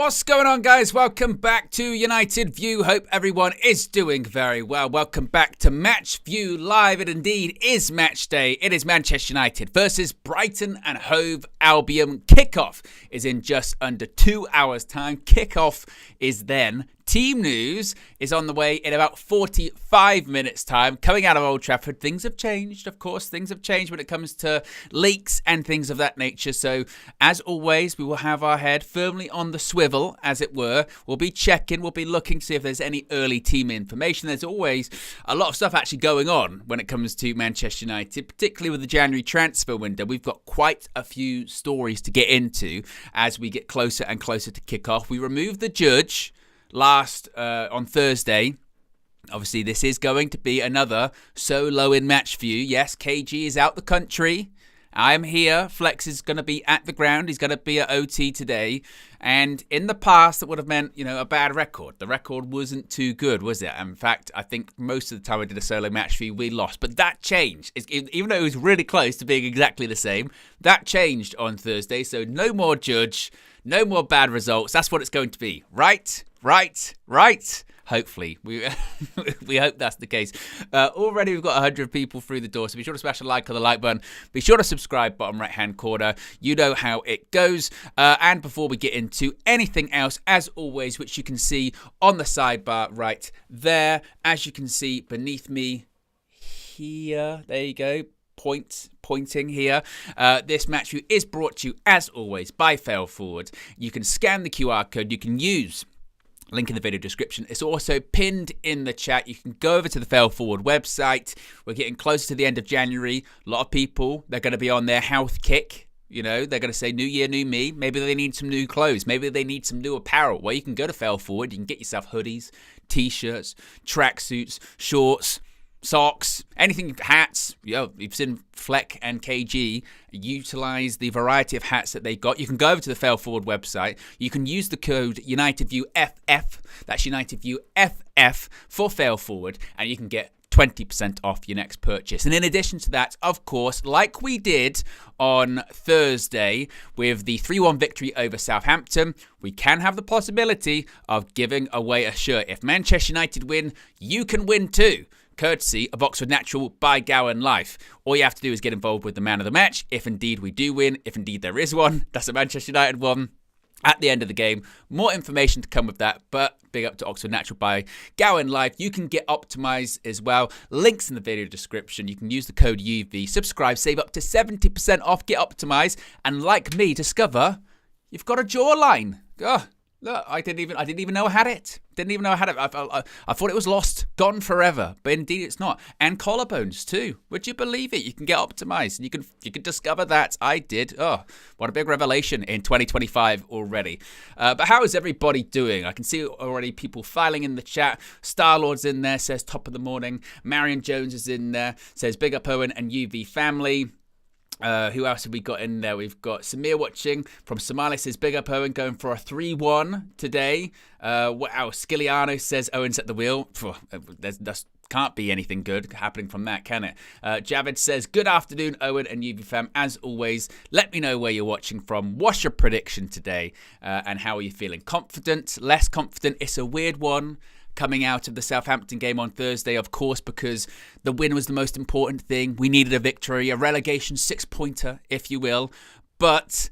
What's going on, guys? Welcome back to United View. Hope everyone is doing very well. Welcome back to Match View Live. It indeed is match day. It is Manchester United versus Brighton and Hove Albion. Kickoff is in just under 2 hours' time. Kickoff is then. Team news is on the way in about 45 minutes' time. Coming out of Old Trafford, things have changed, of course. Things have changed when it comes to leaks and things of that nature. So, as always, we will have our head firmly on the swivel, as it were. We'll be checking, we'll be looking to see if there's any early team information. There's always a lot of stuff actually going on when it comes to Manchester United, particularly with the January transfer window. We've got quite a few stories to get into as we get closer and closer to kickoff. We removed the judge on Thursday. Obviously, this is going to be another solo in match view. Yes, KG is out the country. I'm here. Flex is going to be at the ground. He's going to be at OT today. And in the past, that would have meant, a bad record. The record wasn't too good, was it? In fact, I think most of the time I did a solo match view, we lost. But that changed. Even though it was really close to being exactly the same, that changed on Thursday. So no more judge, no more bad results. That's what it's going to be. Right. Hopefully. We hope that's the case. Already we've got 100 people through the door, so be sure to smash a like on the like button. Be sure to subscribe, bottom right-hand corner. You know how it goes. And before we get into anything else, as always, which you can see on the sidebar right there, as you can see beneath me here, there you go. Pointing here. This match view is brought to you, as always, by Fail Forward. You can scan the QR code. You can use link in the video description. It's also pinned in the chat. You can go over to the Fail Forward website. We're getting closer to the end of January. A lot of people, they're going to be on their health kick. They're going to say, new year, new me. Maybe they need some new clothes. Maybe they need some new apparel. Well, you can go to Fail Forward. You can get yourself hoodies, t-shirts, tracksuits, shorts, socks, anything, hats. You've seen Fleck and KG utilize the variety of hats that they got. You can go over to the Fail Forward website. You can use the code UnitedViewFF. That's UnitedViewFF for Fail Forward, and you can get 20% off your next purchase. And in addition to that, of course, like we did on Thursday with the 3-1 victory over Southampton, we can have the possibility of giving away a shirt. If Manchester United win, you can win too. Courtesy of Oxford Natural by Gowan Life. All you have to do is get involved with the man of the match. If indeed we do win, if indeed there is one, that's a Manchester United one at the end of the game. More information to come with that, but big up to Oxford Natural by Gowan Life. You can get Optimized as well. Links in the video description. You can use the code UV. Subscribe, save up to 70% off, get Optimized, and like me, discover you've got a jawline. Look, I didn't even know I had it. I thought it was lost, gone forever. But indeed it's not. And collarbones too. Would you believe it? You can get Optimized. And you can discover that. I did. Oh, what a big revelation in 2025 already. But how is everybody doing? I can see already people filing in the chat. Starlord's in there, says top of the morning. Marion Jones is in there, says big up Owen and UV family. Who else have we got in there? We've got Samir watching from Somalia, says big up Owen, going for a 3-1 today. Wow, Skiliano says Owen's at the wheel. That can't be anything good happening from that, can it? Javed says good afternoon, Owen and UV fam. As always, let me know where you're watching from. What's your prediction today? And how are you feeling? Confident? Less confident? It's a weird one. Coming out of the Southampton game on Thursday, of course, because the win was the most important thing. We needed a victory, a relegation 6-pointer, if you will. But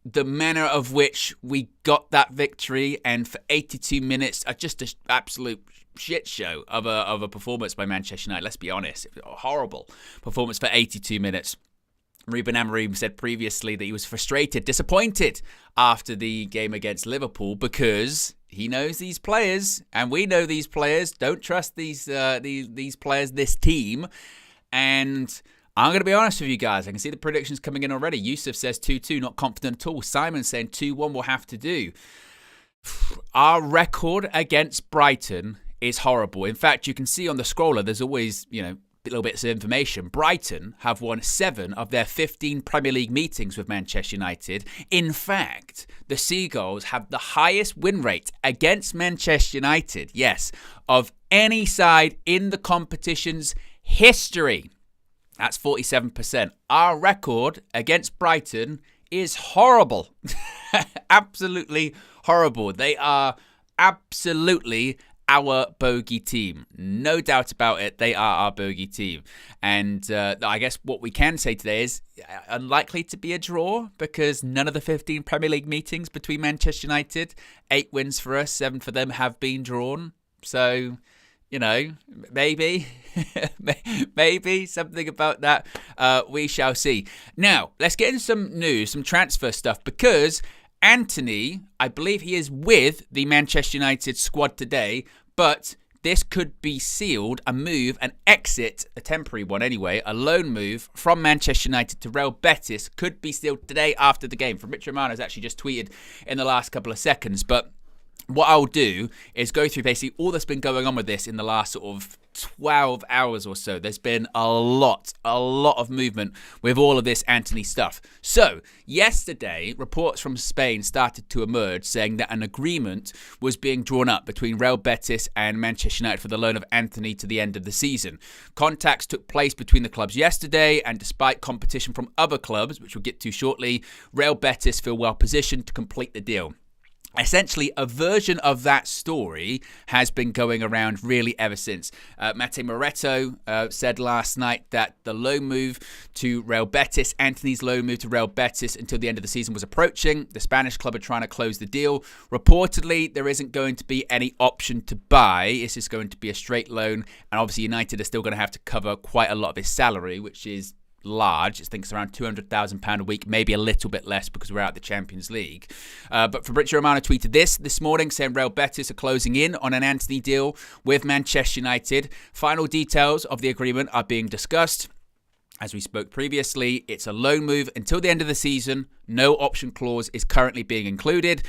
the manner of which we got that victory, and for 82 minutes, just an absolute shit show of a performance by Manchester United. Let's be honest, it was a horrible performance for 82 minutes. Ruben Amorim said previously that he was frustrated, disappointed after the game against Liverpool because he knows these players, and we know these players. Don't trust these players, this team. And I'm going to be honest with you guys. I can see the predictions coming in already. Yusuf says 2-2, not confident at all. Simon saying 2-1 will have to do. Our record against Brighton is horrible. In fact, you can see on the scroller, there's always, little bits of information. Brighton have won 7 of their 15 Premier League meetings with Manchester United. In fact, the Seagulls have the highest win rate against Manchester United, yes, of any side in the competition's history. That's 47%. Our record against Brighton is horrible. Absolutely horrible. They are absolutely our bogey team. No doubt about it. They are our bogey team. And I guess what we can say today is unlikely to be a draw because none of the 15 Premier League meetings between Manchester United, 8 wins for us, 7 for them, have been drawn. So, you know, maybe, maybe something about that. We shall see. Now, let's get into some news, some transfer stuff, because Antony, I believe he is with the Manchester United squad today, but this could be sealed, a move, an exit, a temporary one anyway, a loan move from Manchester United to Real Betis could be sealed today after the game. Fabrizio Romano has actually just tweeted in the last couple of seconds, but what I'll do is go through basically all that's been going on with this in the last sort of 12 hours or so. There's been a lot of movement with all of this Antony stuff. So, yesterday, reports from Spain started to emerge saying that an agreement was being drawn up between Real Betis and Manchester United for the loan of Antony to the end of the season. Contacts took place between the clubs yesterday, and despite competition from other clubs, which we'll get to shortly, Real Betis feel well positioned to complete the deal. Essentially, a version of that story has been going around really ever since. Mate Moretto said last night that the loan move to Real Betis, Antony's loan move to Real Betis until the end of the season was approaching. The Spanish club are trying to close the deal. Reportedly, there isn't going to be any option to buy. It's just going to be a straight loan. And obviously, United are still going to have to cover quite a lot of his salary, which is large. I think it's around £200,000 a week, maybe a little bit less because we're out of the Champions League. But Fabrizio Romano tweeted this morning saying Real Betis are closing in on an Antony deal with Manchester United. Final details of the agreement are being discussed. As we spoke previously, it's a loan move until the end of the season. No option clause is currently being included.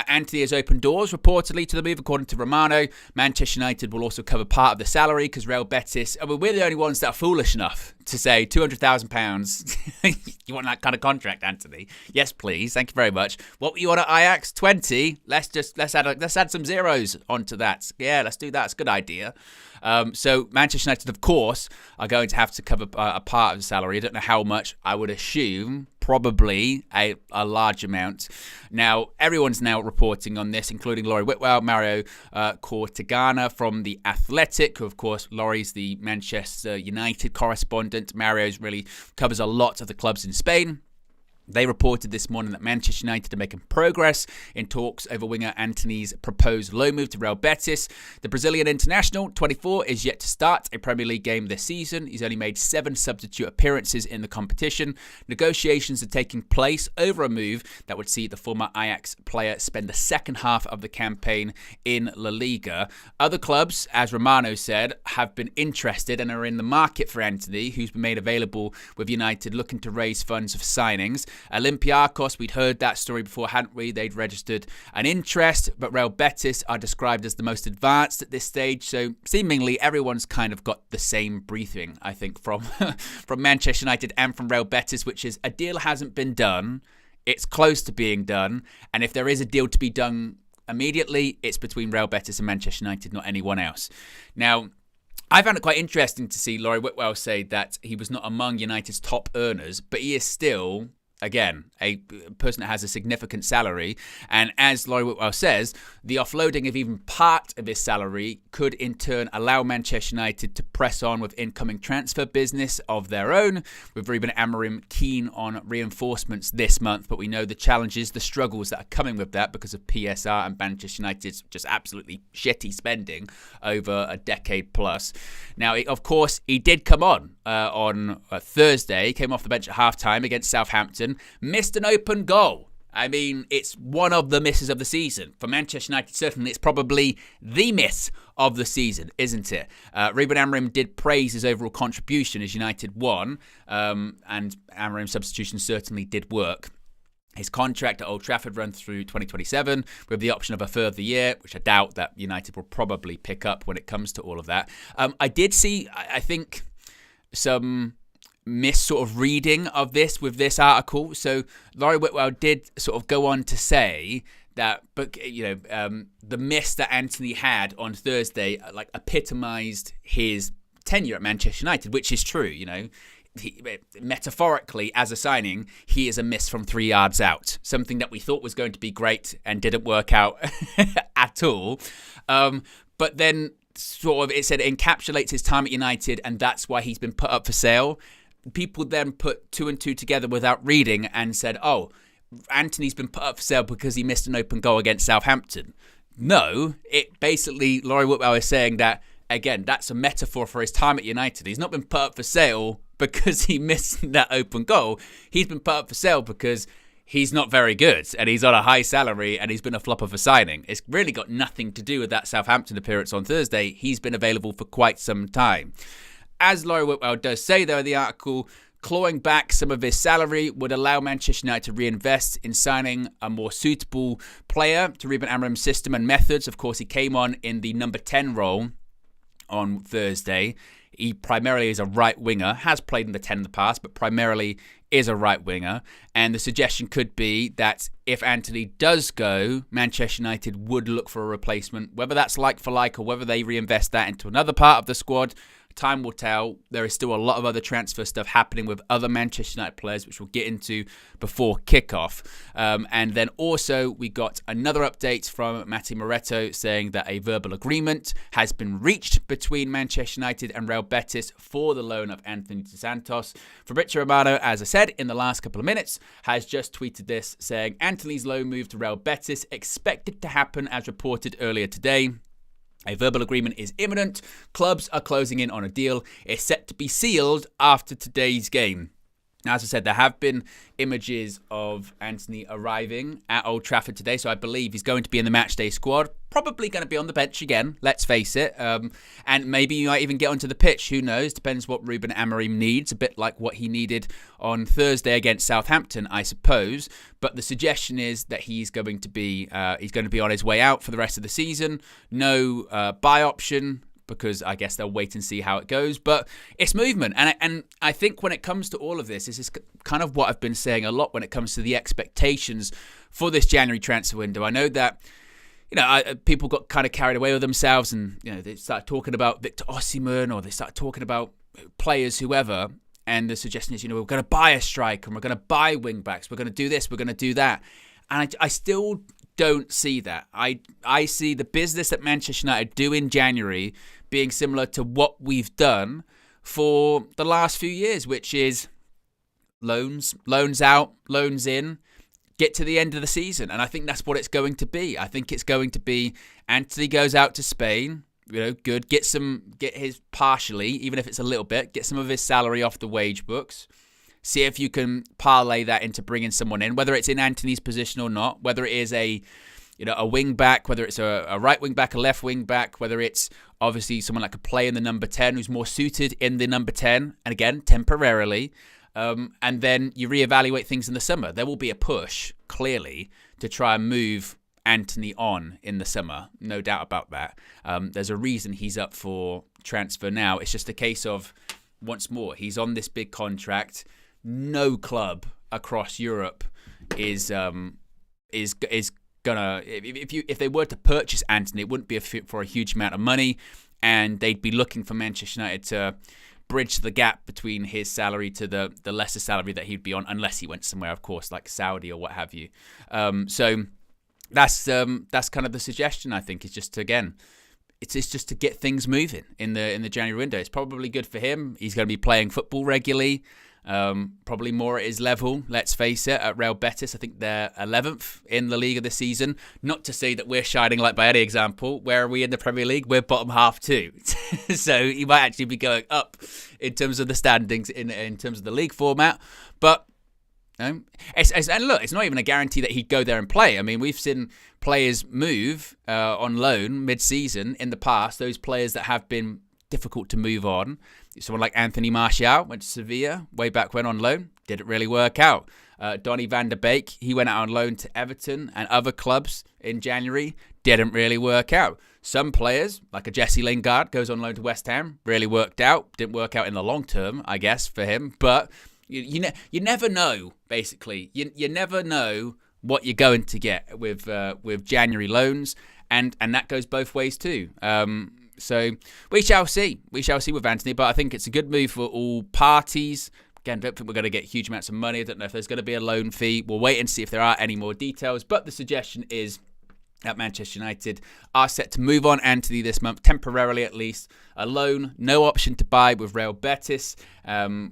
Antony has opened doors, reportedly, to the move, according to Romano. Manchester United will also cover part of the salary because Real Betis, we're the only ones that are foolish enough to say £200,000. You want that kind of contract, Antony? Yes, please. Thank you very much. What were you on at Ajax? 20. Let's add some zeros onto that. Yeah, let's do that. It's a good idea. So Manchester United, of course, are going to have to cover a part of the salary. I don't know how much. I would assume probably a large amount. Now, everyone's now reporting on this, including Laurie Whitwell, Mario Cortegana from The Athletic, who, of course, Laurie's the Manchester United correspondent. Mario's really covers a lot of the clubs in Spain. They reported this morning that Manchester United are making progress in talks over winger Antony's proposed loan move to Real Betis. The Brazilian international, 24, is yet to start a Premier League game this season. He's only made 7 substitute appearances in the competition. Negotiations are taking place over a move that would see the former Ajax player spend the second half of the campaign in La Liga. Other clubs, as Romano said, have been interested and are in the market for Antony, who's been made available with United looking to raise funds for signings. Olympiacos, we'd heard that story before, hadn't we? They'd registered an interest, but Real Betis are described as the most advanced at this stage. So seemingly everyone's kind of got the same briefing, I think, from Manchester United and from Real Betis, which is a deal hasn't been done. It's close to being done. And if there is a deal to be done immediately, it's between Real Betis and Manchester United, not anyone else. Now, I found it quite interesting to see Laurie Whitwell say that he was not among United's top earners, but he is still, again, a person that has a significant salary. And as Laurie Whitwell says, the offloading of even part of his salary could in turn allow Manchester United to press on with incoming transfer business of their own, with Ruben Amorim keen on reinforcements this month. But we know the challenges, the struggles that are coming with that because of PSR and Manchester United's just absolutely shitty spending over a decade plus. Now, of course, he did come on Thursday. He came off the bench at halftime against Southampton, missed an open goal. I mean, it's one of the misses of the season. For Manchester United, certainly, it's probably the miss of the season, isn't it? Ruben Amorim did praise his overall contribution as United won, and Amorim's substitution certainly did work. His contract at Old Trafford runs through 2027 with the option of a further year, which I doubt that United will probably pick up when it comes to all of that. I did see, I think, some sort of reading of this with this article. So Laurie Whitwell did sort of go on to say that, but the miss that Antony had on Thursday like epitomised his tenure at Manchester United, which is true. metaphorically, as a signing, he is a miss from 3 yards out. Something that we thought was going to be great and didn't work out at all. But then sort of it said it encapsulates his time at United, and that's why he's been put up for sale. People then put 2 and 2 together without reading and said, oh, Antony's been put up for sale because he missed an open goal against Southampton. No, it basically, Laurie Whitwell is saying that, again, that's a metaphor for his time at United. He's not been put up for sale because he missed that open goal. He's been put up for sale because he's not very good and he's on a high salary and he's been a flop of a signing. It's really got nothing to do with that Southampton appearance on Thursday. He's been available for quite some time. As Laurie Whitwell does say, though, in the article, clawing back some of his salary would allow Manchester United to reinvest in signing a more suitable player to Ruben Amorim's system and methods. Of course, he came on in the number 10 role on Thursday. He primarily is a right winger, has played in the 10 in the past, but primarily is a right winger. And the suggestion could be that if Antony does go, Manchester United would look for a replacement, whether that's like for like or whether they reinvest that into another part of the squad. Time will tell. There is still a lot of other transfer stuff happening with other Manchester United players, which we'll get into before kickoff. And then also we got another update from Matti Moretto saying that a verbal agreement has been reached between Manchester United and Real Betis for the loan of Anthony Dos Santos. Fabrizio Romano, as I said in the last couple of minutes, has just tweeted this saying Antony's loan move to Real Betis expected to happen as reported earlier today. A verbal agreement is imminent. Clubs are closing in on a deal. It's set to be sealed after today's game. Now, as I said, there have been images of Antony arriving at Old Trafford today, so I believe he's going to be in the matchday squad. Probably going to be on the bench again, let's face it. And maybe you might even get onto the pitch. Who knows? Depends what Ruben Amorim needs. A bit like what he needed on Thursday against Southampton, I suppose. But the suggestion is that he's going to be on his way out for the rest of the season. No buy option, because I guess they'll wait and see how it goes. But it's movement. And I think when it comes to all of this is kind of what I've been saying a lot when it comes to the expectations for this January transfer window. I know that, people got kind of carried away with themselves and, they started talking about Victor Osimhen or they started talking about players, whoever. And the suggestion is, we're going to buy a striker and we're going to buy wing backs. We're going to do this. We're going to do that. And I still don't see that. I see the business that Manchester United do in January being similar to what we've done for the last few years, which is loans out, loans in, get to the end of the season. And I think that's what it's going to be. I think it's going to be Antony goes out to Spain, good, get his partially, even if it's a little bit, get some of his salary off the wage books. See if you can parlay that into bringing someone in, whether it's in Antony's position or not, whether it is a wing back, whether it's a right wing back, a left wing back, whether it's obviously someone that could play in the number 10 who's more suited in the number 10, and again, temporarily. And then you reevaluate things in the summer. There will be a push, clearly, to try and move Antony on in the summer. No doubt about that. There's a reason he's up for transfer now. It's just a case of, once more, he's on this big contract. No club across Europe is gonna, if they were to purchase Antony, it wouldn't be for a huge amount of money, and they'd be looking for Manchester United to bridge the gap between his salary to the lesser salary that he'd be on, unless he went somewhere, of course, like Saudi or what have you. So that's kind of the suggestion. I think is just it's just to get things moving in the January window. It's probably good for him. He's going to be playing football regularly. Probably more at his level, let's face it, at Real Betis. I think they're 11th in the league of the season. Not to say that we're shining light by any example. Where are we in the Premier League? We're bottom half too. So he might actually be going up in terms of the standings in terms of the league format. But and look, it's not even a guarantee that he'd go there and play. I mean, we've seen players move on loan mid-season in the past, those players that have been difficult to move on. Someone like Anthony Martial went to Sevilla way back when on loan. Didn't really work out. Donny van der Beek, he went out on loan to Everton and other clubs in January. Didn't really work out. Some players, like a Jesse Lingard, goes on loan to West Ham. Really worked out. Didn't work out in the long term, I guess, for him. But you never know, basically. You never know what you're going to get with January loans. And that goes both ways too. So we shall see. We shall see with Antony, but I think it's a good move for all parties. Again, don't think we're going to get huge amounts of money. I don't know if there's going to be a loan fee. We'll wait and see if there are any more details. But the suggestion is that Manchester United are set to move on Antony this month, temporarily at least. A loan, no option to buy with Real Betis,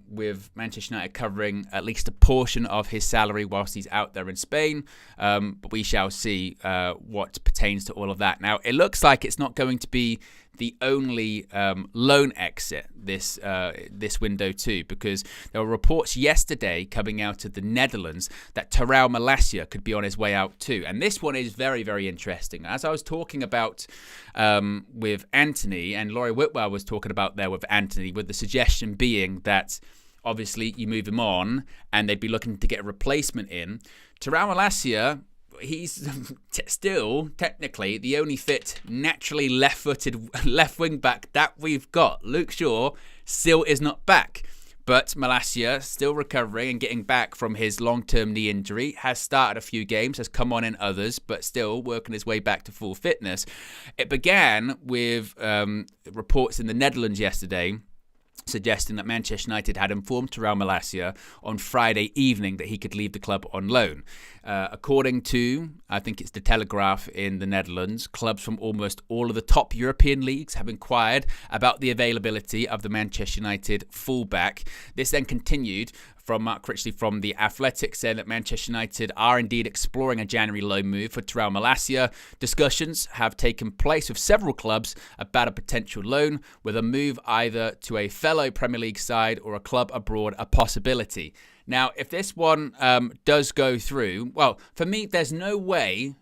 with Manchester United covering at least a portion of his salary whilst he's out there in Spain. But we shall see what pertains to all of that. Now, it looks like it's not going to be the only loan exit this window too, because there were reports yesterday coming out of the Netherlands that Malacia could be on his way out too. And this one is very, very interesting. As I was talking about with Antony, and Laurie Whitwell was talking about there with Antony, with the suggestion being that obviously you move him on and they'd be looking to get a replacement in. Malacia, he's still technically the only fit, naturally left-footed left wing back that we've got. Luke Shaw still is not back, but Malacia, still recovering and getting back from his long-term knee injury, has started a few games, has come on in others, but still working his way back to full fitness. It began with reports in the Netherlands yesterday suggesting that Manchester United had informed Malacia on Friday evening that he could leave the club on loan. According to, I think it's the Telegraph in the Netherlands, clubs from almost all of the top European leagues have inquired about the availability of the Manchester United fullback. This then continued from Mark Critchley from The Athletic, saying that Manchester United are indeed exploring a January loan move for Malacia. Discussions have taken place with several clubs about a potential loan, with a move either to a fellow Premier League side or a club abroad a possibility. Now, if this one does go through, well, for me, there's no way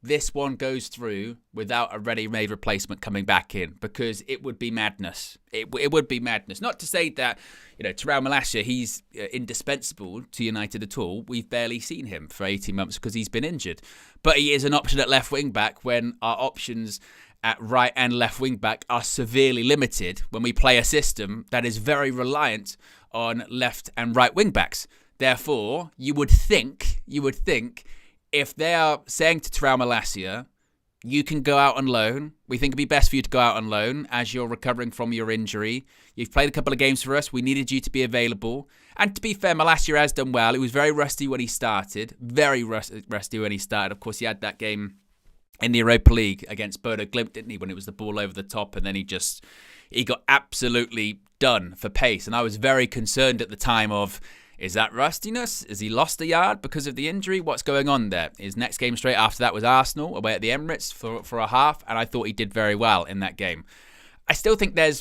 this one goes through without a ready-made replacement coming back in, because it would be madness. It would be madness. Not to say that, Malacia, he's indispensable to United at all. We've barely seen him for 18 months because he's been injured. But he is an option at left wing-back when our options at right and left wing-back are severely limited when we play a system that is very reliant on left and right wing-backs. Therefore, you would think, if they are saying to Malacia, you can go out on loan. We think it'd be best for you to go out on loan as you're recovering from your injury. You've played a couple of games for us. We needed you to be available. And to be fair, Malacia has done well. He was very rusty when he started. Very rusty when he started. Of course, he had that game in the Europa League against Bodo Glimt, didn't he, when it was the ball over the top, and then he got absolutely done for pace. And I was very concerned at the time of, is that rustiness? Has he lost a yard because of the injury? What's going on there? His next game straight after that was Arsenal, away at the Emirates for a half, and I thought he did very well in that game. I still think you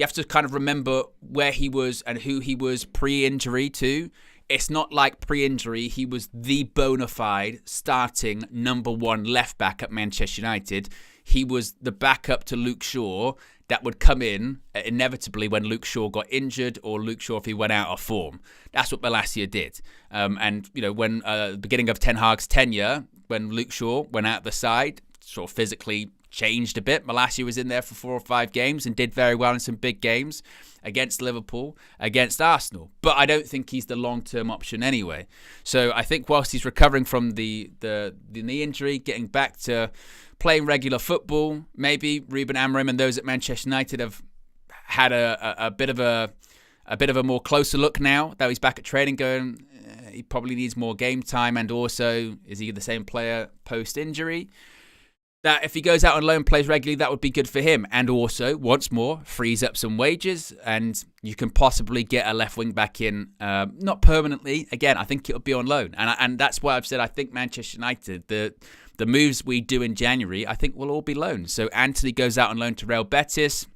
have to kind of remember where he was and who he was pre-injury too. It's not like pre-injury he was the bona fide starting number one left back at Manchester United. He was the backup to Luke Shaw that would come in inevitably when Luke Shaw got injured, or Luke Shaw if he went out of form. That's what Malacia did. And when the beginning of Ten Hag's tenure, when Luke Shaw went out the side, sort of physically changed a bit. Malacia was in there for 4 or 5 games and did very well in some big games against Liverpool, against Arsenal. But I don't think he's the long-term option anyway. So I think whilst he's recovering from the knee injury, getting back to playing regular football, maybe Ruben Amorim and those at Manchester United have had a bit of a more closer look now that he's back at training, going, he probably needs more game time, and also, is he the same player post-injury? That if he goes out on loan, plays regularly, that would be good for him. And also, once more, frees up some wages, and you can possibly get a left wing back in, not permanently. Again, I think it'll be on loan. And that's why I've said I think Manchester United, the moves we do in January, I think will all be loans. So Antony goes out on loan to Real Betis.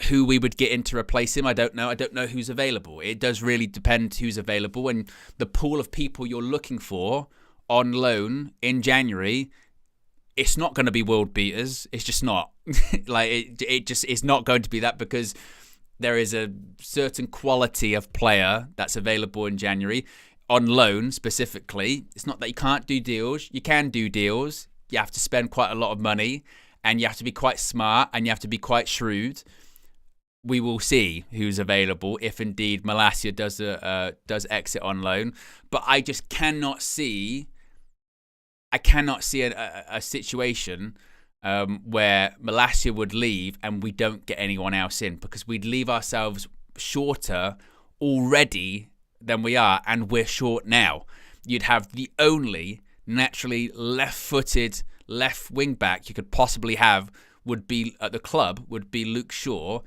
Who we would get in to replace him, I don't know. I don't know who's available. It does really depend who's available. And the pool of people you're looking for on loan in January, it's not going to be world beaters. It's just not. It's not going to be that, because there is a certain quality of player that's available in January on loan specifically. It's not that you can't do deals. You can do deals. You have to spend quite a lot of money, and you have to be quite smart, and you have to be quite shrewd. We will see who's available if indeed Malacia does exit on loan. But I just cannot see. I cannot see a situation where Malacia would leave and we don't get anyone else in, because we'd leave ourselves shorter already than we are, and we're short now. You'd have the only naturally left-footed left wing-back you could possibly have would be at the club, would be Luke Shaw,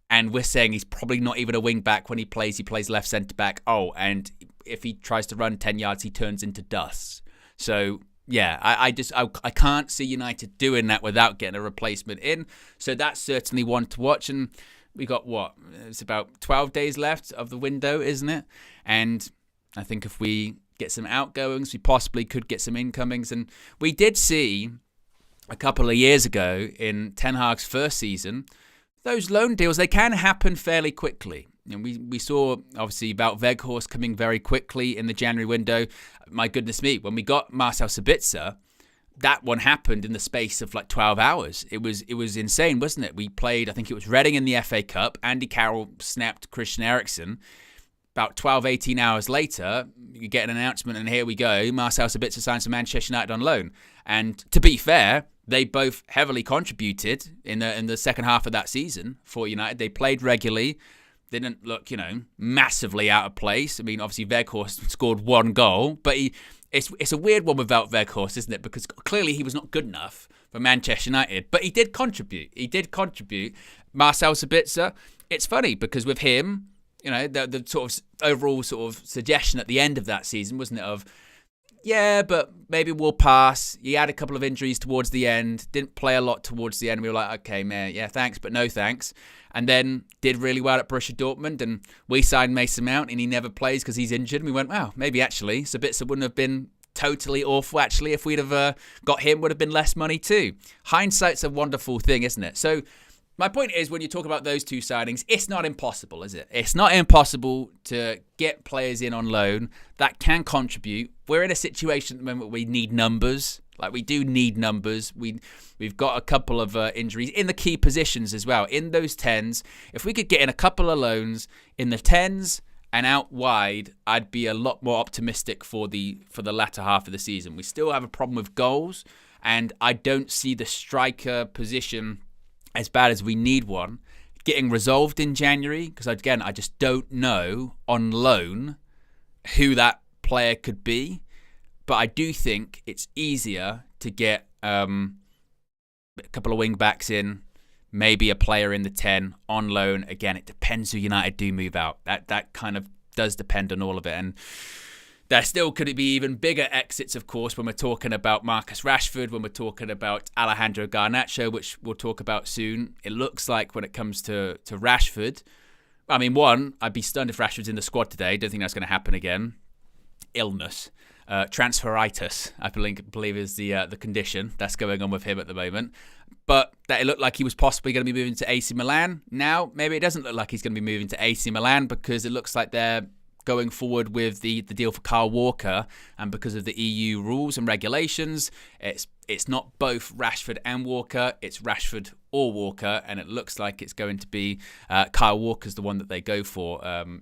and we're saying he's probably not even a wing-back when he plays left centre-back. Oh, and if he tries to run 10 yards, he turns into dust. So, yeah, I can't see United doing that without getting a replacement in. So that's certainly one to watch. And we got, it's about 12 days left of the window, isn't it? And I think if we get some outgoings, we possibly could get some incomings. And we did see a couple of years ago in Ten Hag's first season, those loan deals, they can happen fairly quickly. And we saw, obviously, Wout Weghorst coming very quickly in the January window. My goodness me, when we got Marcel Sabitzer, that one happened in the space of like 12 hours. It was insane, wasn't it? We played, I think it was Reading in the FA Cup. Andy Carroll snapped Christian Eriksen. About 12, 18 hours later, you get an announcement, and here we go. Marcel Sabitzer signs for Manchester United on loan. And to be fair, they both heavily contributed in the second half of that season for United. They played regularly. They didn't look, massively out of place. I mean, obviously, Weghorst scored one goal, but it's a weird one without Weghorst, isn't it? Because clearly he was not good enough for Manchester United, but he did contribute. Marcel Sabitzer, it's funny because with him, the sort of overall sort of suggestion at the end of that season, wasn't it, of, yeah, but maybe we'll pass. He had a couple of injuries towards the end, didn't play a lot towards the end. We were like, okay, man, yeah, thanks, but no thanks. And then did really well at Borussia Dortmund, and we signed Mason Mount, and he never plays because he's injured. And we went, wow, maybe actually Sabitzer wouldn't have been totally awful. Actually, if we'd have got him, would have been less money too. Hindsight's a wonderful thing, isn't it? So my point is, when you talk about those two signings, it's not impossible, is it? It's not impossible to get players in on loan that can contribute. We're in a situation at the moment where we need numbers. Like, we do need numbers. We've got a couple of injuries in the key positions as well. In those 10s, if we could get in a couple of loans in the 10s and out wide, I'd be a lot more optimistic for the latter half of the season. We still have a problem with goals, and I don't see the striker position, as bad as we need one, getting resolved in January, because again, I just don't know on loan who that player could be. But I do think it's easier to get a couple of wing backs in, maybe a player in the 10 on loan. Again, it depends who United do move out. That kind of does depend on all of it. And there still could be even bigger exits, of course, when we're talking about Marcus Rashford, when we're talking about Alejandro Garnacho, which we'll talk about soon. It looks like when it comes to Rashford, I mean, one, I'd be stunned if Rashford's in the squad today. Don't think that's going to happen again. Illness. Transferitis, I believe is the condition that's going on with him at the moment. But that it looked like he was possibly going to be moving to AC Milan. Now, maybe it doesn't look like he's going to be moving to AC Milan, because it looks like they're going forward with the deal for Kyle Walker, and because of the EU rules and regulations, it's not both Rashford and Walker, it's Rashford or Walker, and it looks like it's going to be Kyle Walker's the one that they go for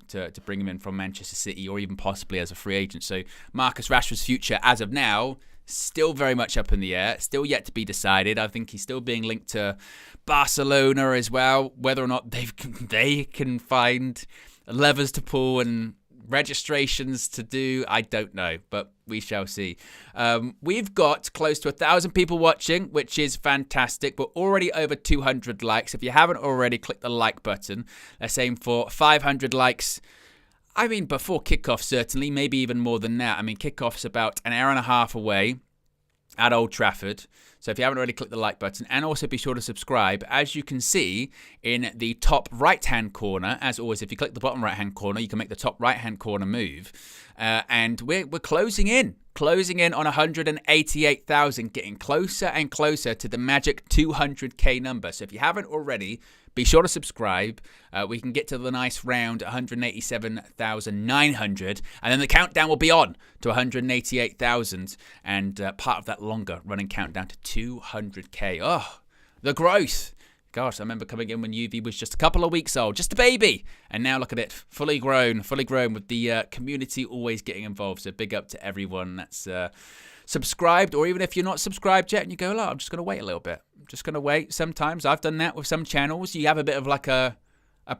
to bring him in from Manchester City, or even possibly as a free agent. So Marcus Rashford's future, as of now, still very much up in the air, still yet to be decided. I think he's still being linked to Barcelona as well. Whether or not they can find levers to pull and registrations to do, I don't know, but we shall see. We've got close to 1,000 people watching, which is fantastic. We're already over 200 likes. If you haven't already, click the like button. Let's aim for 500 likes. I mean, before kickoff, certainly, maybe even more than that. I mean, kickoff's about an hour and a half away at Old Trafford. So if you haven't already, click the like button, and also be sure to subscribe. As you can see in the top right-hand corner, as always, if you click the bottom right-hand corner, you can make the top right-hand corner move. And we're closing in on 188,000, getting closer and closer to the magic 200k number. So if you haven't already, be sure to subscribe. We can get to the nice round 187,900, and then the countdown will be on to 188,000, and part of that longer running countdown to 200k. Oh, the growth. Gosh, I remember coming in when UV was just a couple of weeks old, just a baby. And now look at it, fully grown with the community always getting involved. So big up to everyone that's subscribed, or even if you're not subscribed yet and you go, look, I'm just going to wait a little bit. I'm just going to wait. Sometimes I've done that with some channels. You have a bit of like a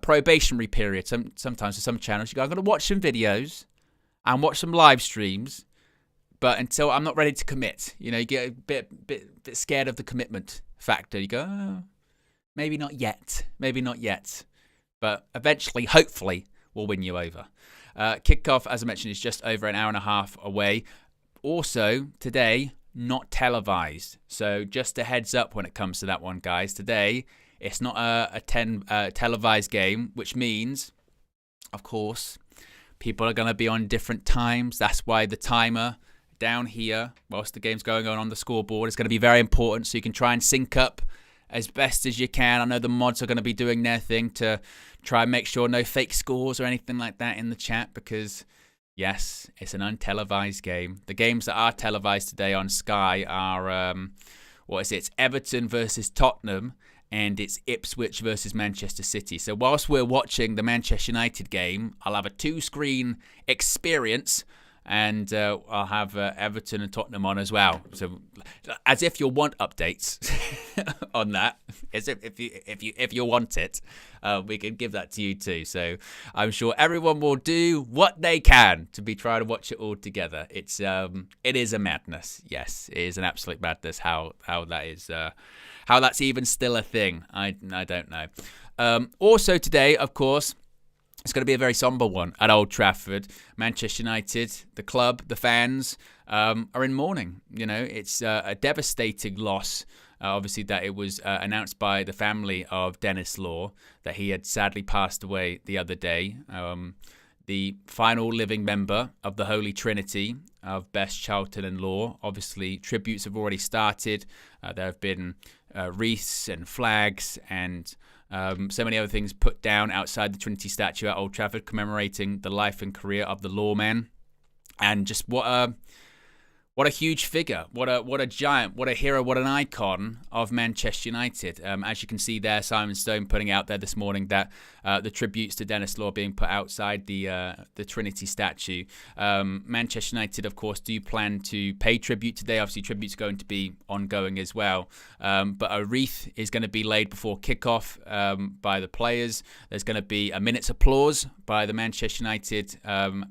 probationary period. Sometimes with some channels, you go, I'm going to watch some videos and watch some live streams, but until I'm not ready to commit, you know, you get a bit scared of the commitment factor. You go, oh, maybe not yet. But eventually, hopefully, we'll win you over. Kickoff, as I mentioned, is just over an hour and a half away. Also, today, not televised. So just a heads up when it comes to that one, guys. Today, it's not a televised game, which means, of course, people are going to be on different times. That's why the timer down here, whilst the game's going on the scoreboard, is going to be very important. So you can try and sync up as best as you can. I know the mods are going to be doing their thing to try and make sure no fake scores or anything like that in the chat, because yes, it's an untelevised game. The games that are televised today on Sky are, it's Everton versus Tottenham, and it's Ipswich versus Manchester City. So whilst we're watching the Manchester United game, I'll have a 2-screen experience, and I'll have Everton and Tottenham on as well. So, as if you'll want updates on that, as if you want it, we can give that to you too. So, I'm sure everyone will do what they can to be trying to watch it all together. It is a madness. Yes, it is an absolute madness. How that is, how that's even still a thing. I don't know. Also today, of course, it's going to be a very somber one at Old Trafford. Manchester United, the club, the fans are in mourning. You know, it's a devastating loss. Obviously, that it was announced by the family of Denis Law that he had sadly passed away the other day. The final living member of the Holy Trinity of Best, Charlton and Law. Obviously, tributes have already started. There have been wreaths and flags and so many other things put down outside the Trinity statue at Old Trafford, commemorating the life and career of the lawman. And just what a huge figure, what a giant, what a hero, what an icon of Manchester United. As you can see there, Simon Stone putting out there this morning that the tributes to Denis Law being put outside the Trinity statue. Manchester United, of course, do plan to pay tribute today. Obviously, tribute's going to be ongoing as well. But a wreath is going to be laid before kickoff by the players. There's going to be a minute's applause by the Manchester United,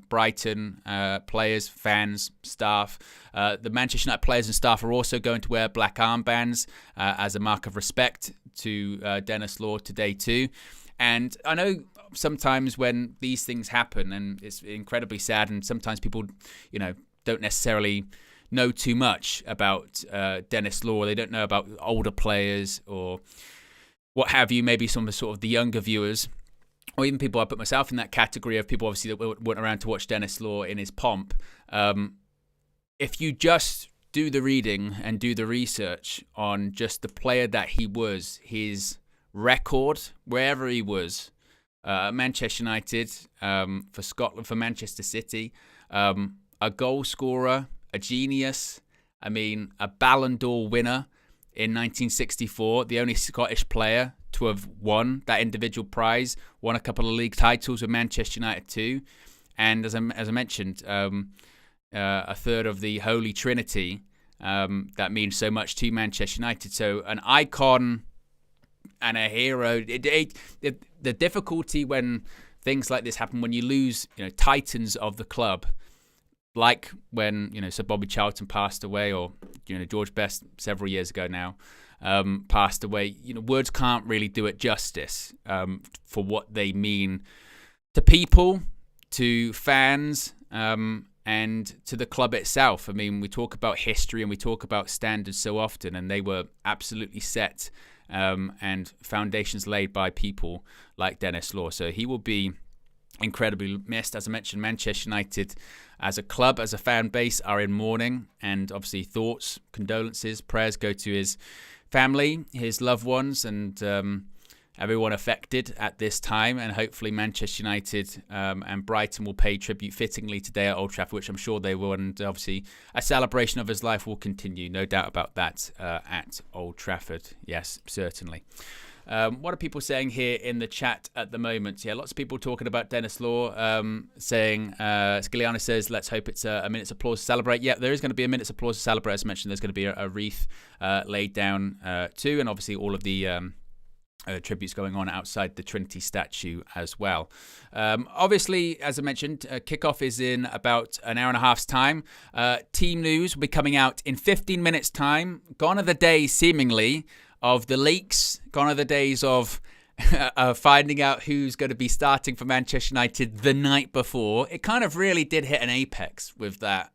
Brighton players, fans, staff. The Manchester United players and staff are also going to wear black armbands as a mark of respect to Denis Law today too. And I know sometimes when these things happen, and it's incredibly sad, and sometimes people, you know, don't necessarily know too much about Denis Law. They don't know about older players or what have you, maybe some of sort of the younger viewers, or even people, I put myself in that category of people obviously that weren't around to watch Denis Law in his pomp. If you just do the reading and do the research on just the player that he was, his record, wherever he was, Manchester United, for Scotland, for Manchester City, a goal scorer, a genius, I mean, a Ballon d'Or winner in 1964, the only Scottish player to have won that individual prize, won a couple of league titles with Manchester United too, and as I mentioned, a third of the Holy Trinity, that means so much to Manchester United. So an icon and a hero. The difficulty when things like this happen, when you lose, you know, titans of the club, like when, you know, Sir Bobby Charlton passed away, or, you know, George Best several years ago now passed away. You know, words can't really do it justice for what they mean to people, to fans, and to the club itself. I mean, we talk about history and we talk about standards so often, and they were absolutely set and foundations laid by people like Denis Law. So he will be incredibly missed. As I mentioned, Manchester United as a club, as a fan base, are in mourning, and obviously thoughts, condolences, prayers go to his family, his loved ones, and everyone affected at this time. And hopefully Manchester United and Brighton will pay tribute fittingly today at Old Trafford, which I'm sure they will. And obviously a celebration of his life will continue, no doubt about that, at Old Trafford. Yes, certainly. What are people saying here in the chat at the moment? Yeah, lots of people talking about Dennis Law, saying, Scaliano says, let's hope it's a minute's applause to celebrate. Yeah, there is going to be a minute's applause to celebrate. As mentioned, there's going to be a wreath laid down too, and obviously all of the tributes going on outside the Trinity statue as well. Obviously, as I mentioned, kickoff is in about an hour and a half's time. Team news will be coming out in 15 minutes' time. Gone are the days, seemingly, of the leaks. Gone are the days of finding out who's going to be starting for Manchester United the night before. It kind of really did hit an apex with that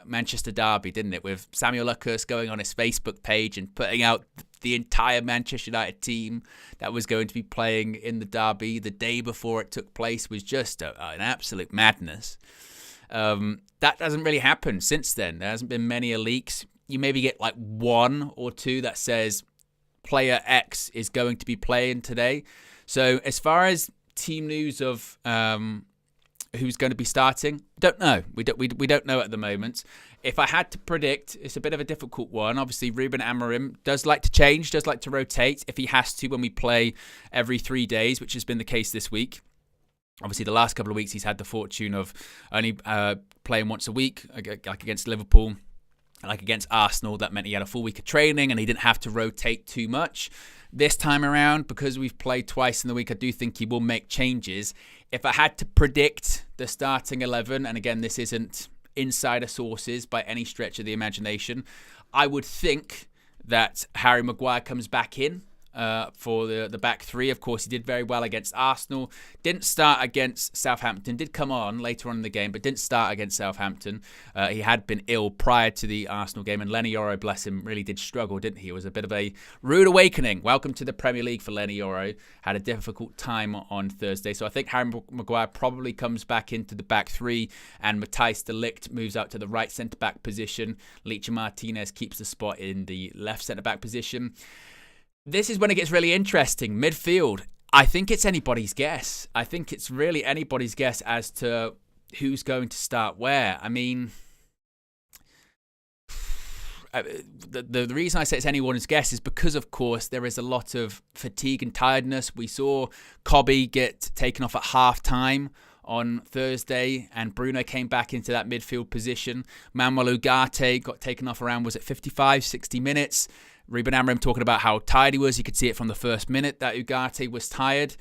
Manchester derby, didn't it? With Samuel Lucas going on his Facebook page and putting out the entire Manchester United team that was going to be playing in the derby the day before it took place was just an absolute madness. That hasn't really happened since then. There hasn't been many leaks. You maybe get like one or two that says player X is going to be playing today. So as far as team news of who's going to be starting, don't know. We don't know at the moment. If I had to predict, it's a bit of a difficult one. Obviously, Ruben Amorim does like to change, does like to rotate if he has to when we play every 3 days, which has been the case this week. Obviously, the last couple of weeks, he's had the fortune of only playing once a week, like against Liverpool, like against Arsenal. That meant he had a full week of training and he didn't have to rotate too much. This time around, because we've played twice in the week, I do think he will make changes. If I had to predict the starting 11, and again, this isn't insider sources by any stretch of the imagination, I would think that Harry Maguire comes back in for the back three. Of course, he did very well against Arsenal. Didn't start against Southampton. Did come on later on in the game, but didn't start against Southampton. He had been ill prior to the Arsenal game, and Lenny Yoro, bless him, really did struggle, didn't he? It was a bit of a rude awakening. Welcome to the Premier League for Lenny Yoro. Had a difficult time on Thursday. So I think Harry Maguire probably comes back into the back three, and Matthijs de Ligt moves out to the right centre-back position. Licha Martinez keeps the spot in the left centre-back position. This is when it gets really interesting. Midfield, I think it's anybody's guess. I think it's really anybody's guess as to who's going to start where. I mean, the reason I say it's anyone's guess is because, of course, there is a lot of fatigue and tiredness. We saw Kobe get taken off at half-time on Thursday, and Bruno came back into that midfield position. Manuel Ugarte got taken off around, was it 55, 60 minutes? Ruben Amorim talking about how tired he was. You could see it from the first minute that Ugarte was tired.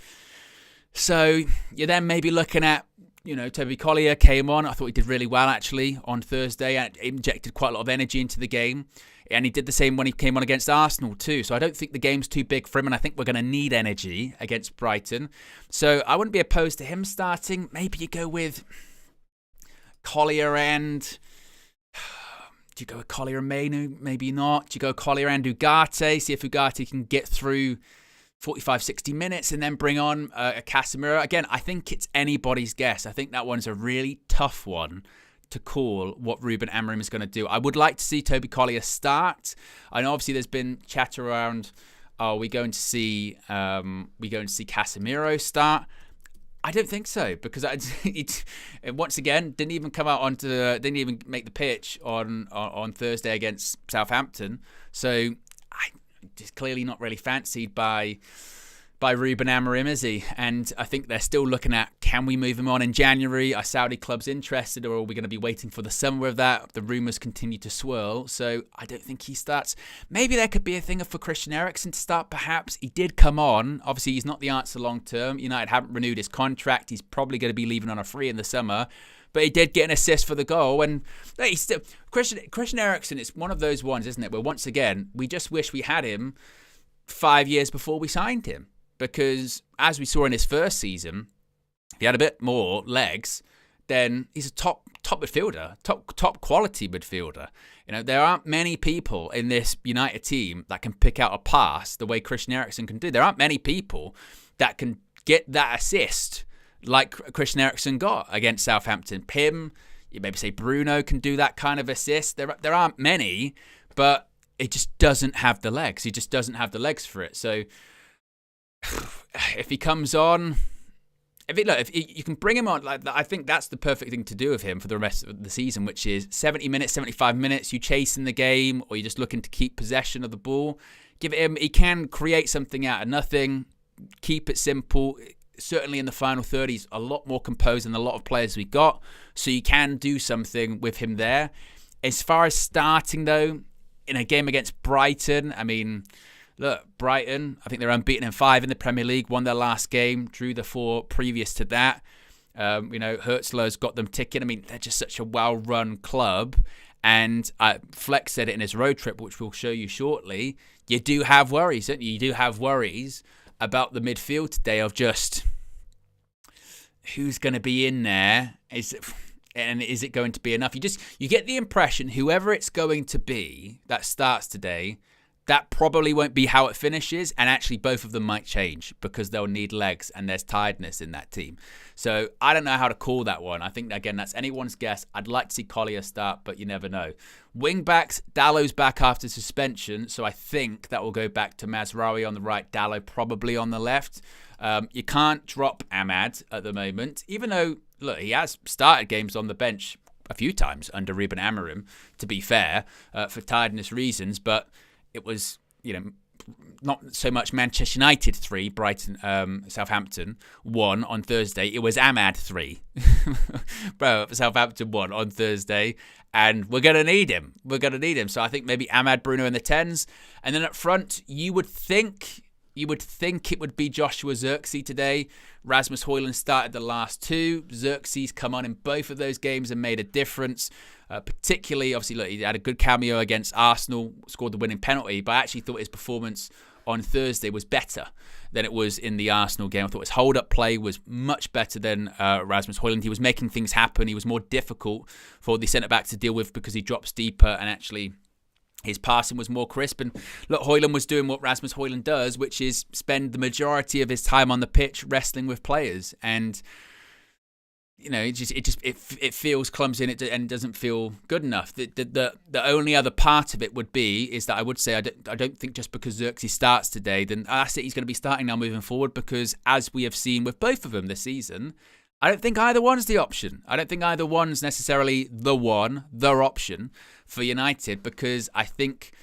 So you're then maybe looking at, Toby Collier came on. I thought he did really well, actually, on Thursday, and injected quite a lot of energy into the game. And he did the same when he came on against Arsenal too. So I don't think the game's too big for him, and I think we're going to need energy against Brighton. So I wouldn't be opposed to him starting. Maybe you go with Collier and... Do you go with Collier and Mainu? Maybe not. Do you go Collier and Ugarte? See if Ugarte can get through 45, 60 minutes and then bring on a Casemiro. Again, I think it's anybody's guess. I think that one's a really tough one to call what Ruben Amorim is going to do. I would like to see Toby Collier start. I know obviously there's been chatter around, we're going to see Casemiro start. I don't think so, because it once again didn't even come out didn't even make the pitch on Thursday against Southampton. So just clearly not really fancied by Ruben Amorim, is he? And I think they're still looking at, can we move him on in January? Are Saudi clubs interested, or are we going to be waiting for the summer of that? The rumours continue to swirl, so I don't think he starts. Maybe there could be a thing for Christian Eriksen to start, perhaps. He did come on. Obviously, he's not the answer long term. United haven't renewed his contract. He's probably going to be leaving on a free in the summer. But he did get an assist for the goal, and he's still Christian Eriksen. It's one of those ones, isn't it, where once again we just wish we had him 5 years before we signed him. Because as we saw in his first season, if he had a bit more legs, then he's a top midfielder, top quality midfielder. There aren't many people in this United team that can pick out a pass the way Christian Eriksen can do. There aren't many people that can get that assist like Christian Eriksen got against Southampton. Him, you maybe say Bruno can do that kind of assist. There aren't many, but it just doesn't have the legs. He just doesn't have the legs for it. So if he comes on, if you can bring him on, I think that's the perfect thing to do with him for the rest of the season, which is 70 minutes, 75 minutes, you chasing the game, or you're just looking to keep possession of the ball. give it him. He can create something out of nothing, keep it simple. Certainly in the final third, he's a lot more composed than a lot of players we got. So you can do something with him there. As far as starting, though, in a game against Brighton, I mean, look, Brighton, I think they're unbeaten in 5 in the Premier League, won their last game, drew the 4 previous to that. Hertzler's got them ticking. I mean, they're just such a well-run club. And Flex said it in his road trip, which we'll show you shortly. You do have worries, don't you? You do have worries about the midfield today of just who's going to be in there. Is it going to be enough? You get the impression whoever it's going to be that starts today, that probably won't be how it finishes, and actually both of them might change because they'll need legs and there's tiredness in that team. So I don't know how to call that one. I think, again, that's anyone's guess. I'd like to see Collier start, but you never know. Wing backs, Dallow's back after suspension, so I think that will go back to Mazraoui on the right, Dallow probably on the left. You can't drop Ahmad at the moment, even though, look, he has started games on the bench a few times under Ruben Amorim, to be fair, for tiredness reasons, but it was, not so much Manchester United 3, Brighton, Southampton 1 on Thursday. It was Ahmad 3. Bro, Southampton 1 on Thursday. And we're going to need him. So I think maybe Ahmad, Bruno in the 10s. And then up front, you would think it would be Joshua Zirkzee today. Rasmus Højlund started the last 2. Zirkzee's come on in both of those games and made a difference. Particularly, obviously, look, he had a good cameo against Arsenal, scored the winning penalty, but I actually thought his performance on Thursday was better than it was in the Arsenal game. I thought his hold-up play was much better than Rasmus Højlund. He was making things happen. He was more difficult for the centre-back to deal with because he drops deeper, and actually his passing was more crisp. And look, Højlund was doing what Rasmus Højlund does, which is spend the majority of his time on the pitch wrestling with players. And it feels clumsy and doesn't feel good enough. The only other part of it would be is that I would say I don't think just because Zirkzee starts today, then that's it. He's going to be starting now moving forward, because as we have seen with both of them this season, I don't think either one's the option. I don't think either one's necessarily the option for United, because I think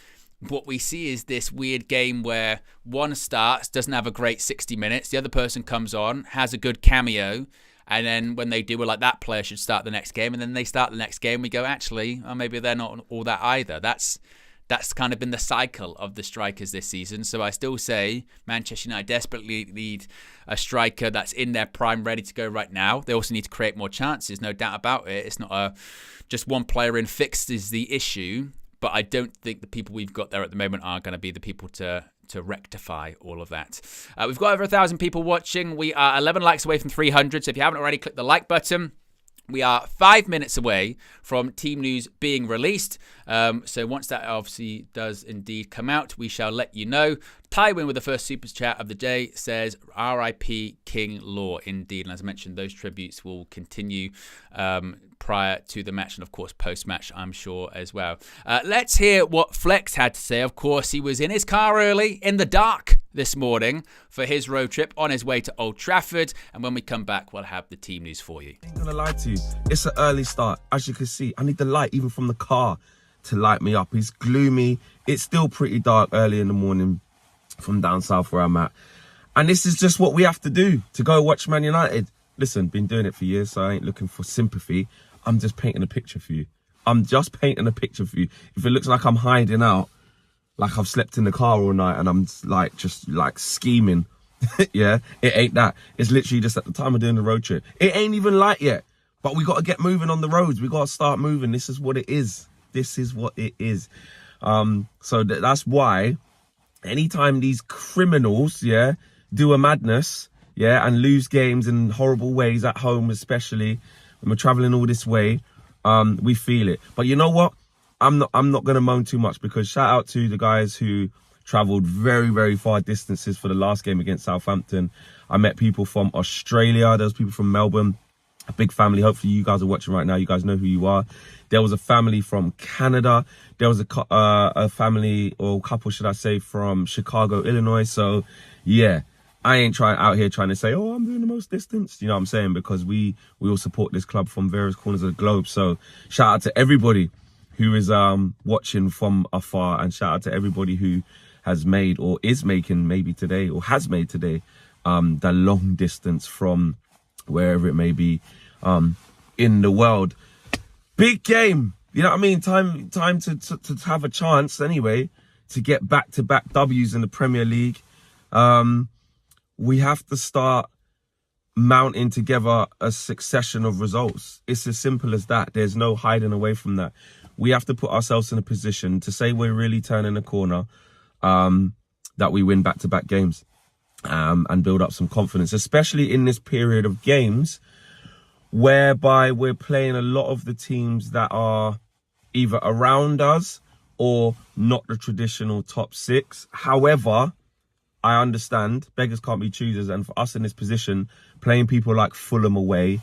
what we see is this weird game where one starts, doesn't have a great 60 minutes, the other person comes on, has a good cameo, and then when they do, we're like, that player should start the next game. And then they start the next game. We go, actually, maybe they're not all that either. That's kind of been the cycle of the strikers this season. So I still say Manchester United desperately need a striker that's in their prime, ready to go right now. They also need to create more chances, no doubt about it. It's not just one player in fixed is the issue. But I don't think the people we've got there at the moment are going to be the people to rectify all of that. We've got over 1,000 people watching. We are 11 likes away from 300. So if you haven't already, click the like button. We are 5 minutes away from team news being released. So once that obviously does indeed come out, we shall let you know. Tywin with the first super chat of the day says, R.I.P. King Law. Indeed. And as I mentioned, those tributes will continue prior to the match and, of course, post-match, I'm sure, as well. Let's hear what Flex had to say. Of course, he was in his car early, in the dark this morning for his road trip on his way to Old Trafford. And when we come back, we'll have the team news for you. I ain't gonna lie to you. It's an early start. As you can see, I need the light even from the car to light me up. It's gloomy. It's still pretty dark early in the morning from down south where I'm at. And this is just what we have to do to go watch Man United. Listen, been doing it for years, so I ain't looking for sympathy. I'm just painting a picture for you. If it looks like I'm hiding out, like I've slept in the car all night and I'm just scheming, yeah, it ain't that. It's literally just at the time of doing the road trip. It ain't even light yet, but we got to get moving on the roads. We got to start moving. This is what it is. So that's why anytime these criminals, yeah, do a madness, yeah, and lose games in horrible ways at home, especially when we're traveling all this way, we feel it. But you know what? I'm not going to moan too much, because shout out to the guys who travelled very, very far distances for the last game against Southampton. I met people from Australia. There was people from Melbourne. A big family. Hopefully you guys are watching right now. You guys know who you are. There was a family from Canada. There was a family, or couple, should I say, from Chicago, Illinois. So, yeah. I ain't out here trying to say, oh, I'm doing the most distance. You know what I'm saying? Because we all support this club from various corners of the globe. So shout out to everybody who is watching from afar, and shout out to everybody who has made or is making maybe today or has made today the long distance from wherever it may be in the world. Big game, you know what I mean? Time to have a chance anyway to get back-to-back W's in the Premier League. We have to start mounting together a succession of results. It's as simple as that. There's no hiding away from that. We have to put ourselves in a position to say we're really turning a corner, that we win back-to-back games and build up some confidence, especially in this period of games whereby we're playing a lot of the teams that are either around us or not the traditional top six. However, I understand beggars can't be choosers, and for us in this position, playing people like Fulham away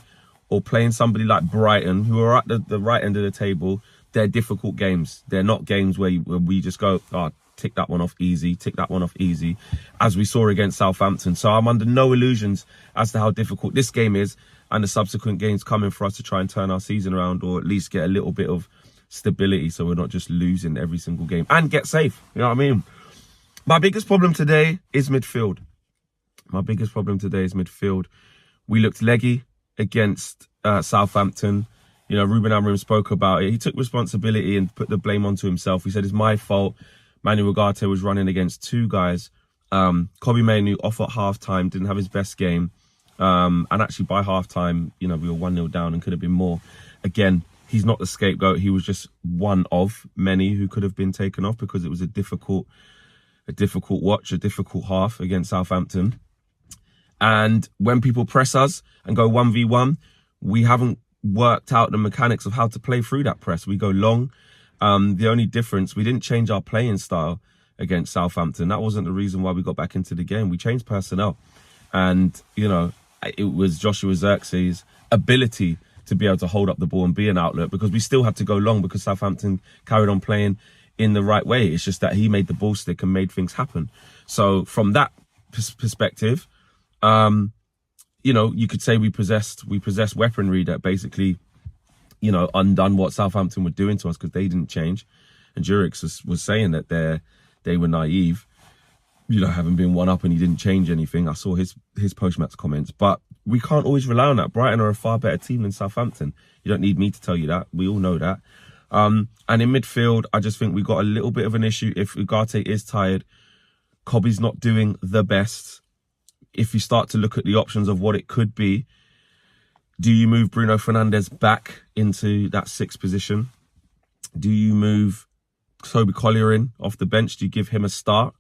or playing somebody like Brighton, who are at the right end of the table, they're difficult games. They're not games where we just go, oh, tick that one off easy, tick that one off easy, as we saw against Southampton. So I'm under no illusions as to how difficult this game is and the subsequent games coming for us to try and turn our season around, or at least get a little bit of stability so we're not just losing every single game, and get safe. You know what I mean? My biggest problem today is midfield. We looked leggy against Southampton. You know, Ruben Amorim spoke about it. He took responsibility and put the blame onto himself. He said, it's my fault. Manu Ugarte was running against two guys. Kobbie Mainoo off at half-time, didn't have his best game. And actually by half-time, you know, we were 1-0 down and could have been more. Again, he's not the scapegoat. He was just one of many who could have been taken off because it was a difficult watch, a difficult half against Southampton. And when people press us and go 1v1, we haven't worked out the mechanics of how to play through that press. We go long. The only difference, we didn't change our playing style against Southampton. That wasn't the reason why we got back into the game. We changed personnel. And, you know, it was Joshua Zirkzee's ability to be able to hold up the ball and be an outlet, because we still had to go long because Southampton carried on playing in the right way. It's just that he made the ball stick and made things happen. So from that perspective, you know, you could say we possessed weaponry that basically, you know, undone what Southampton were doing to us, because they didn't change. And Jurix was saying that they were naive, you know, having been one up, and he didn't change anything. I saw his post-match comments, but we can't always rely on that. Brighton are a far better team than Southampton. You don't need me to tell you that. We all know that. And in midfield, I just think we got a little bit of an issue. If Ugarte is tired, Kobbie's not doing the best. If you start to look at the options of what it could be, do you move Bruno Fernandes back into that sixth position? Do you move Toby Collier in off the bench? Do you give him a start?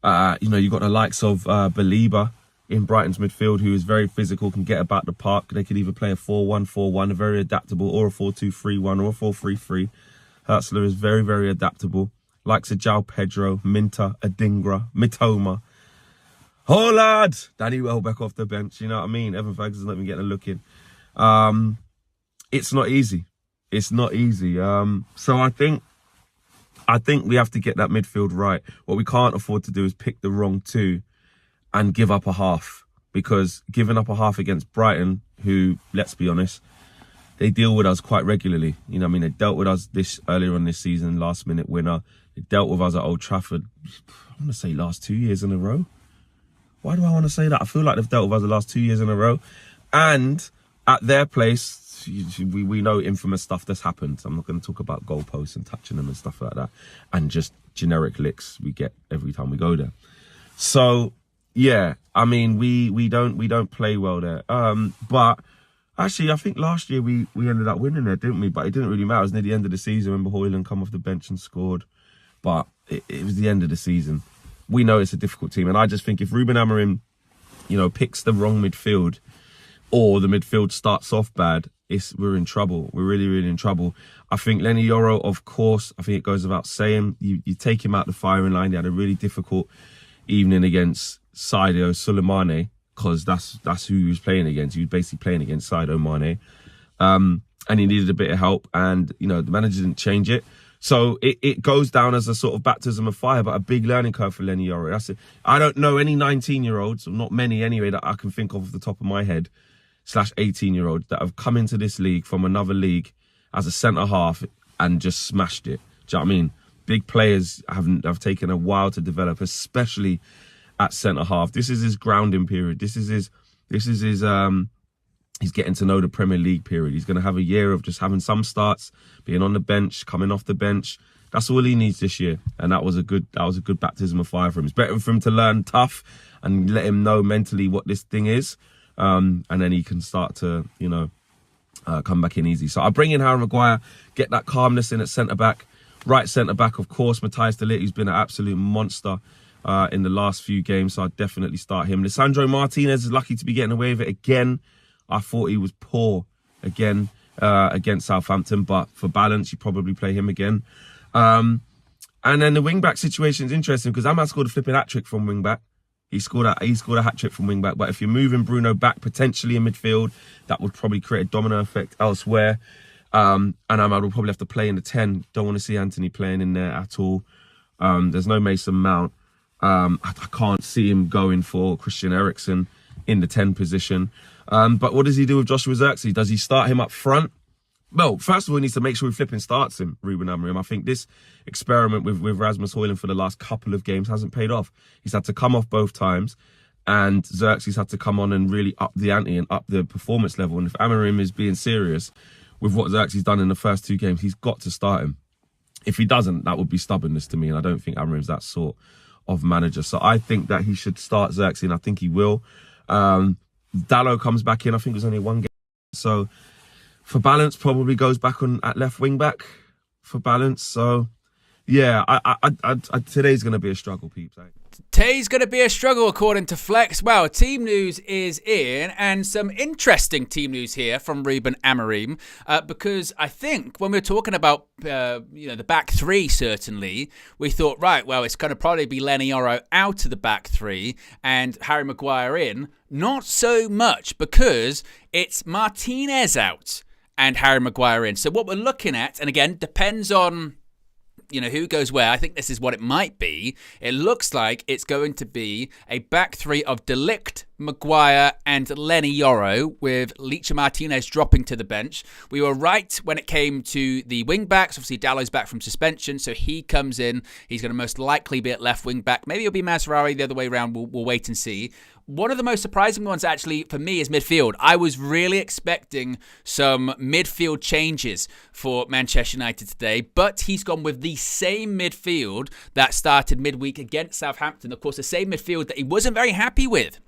You know, you've got the likes of Baliba in Brighton's midfield, who is very physical, can get about the park. They could either play a 4-1-4-1, a very adaptable, or a 4-2-3-1, or a 4-3-3. Hertzler is very, very adaptable. Likes of João Pedro, Minter, Adingra, Mitoma. Oh, lad! Danny Welbeck off the bench, you know what I mean? Evan Ferguson's not even getting a look in. It's not easy. It's not easy. So I think we have to get that midfield right. What we can't afford to do is pick the wrong two and give up a half, because giving up a half against Brighton, who, let's be honest, they deal with us quite regularly. You know what I mean? They dealt with us earlier on this season, last minute winner. They dealt with us at Old Trafford, I want to say last 2 years in a row. Why do I want to say that? I feel like they've dealt with us the last 2 years in a row. And at their place, we know infamous stuff that's happened. I'm not going to talk about goalposts and touching them and stuff like that. And just generic licks we get every time we go there. So, yeah, I mean, we don't play well there. But actually, I think last year we ended up winning there, didn't we? But it didn't really matter. It was near the end of the season when Hoyland come off the bench and scored. But it was the end of the season. We know it's a difficult team. And I just think if Ruben Amorim, you know, picks the wrong midfield, or the midfield starts off bad, we're in trouble. We're really, really in trouble. I think Lenny Yoro, of course, I think it goes without saying, you take him out the firing line. He had a really difficult evening against Sadio Sulemane, because that's who he was playing against. He was basically playing against Sadio Mane. And he needed a bit of help. And, you know, the manager didn't change it. So it goes down as a sort of baptism of fire, but a big learning curve for Lenny Yoro. That's it. I don't know any 19-year-olds, or not many anyway, that I can think of off the top of my head, /18-year-olds that have come into this league from another league as a centre-half and just smashed it. Do you know what I mean? big players have taken a while to develop, especially at centre half. This is his grounding period. This is his he's getting to know the Premier League period. He's going to have a year of just having some starts, being on the bench, coming off the bench. That's all he needs this year, and that was a good baptism of fire for him. It's better for him to learn tough and let him know mentally what this thing is, and then he can start to come back in easy. So I bring in Harry Maguire, get that calmness in at centre back. Right centre back, of course, Matthijs de Ligt, who's been an absolute monster in the last few games, so I'd definitely start him. Lisandro Martinez is lucky to be getting away with it again. I thought he was poor again against Southampton, but for balance, you probably play him again. And then the wing-back situation is interesting because Ahmad scored a flipping hat-trick from wing-back. He scored a hat-trick from wing-back, but if you're moving Bruno back potentially in midfield, that would probably create a domino effect elsewhere. And Ahmad will probably have to play in the 10. Don't want to see Antony playing in there at all. There's no Mason Mount. I can't see him going for Christian Eriksen in the 10 position. But what does he do with Joshua Zirkzee? Does he start him up front? Well, first of all, he needs to make sure he flipping starts him, Ruben Amorim. I think this experiment with Rasmus Højlund for the last couple of games hasn't paid off. He's had to come off both times, and Zirkzee's had to come on and really up the ante and up the performance level. And if Amorim is being serious with what Zirkzee's done in the first 2 games, he's got to start him. If he doesn't, that would be stubbornness to me, and I don't think Amorim's that sort of manager. So I think that he should start Zirkzee, and I think he will. Dalot comes back in. I think it was only 1 game. So for balance, probably goes back on at left wing back for balance. So yeah, today's going to be a struggle, peeps. Today's going to be a struggle, according to Flex. Well, team news is in, and some interesting team news here from Ruben Amorim, because I think when we were talking about the back 3, certainly, we thought, right, well, it's going to probably be Lenny Yoro out of the back 3 and Harry Maguire in. Not so much, because it's Martinez out and Harry Maguire in. So what we're looking at, and again, depends on who goes where. I think this is what it might be. It looks like it's going to be a back 3 of De Ligt, Maguire and Lenny Yoro, with Licha Martinez dropping to the bench. We were right when it came to the wing backs. Obviously, Dalot's back from suspension, so he comes in. He's going to most likely be at left wing back. Maybe it'll be Mazraoui the other way around. We'll wait and see. One of the most surprising ones, actually, for me is midfield. I was really expecting some midfield changes for Manchester United today, but he's gone with the same midfield that started midweek against Southampton. Of course, the same midfield that he wasn't very happy with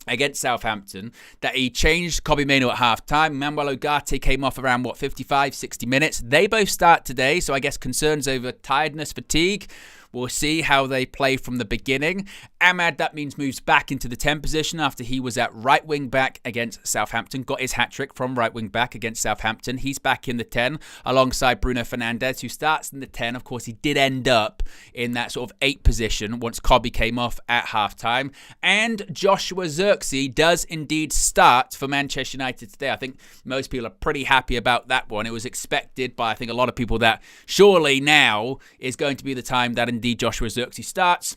against Southampton, that he changed Kobbie Mainoo at half-time. Manuel Ugarte came off around, 55, 60 minutes. They both start today, so I guess concerns over tiredness, fatigue. We'll see how they play from the beginning. Ahmad, that means, moves back into the 10 position after he was at right wing back against Southampton. Got his hat-trick from right wing back against Southampton. He's back in the 10 alongside Bruno Fernandes, who starts in the 10. Of course, he did end up in that sort of 8 position once Kobbie came off at half-time. And Joshua Zirkzee does indeed start for Manchester United today. I think most people are pretty happy about that one. It was expected by, I think, a lot of people that surely now is going to be the time that indeed Joshua Zirkzee starts.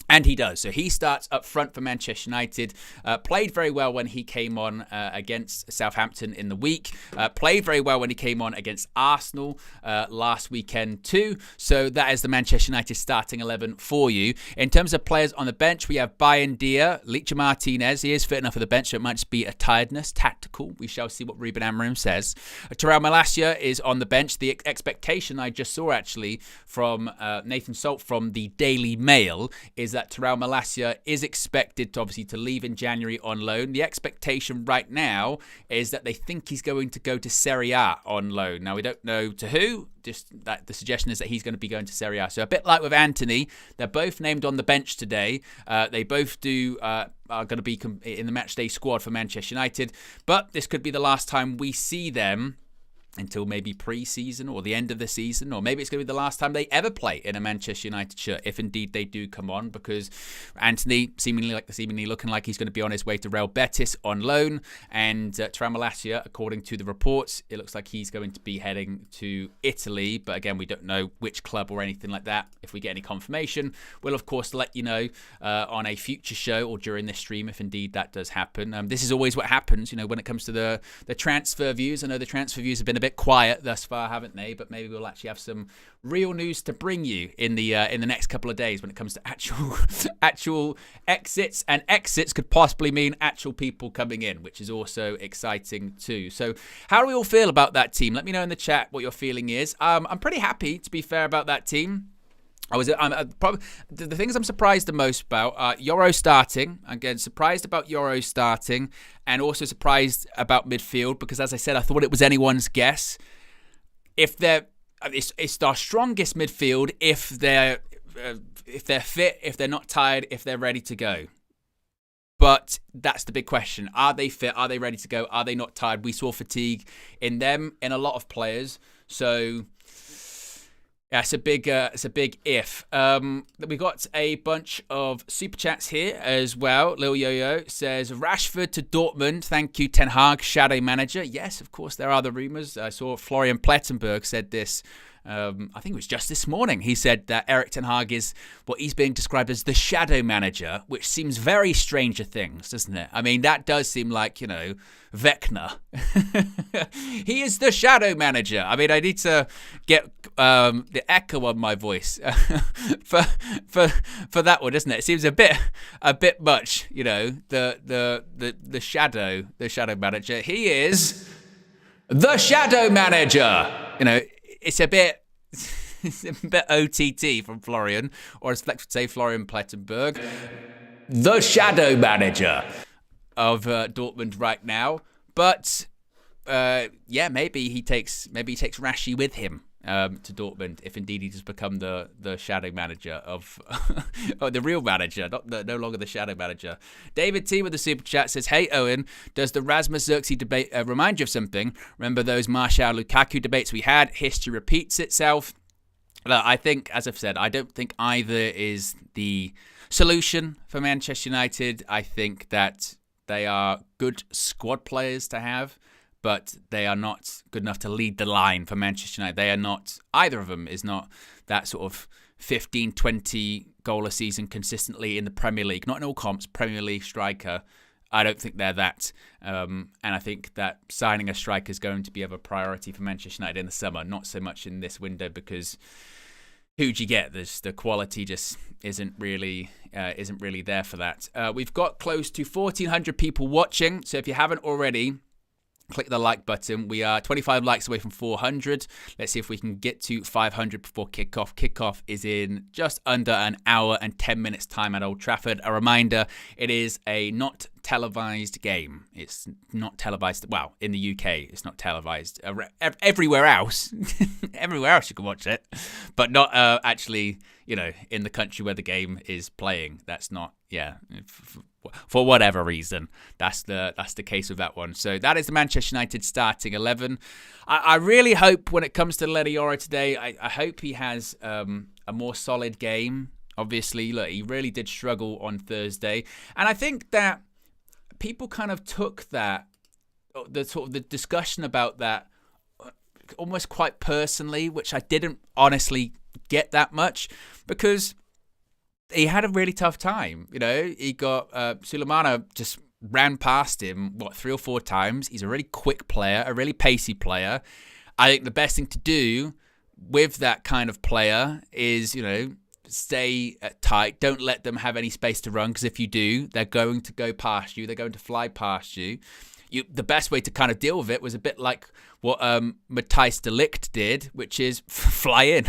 And he does. So he starts up front for Manchester United. Played very well when he came on against Southampton in the week. Played very well when he came on against Arsenal last weekend too. So that is the Manchester United starting 11 for you. In terms of players on the bench, we have Bayern Dia, Licha Martinez. He is fit enough for the bench, so it might just be a tiredness, tactical. We shall see what Ruben Amorim says. Terrell Malacia is on the bench. The expectation I just saw actually from Nathan Salt from the Daily Mail is that Terrell Malacia is expected to obviously to leave in January on loan. The expectation right now is that they think he's going to go to Serie A on loan. Now, we don't know to who. Just that the suggestion is that he's going to be going to Serie A. So a bit like with Antony, they're both named on the bench today. They both are going to be in the matchday squad for Manchester United. But this could be the last time we see them until maybe pre-season or the end of the season, or maybe it's going to be the last time they ever play in a Manchester United shirt, if indeed they do come on, because Antony seemingly looking like he's going to be on his way to Real Betis on loan, and Terrell Malacia, according to the reports, it looks like he's going to be heading to Italy, but again, we don't know which club or anything like that. If we get any confirmation, we'll of course let you know on a future show or during this stream if indeed that does happen. This is always what happens, when it comes to the transfer views. I know the transfer views have been a bit bit quiet thus far, haven't they? But maybe we'll actually have some real news to bring you in the next couple of days when it comes to actual exits, and exits could possibly mean actual people coming in, which is also exciting too. So how do we all feel about that team? Let me know in the chat what your feeling is. I'm pretty happy, to be fair, about that team. Probably the things I'm surprised the most about are Yoro starting. Again, surprised about Yoro starting, and also surprised about midfield because, as I said, I thought it was anyone's guess. It's our strongest midfield if they're fit, if they're not tired, if they're ready to go. But that's the big question. Are they fit? Are they ready to go? Are they not tired? We saw fatigue in them, in a lot of players. So yeah, it's a big if. We got a bunch of super chats here as well. Lil Yo-Yo says, Rashford to Dortmund. Thank you, Ten Hag, shadow manager. Yes, of course, there are the rumours. I saw Florian Plettenberg said this. I think it was just this morning. He said that Erik Ten Hag is what he's being described as the shadow manager, which seems very Stranger Things, doesn't it? I mean, that does seem like, Vecna. He is the shadow manager. I mean, I need to get the echo on my voice for that one, doesn't it? It seems a bit much, the shadow manager. He is the shadow manager. It's a bit OTT from Florian, or as Flex would say, Florian Plettenberg, the shadow manager of Dortmund right now. But maybe he takes Rashi with him to Dortmund if indeed he does become the shadow manager of the real manager, no longer the shadow manager. David T with the super chat says, hey Owen, does the Rasmus Xerxes debate remind you of something? Remember those Martial Lukaku debates we had? History repeats itself. I think, as I've said, I don't think either is the solution for Manchester United. I think that they are good squad players to have, but they are not good enough to lead the line for Manchester United. They are not, either of them is not that sort of 15, 20 goal a season consistently in the Premier League. Not in all comps, Premier League striker. I don't think they're that. And I think that signing a striker is going to be of a priority for Manchester United in the summer, not so much in this window, because who'd you get? The quality just isn't really there for that. We've got close to 1,400 people watching, so if you haven't already, click the like button. We are 25 likes away from 400. Let's see if we can get to 500 before kickoff. Kickoff is in just under an hour and 10 minutes time at Old Trafford. A reminder, it is a not televised game. It's not televised. Well, in the UK, it's not televised. Everywhere else, everywhere else you can watch it, but not actually, in the country where the game is playing. That's not, for whatever reason, that's the case with that one. So that is the Manchester United starting 11. I really hope when it comes to Lenny Yoro today, I hope he has a more solid game. Obviously, look, he really did struggle on Thursday, and I think that people kind of took that, the discussion about that almost quite personally, which I didn't honestly get that much, because he had a really tough time. He got Sulemana just ran past him, 3 or 4 times. He's a really quick player, a really pacey player. I think the best thing to do with that kind of player is, stay tight. Don't let them have any space to run, because if you do, they're going to go past you. They're going to fly past you. The best way to kind of deal with it was a bit like what Matthijs de Ligt did, which is fly in,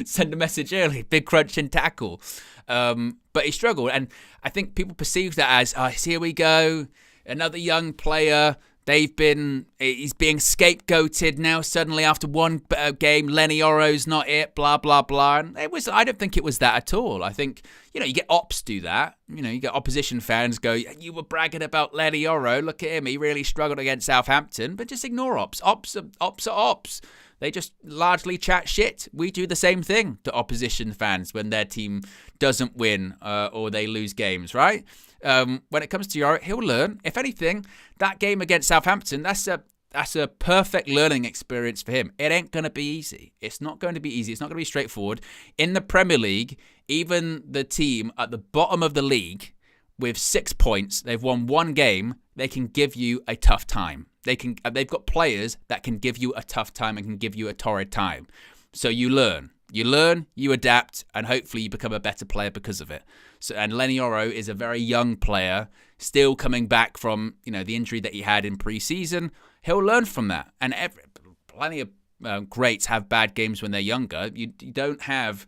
send a message early, big crunch and tackle. But he struggled, and I think people perceive that as, here we go, another young player. He's being scapegoated now suddenly after one game. Lenny Yoro's not it, blah, blah, blah. And I don't think it was that at all. I think, you get ops do that. You get opposition fans go, you were bragging about Lenny Yoro. Look at him. He really struggled against Southampton. But just ignore ops. Ops are ops. They just largely chat shit. We do the same thing to opposition fans when their team doesn't win or they lose games, right? When it comes to Yoro, he'll learn. If anything, that game against Southampton, that's a perfect learning experience for him. It ain't going to be easy. It's not going to be easy. It's not going to be straightforward. In the Premier League, even the team at the bottom of the league with 6 points, they've won one game, they can give you a tough time. They've got players that can give you a tough time and can give you a torrid time. So you learn, you adapt, and hopefully you become a better player because of it. So, and Lenny Yoro is a very young player, still coming back from the injury that he had in pre-season. He'll learn from that, and plenty of greats have bad games when they're younger. You don't have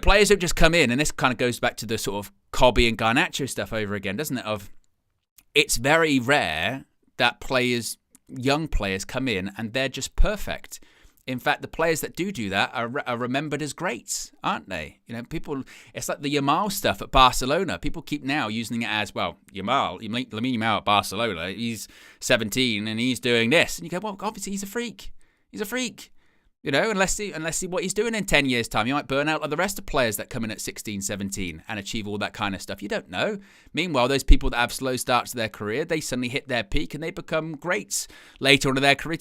players don't just come in, and this kind of goes back to the sort of Kobe and Garnacho stuff over again, doesn't it? It's very rare that young players come in and they're just perfect. In fact, the players that do that are remembered as greats, aren't they? People. It's like the Yamal stuff at Barcelona. People keep now using it as, well, Lamine Yamal at Barcelona. He's 17 and he's doing this, and you go, well, obviously he's a freak. He's a freak. Unless see what he's doing in 10 years' time. He might burn out like the rest of players that come in at 16, 17 and achieve all that kind of stuff. You don't know. Meanwhile, those people that have slow starts to their career, they suddenly hit their peak and they become greats later on in their career.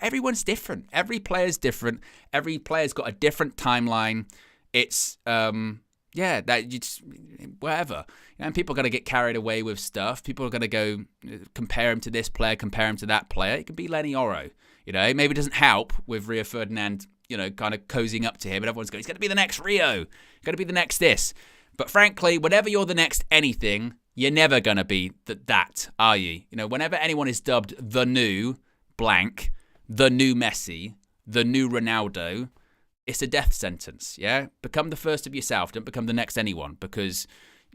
Everyone's different. Every player's different. Every player's got a different timeline. It's, whatever. And people are going to get carried away with stuff. People are going to go compare him to this player, compare him to that player. It could be Lenny Yoro. Maybe it doesn't help with Rio Ferdinand, kind of cozying up to him, and everyone's going, he's going to be the next Rio, going to be the next this. But frankly, whenever you're the next anything, you're never going to be that, are you? Whenever anyone is dubbed the new blank, the new Messi, the new Ronaldo, it's a death sentence, yeah? Become the first of yourself, don't become the next anyone, because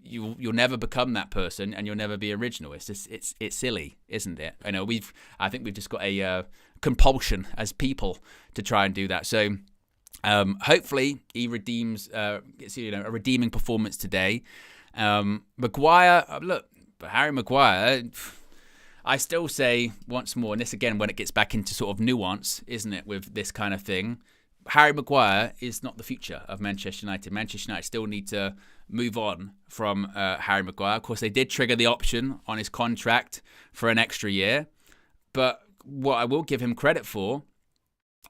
you'll never become that person and you'll never be original. It's just it's silly, isn't it? I think we've just got a compulsion as people to try and do that. So hopefully he redeems, gets a redeeming performance today. Maguire, look, Harry Maguire, I still say once more, and this again when it gets back into sort of nuance, isn't it, with this kind of thing, Harry Maguire is not the future of Manchester United. Manchester United still need to move on from Harry Maguire. Of course, they did trigger the option on his contract for an extra year. But what I will give him credit for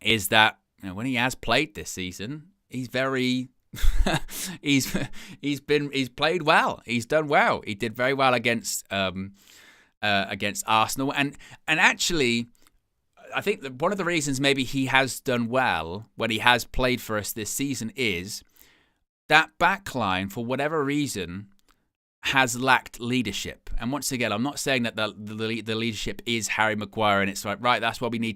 is that when he has played this season, he's very he's played well. He's done well. He did very well against Arsenal, and actually, I think that one of the reasons maybe he has done well when he has played for us this season is that backline, for whatever reason, has lacked leadership. And once again, I'm not saying that the leadership is Harry Maguire and it's like, right, that's why we've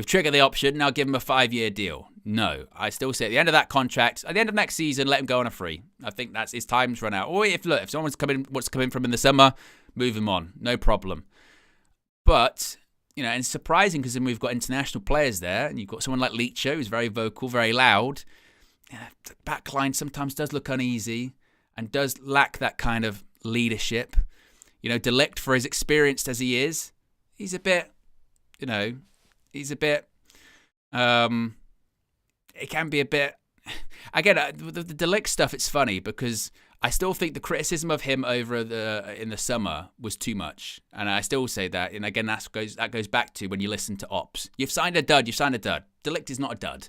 triggered the option, now give him a 5-year deal. No, I still say at the end of that contract, at the end of next season, let him go on a free. I think that's his time's run out. Or if someone's wants to come in from in the summer, move him on, no problem. But and it's surprising because then we've got international players there, and you've got someone like Licho who's very vocal, very loud. The backline sometimes does look uneasy and does lack that kind of leadership. De Ligt, for as experienced as he is, he's a bit, it can be a bit, again, the De Ligt stuff, it's funny because I still think the criticism of him in the summer was too much, and I still say that. And again, that goes back to when you listen to Ops. You've signed a dud. De Ligt is not a dud.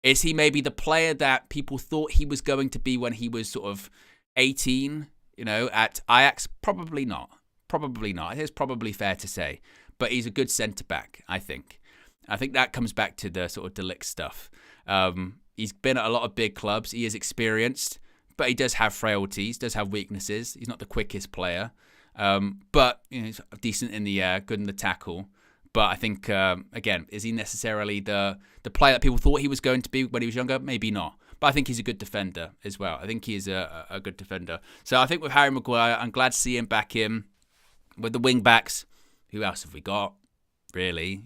Is he maybe the player that people thought he was going to be when he was sort of 18? At Ajax, probably not. It's probably fair to say, but he's a good centre back. I think that comes back to the sort of De Ligt stuff. He's been at a lot of big clubs. He is experienced. But he does have frailties, does have weaknesses. He's not the quickest player. But he's decent in the air, good in the tackle. But I think, again, is he necessarily the player that people thought he was going to be when he was younger? Maybe not. But I think he's a good defender as well. I think he's a good defender. So I think with Harry Maguire, I'm glad to see him back in. With the wing-backs, who else have we got? Really?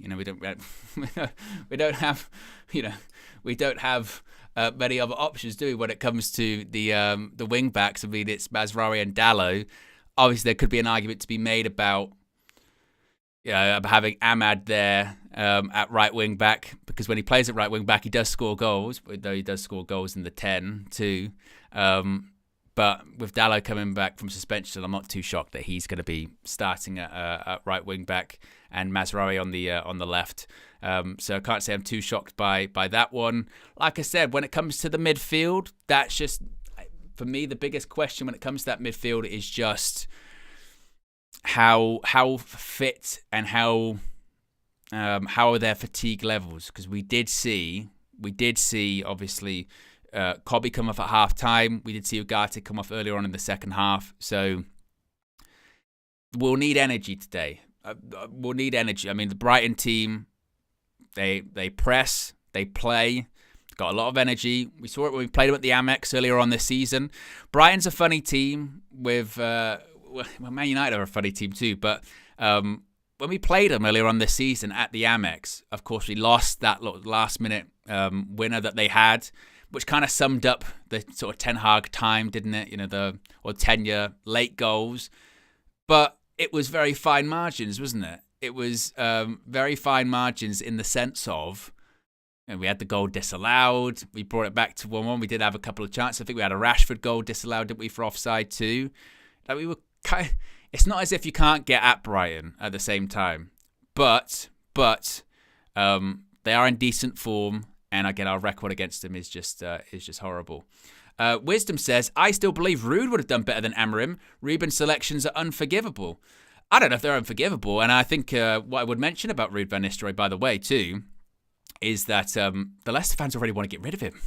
We don't have many other options, do we, when it comes to the wing backs? I mean, it's Mazraoui and Dalot. Obviously, there could be an argument to be made about having Ahmad there at right wing back, because when he plays at right wing back, he does score goals, though he does score goals in the 10 too. But with Dalot coming back from suspension, I'm not too shocked that he's going to be starting at right wing back and Mazraoui on the left. So I can't say I'm too shocked by that one. Like I said, when it comes to the midfield, that's just, for me, the biggest question when it comes to that midfield is just how fit and how are their fatigue levels, because we did see obviously Kobe come off at half time. We did see Ugarte come off earlier on in the second half. So we'll need energy today. We'll need energy. I mean, the Brighton team, they press, they play, got a lot of energy. We saw it when we played them at the Amex earlier on this season. Brighton's a funny team with, Man United are a funny team too, but when we played them earlier on this season at the Amex, of course, we lost that last-minute winner that they had, which kind of summed up the sort of Ten Hag time, didn't it? You know, tenure, late goals. But it was very fine margins, wasn't it? It was very fine margins in the sense of, we had the goal disallowed. We brought it back to 1-1. We did have a couple of chances. I think we had a Rashford goal disallowed, didn't we, for offside too? Like, we were kind of, it's not as if you can't get at Brighton at the same time, but they are in decent form, and again, our record against them is just horrible. Wisdom says, I still believe Ruud would have done better than Amorim. Ruben's selections are unforgivable. I don't know if they're unforgivable, and I think what I would mention about Ruud van Nistelrooy, by the way, too, is that the Leicester fans already want to get rid of him.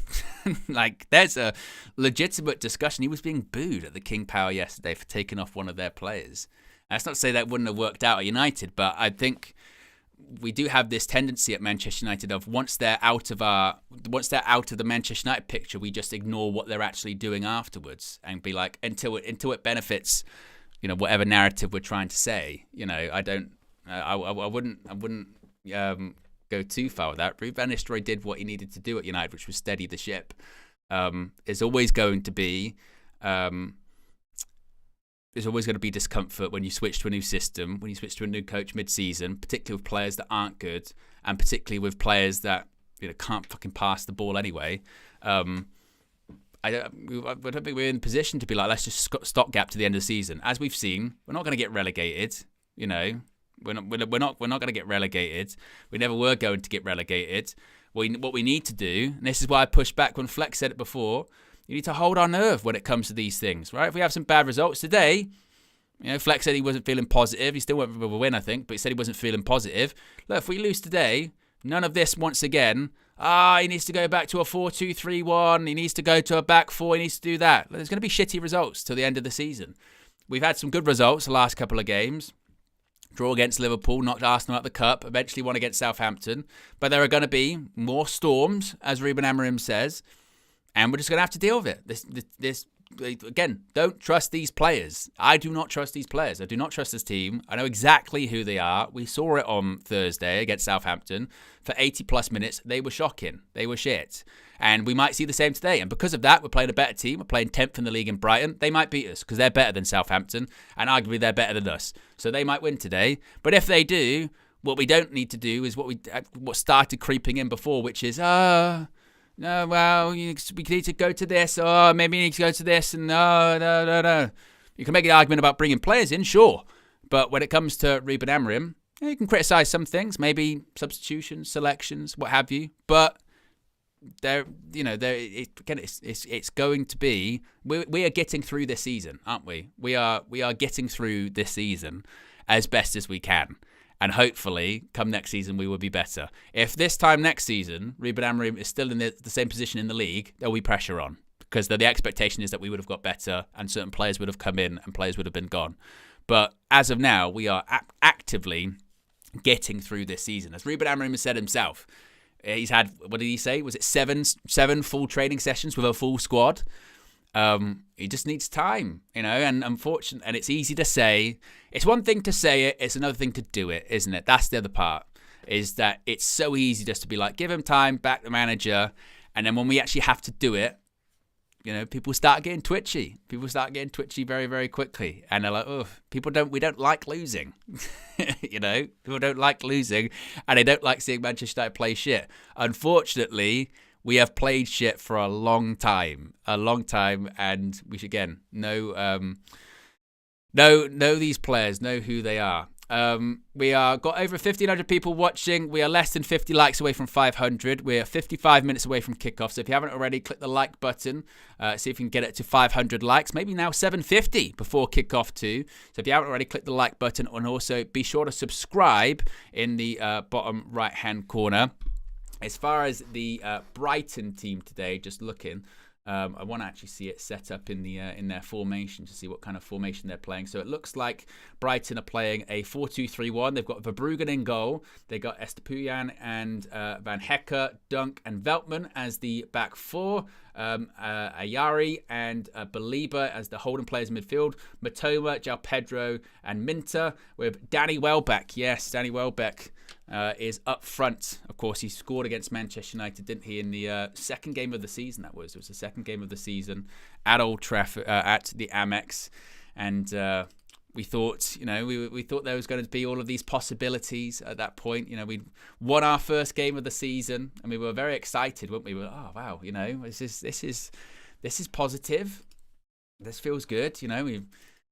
Like, there's a legitimate discussion. He was being booed at the King Power yesterday for taking off one of their players. And that's not to say that wouldn't have worked out at United, but I think we do have this tendency at Manchester United of once they're out of the Manchester United picture, we just ignore what they're actually doing afterwards and be like, until it benefits, whatever narrative we're trying to say. I wouldn't go too far with that. Ruud van Nistelrooy did what he needed to do at United, which was steady the ship. There's always going to be discomfort when you switch to a new system, when you switch to a new coach mid-season, particularly with players that aren't good, and particularly with players that can't fucking pass the ball anyway. I don't think we're in a position to be like, let's just stopgap to the end of the season. As we've seen, we're not going to get relegated. We're not going to get relegated. We never were going to get relegated. What we need to do, and this is why I pushed back when Flex said it before, you need to hold our nerve when it comes to these things, right? If we have some bad results today, Flex said he wasn't feeling positive. He still went with a win, I think, but he said he wasn't feeling positive. Look, if we lose today, none of this once again, he needs to go back to a 4-2-3-1. He needs to go to a back four. He needs to do that. There's going to be shitty results till the end of the season. We've had some good results the last couple of games. Draw against Liverpool, knocked Arsenal out the cup, eventually won against Southampton. But there are going to be more storms, as Ruben Amorim says, and we're just going to have to deal with it. This again, don't trust these players. I do not trust these players. I do not trust this team. I know exactly who they are. We saw it on Thursday against Southampton. For 80-plus minutes, they were shocking. They were shit. And we might see the same today. And because of that, we're playing a better team. We're playing 10th in the league in Brighton. They might beat us because they're better than Southampton. And arguably, they're better than us. So they might win today. But if they do, what we don't need to do is what started creeping in before, which is, no, well, we need to go to this. Oh, maybe we need to go to this. And no. You can make an argument about bringing players in, sure. But when it comes to Ruben Amorim, you can criticise some things, maybe substitutions, selections, what have you. But it's going to be. We are getting through this season, aren't we? We are getting through this season as best as we can, and hopefully, come next season, we will be better. If this time next season, Ruben Amorim is still in the same position in the league, there'll be pressure on because the expectation is that we would have got better, and certain players would have come in, and players would have been gone. But as of now, we are actively getting through this season. As Ruben Amorim has said himself, he's had, what did he say? Was it seven full training sessions with a full squad? He just needs time, and unfortunately, and it's easy to say. It's one thing to say it, it's another thing to do it, isn't it? That's the other part, is that it's so easy just to be like, give him time, back the manager, and then when we actually have to do it, people start getting twitchy. People start getting twitchy very, very quickly. And they're like, oh, we don't like losing. People don't like losing, and they don't like seeing Manchester United play shit. Unfortunately, we have played shit for a long time, and we should, again, know these players, know who they are. We are got over 1,500 people watching. We are less than 50 likes away from 500. We're 55 minutes away from kickoff. So if you haven't already, click the like button. See if you can get it to 500 likes. Maybe now 750 before kickoff too. So if you haven't already, click the like button, and also be sure to subscribe in the bottom right-hand corner. As far as the Brighton team today, just looking. I want to actually see it set up in their formation to see what kind of formation they're playing. So it looks like Brighton are playing a 4-2-3-1. They've got Verbruggen in goal. They've got Estupiñán and Van Hecke, Dunk and Veltman as the back four. Ayari and Belieber as the holding players in midfield. Matoma, João Pedro and Minter with Danny Welbeck. Yes, Danny Welbeck is up front. Of course, he scored against Manchester United, didn't he, in the second game of the season? It was the second game of the season at Old Trafford, at the Amex, and we thought, we thought there was going to be all of these possibilities at that point. We'd won our first game of the season, and we were very excited, weren't we? We were, oh wow, this is positive. This feels good. We've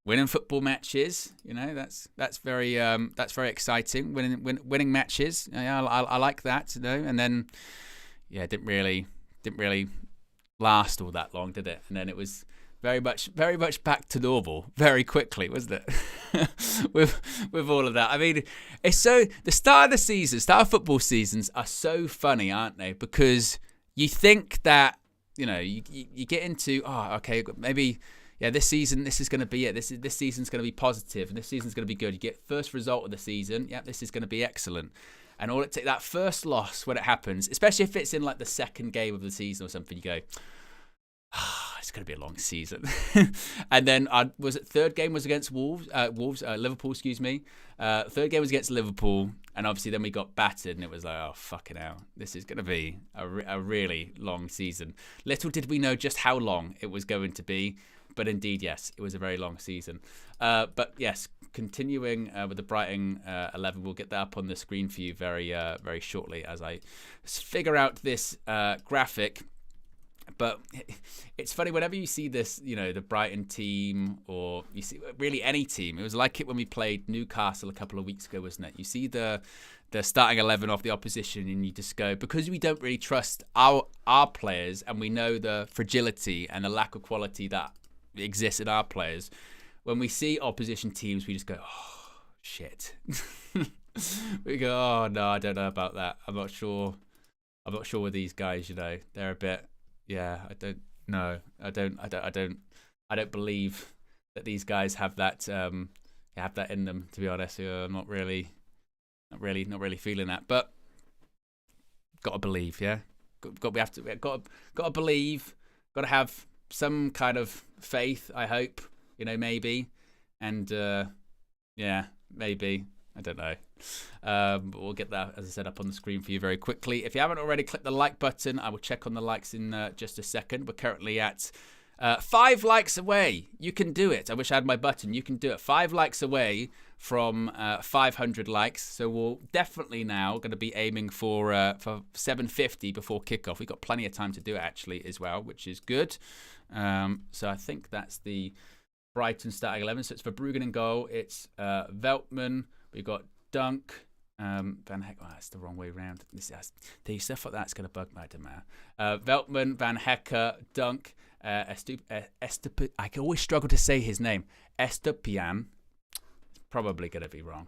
winning football matches, that's very exciting. Winning matches, I like that, And then, it didn't really last all that long, did it? And then it was very much back to normal very quickly, wasn't it? with all of that. I mean, it's so the start of football seasons are so funny, aren't they? Because you think that you get into okay, maybe. Yeah, this season, this is going to be it. This season's going to be positive, and this season's going to be good. You get first result of the season. Yeah, this is going to be excellent. And all it takes, that first loss when it happens, especially if it's in like the second game of the season or something, you go, it's going to be a long season. And then third game was against Liverpool, excuse me. Third game was against Liverpool, and obviously then we got battered, and it was like, oh, fucking hell. This is going to be a really long season. Little did we know just how long it was going to be. But indeed, yes, it was a very long season. But yes, continuing with the Brighton 11, we'll get that up on the screen for you very shortly as I figure out this graphic. But it's funny, whenever you see this, the Brighton team, or you see really any team, it was like it when we played Newcastle a couple of weeks ago, wasn't it? You see the starting 11 of the opposition, and you just go, because we don't really trust our players, and we know the fragility and the lack of quality that exists in our players. When we see opposition teams, we just go, oh shit. We go, oh no, I don't know about that. I'm not sure with these guys. They're a bit. Yeah, I don't know. I don't believe that these guys have that in them. To be honest, I'm not really feeling that. But gotta believe, yeah. Got to believe. Got to have some kind of faith, I hope, maybe. And maybe. I don't know. But we'll get that, as I said, up on the screen for you very quickly. If you haven't already, click the like button. I will check on the likes in just a second. We're currently at 5 likes away. You can do it. I wish I had my button. You can do it. 5 likes away from 500 likes. So we're definitely now going to be aiming for 750 before kickoff. We've got plenty of time to do it, actually, as well, which is good. So I think that's the Brighton starting 11. So it's Verbruggen in goal. It's Veltman. We've got Dunk. Van Hecke. Oh, that's the wrong way around. The stuff like that's going to bug me. I don't know. Veltman, Van Hecke, Dunk, I can always struggle to say his name. Estupiñán. It's probably going to be wrong.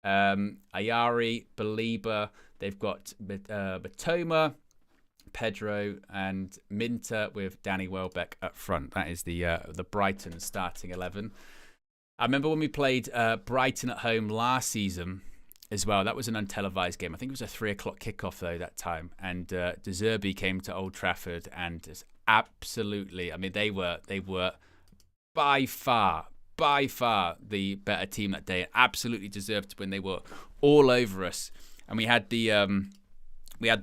Ayari, Belieber. They've got Matoma, Pedro, and Minter with Danny Welbeck up front. That is the Brighton starting 11. I remember when we played Brighton at home last season as well. That was an untelevised game. I think it was a 3:00 kickoff though that time. And De Zerbi came to Old Trafford and just absolutely. I mean, they were by far the better team that day. Absolutely deserved to win. They were all over us. And we had the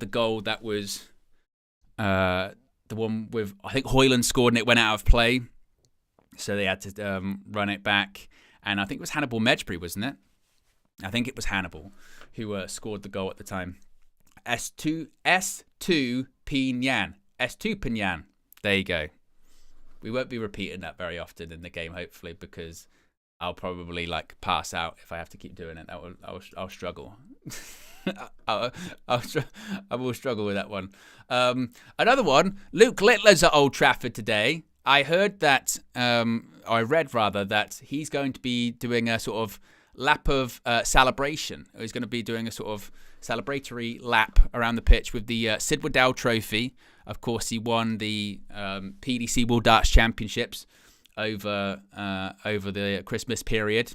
goal that was the one with, I think Højlund scored and it went out of play. So they had to run it back. And I think it was Hannibal Mejbri, wasn't it? I think it was Hannibal who scored the goal at the time. Estupiñán. There you go. We won't be repeating that very often in the game, hopefully, because I'll probably like pass out if I have to keep doing it. I'll struggle. I will struggle with that one. Another one, Luke Littler's at Old Trafford today. I heard that, I read rather, that he's going to be doing a sort of lap of celebration. He's going to be doing a sort of celebratory lap around the pitch with the Sid Waddell Trophy. Of course, he won the PDC World Darts Championships over the Christmas period.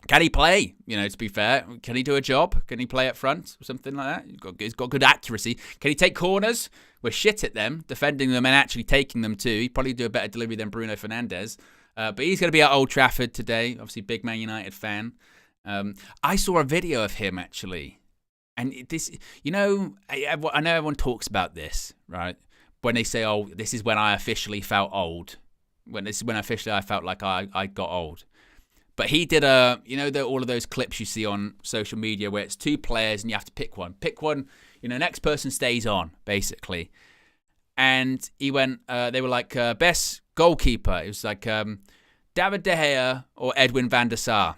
Can he play? You know, to be fair, can he do a job? Can he play up front or something like that? He's got good accuracy. Can he take corners? We're shit at them, defending them and actually taking them too. He'd probably do a better delivery than Bruno Fernandes. But he's going to be at Old Trafford today. Obviously, big Man United fan. I saw a video of him actually, and this, you know, I know everyone talks about this, right? When they say, "Oh, this is when I officially felt old." This is when officially I felt like I got old. But he did all of those clips you see on social media where it's two players and you have to pick one. Pick one, next person stays on, basically. And he went, they were like, best goalkeeper. It was like David De Gea or Edwin van der Sar.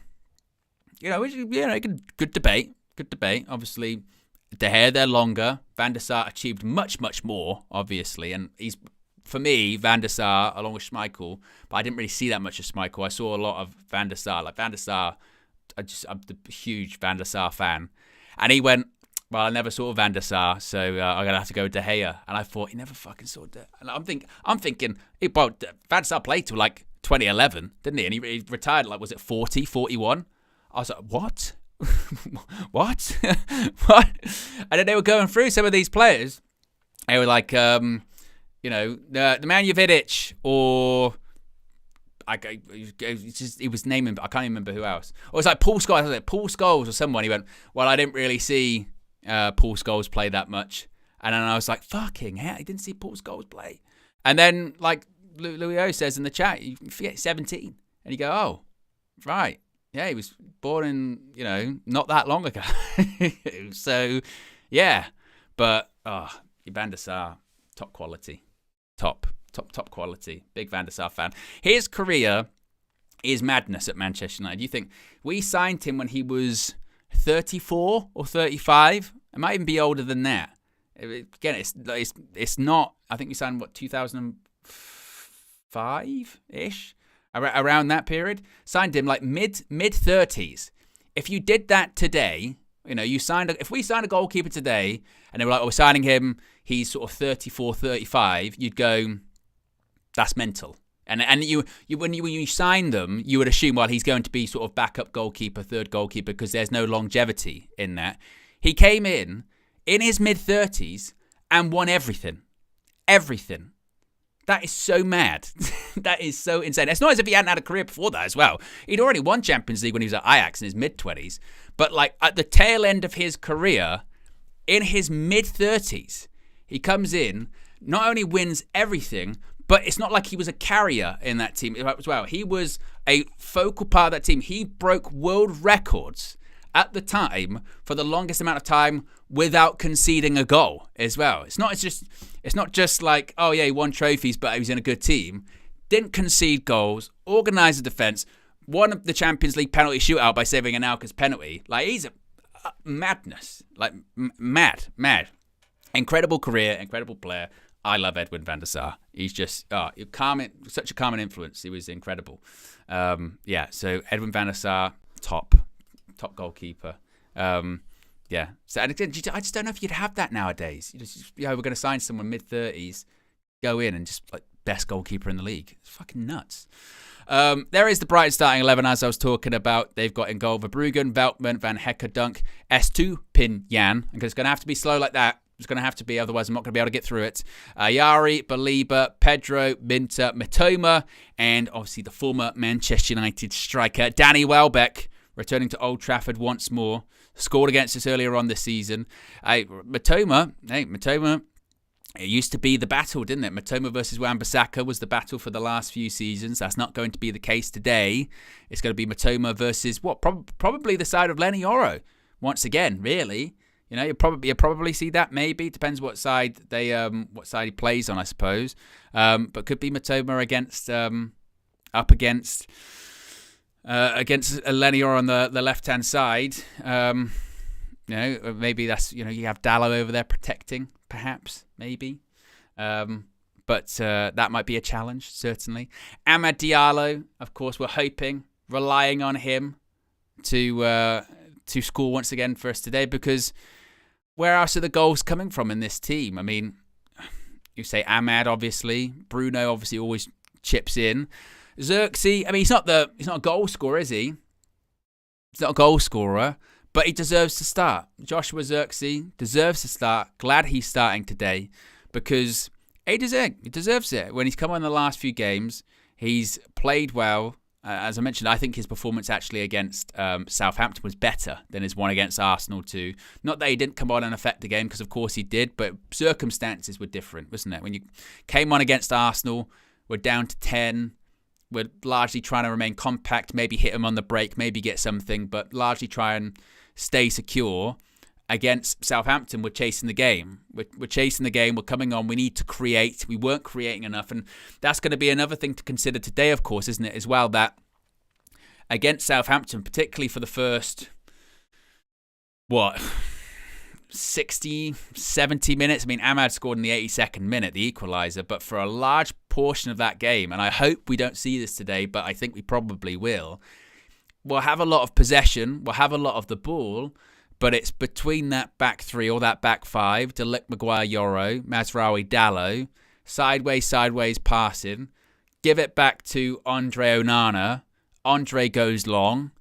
Good debate. Good debate. Obviously, De Gea, they're longer. Van der Sar achieved much, much more, obviously. And he's, for me, Van der Sar, along with Schmeichel, but I didn't really see that much of Schmeichel. I saw a lot of Van der Sar. Like Van der Sar, I'm the huge Van der Sar fan. And he went, well, I never saw Van der Sar, so I'm going to have to go with De Gea. And I thought, he never fucking saw De Gea. And I'm thinking, Van der Sar played till like 2011, didn't he? And he retired, like, was it 40, 41? I was like, what? What? What? And then they were going through some of these players. They were like, the Man Vidic, or he was naming, I can't even remember who else. Or it was like Paul Scholes or someone. He went, well, I didn't really see Paul Scholes play that much. And then I was like, fucking hell, I didn't see Paul Scholes play. And then, like Louis O says in the chat, you forget 17. And you go, oh, right. Yeah, he was born in, not that long ago. So, yeah. But, Van der Sar, top quality. Top quality. Big Van der Sar fan. His career is madness at Manchester United. You think we signed him when he was 34 or 35? It might even be older than that. Again, it's not. I think we signed 2005-ish, around that period. Signed him like mid 30s. If you did that today, if we signed a goalkeeper today and they were like, oh, we're signing him, he's sort of 34, 35, you'd go, that's mental. And when you sign them, you would assume, well, he's going to be sort of backup goalkeeper, third goalkeeper, because there's no longevity in that. He came in his mid-30s and won everything. Everything. That is so mad. That is so insane. It's not as if he hadn't had a career before that as well. He'd already won Champions League when he was at Ajax in his mid-20s. But like at the tail end of his career, in his mid-30s, he comes in, not only wins everything, but it's not like he was a carrier in that team as well. He was a focal part of that team. He broke world records at the time for the longest amount of time without conceding a goal as well. It's not just like, oh yeah, he won trophies, but he was in a good team. Didn't concede goals, organised the defence, won the Champions League penalty shootout by saving an Alca's penalty. Like, he's a madness. Like, mad. Incredible career, incredible player. I love Edwin van der Sar. He's just such a calming influence. He was incredible. So Edwin van der Sar, top goalkeeper. So I just don't know if you'd have that nowadays. We're going to sign someone mid-30s, go in and just like best goalkeeper in the league. It's fucking nuts. There is the Brighton starting 11, as I was talking about. They've got in goal Verbruggen, Veltman, Van Hecke-Dunk, Estupiñán. Because it's going to have to be slow like that. It's going to have to be, otherwise I'm not going to be able to get through it. Yari, Baliba, Pedro, Minter, Mitoma, and obviously the former Manchester United striker, Danny Welbeck, returning to Old Trafford once more. Scored against us earlier on this season. Mitoma, it used to be the battle, didn't it? Mitoma versus Wan-Bissaka was the battle for the last few seasons. That's not going to be the case today. It's going to be Mitoma versus probably the side of Lenny Yoro. Once again, really. You'll probably see that. Maybe depends what side he plays on, I suppose. But could be Mitoma up against against Lenior on the left-hand side. Maybe that's, you have Dallo over there protecting, perhaps, maybe. But that might be a challenge, certainly. Amad Diallo, of course, we're hoping, relying on him to score once again for us today, because where else are the goals coming from in this team? I mean, you say Amad, obviously. Bruno, obviously, always chips in. Xerxes, I mean, he's not a goal scorer, is he? He's not a goal scorer, but he deserves to start. Joshua Xerxes deserves to start. Glad he's starting today, because he deserves it. When he's come on the last few games, he's played well. As I mentioned, I think his performance actually against Southampton was better than his one against Arsenal too. Not that he didn't come on and affect the game, because of course he did, but circumstances were different, wasn't it? When you came on against Arsenal, we're down to 10. We're largely trying to remain compact, maybe hit him on the break, maybe get something, but largely try and stay secure. Against Southampton, we're chasing the game. We're chasing the game. We're coming on. We need to create. We weren't creating enough. And that's going to be another thing to consider today, of course, isn't it, as well, that against Southampton, particularly for the first, 60, 70 minutes. I mean, Amad scored in the 82nd minute, the equaliser. But for a large portion of that game, and I hope we don't see this today, but I think we probably will, we'll have a lot of possession. We'll have a lot of the ball. But it's between that back three or that back five, De Ligt, Maguire, Yoro, Mazraoui, Dallo, sideways passing, give it back to Andre Onana. Andre goes long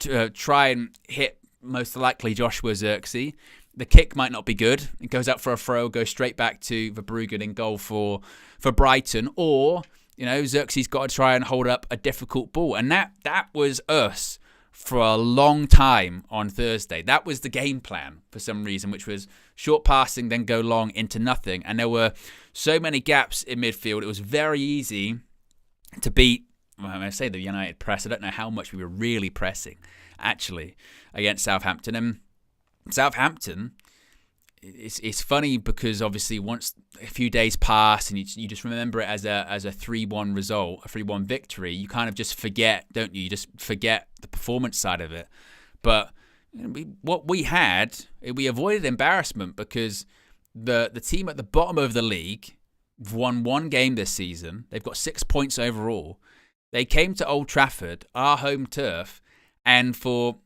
to try and hit, most likely, Joshua Xerxes. The kick might not be good. It goes out for a throw, goes straight back to Verbruggen in goal for Brighton. Or, Xerxes got to try and hold up a difficult ball. And that was us for a long time on Thursday. That was the game plan for some reason, which was short passing, then go long into nothing. And there were so many gaps in midfield. It was very easy to beat, I say the United press. I don't know how much we were really pressing, actually, against Southampton. And Southampton, it's funny because obviously once a few days pass and you just remember it as a 3-1 result, a 3-1 victory, you kind of just forget, don't you? You just forget the performance side of it. But what we had, we avoided embarrassment because the team at the bottom of the league won one game this season. They've got 6 points overall. They came to Old Trafford, our home turf, and for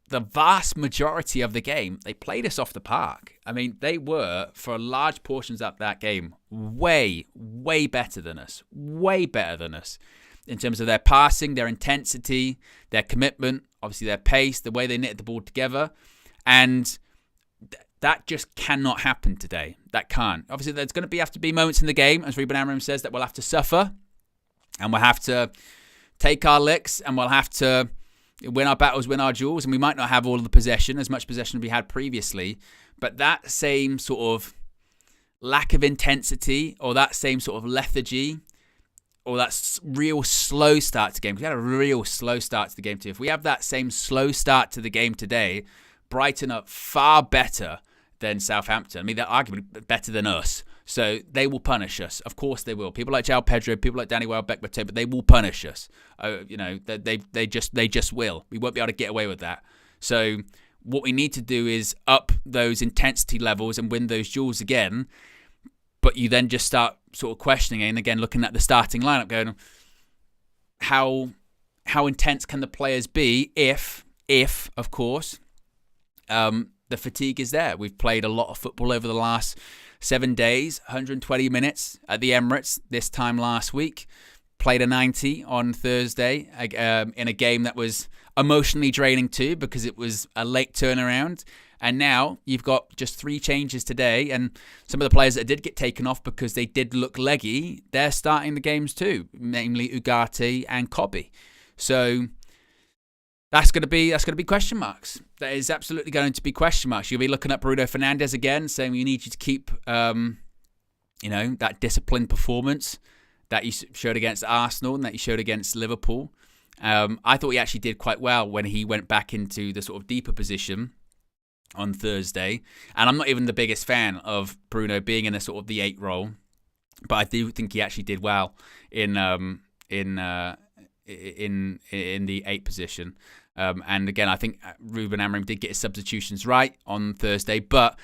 the vast majority of the game, they played us off the park. I mean, they were, for large portions of that game, way, way better than us. Way better than us. In terms of their passing, their intensity, their commitment, obviously their pace, the way they knit the ball together. And that just cannot happen today. That can't. Obviously, there's going to have to be moments in the game, as Ruben Amorim says, that we'll have to suffer. And we'll have to take our licks, and we'll have to win our battles, win our duels, and we might not have all of the possession, as much possession as we had previously, but that same sort of lack of intensity, or that same sort of lethargy, or that real slow start to the game, we had a real slow start to the game too. If we have that same slow start to the game today, Brighton are far better than Southampton. I mean, they're arguably better than us. So they will punish us. Of course they will. People like João Pedro, people like Danny Welbeck, but they will punish us. They just will. We won't be able to get away with that. So what we need to do is up those intensity levels and win those duels again. But you then just start sort of questioning it, and again looking at the starting lineup, going, how intense can the players be if of course the fatigue is there. We've played a lot of football over the last 7 days, 120 minutes at the Emirates this time last week. Played a 90 on Thursday in a game that was emotionally draining too, because it was a late turnaround. And now you've got just 3 changes today, and some of the players that did get taken off because they did look leggy, they're starting the games too, namely Ugarte and Kobe. So that's going to be question marks. That is absolutely going to be question marks. You'll be looking at Bruno Fernandes again, saying we need you to keep, that disciplined performance that you showed against Arsenal and that you showed against Liverpool. I thought he actually did quite well when he went back into the sort of deeper position on Thursday. And I'm not even the biggest fan of Bruno being in a sort of the 8 role, but I do think he actually did well in in the 8 position. And again, I think Ruben Amorim did get his substitutions right on Thursday, but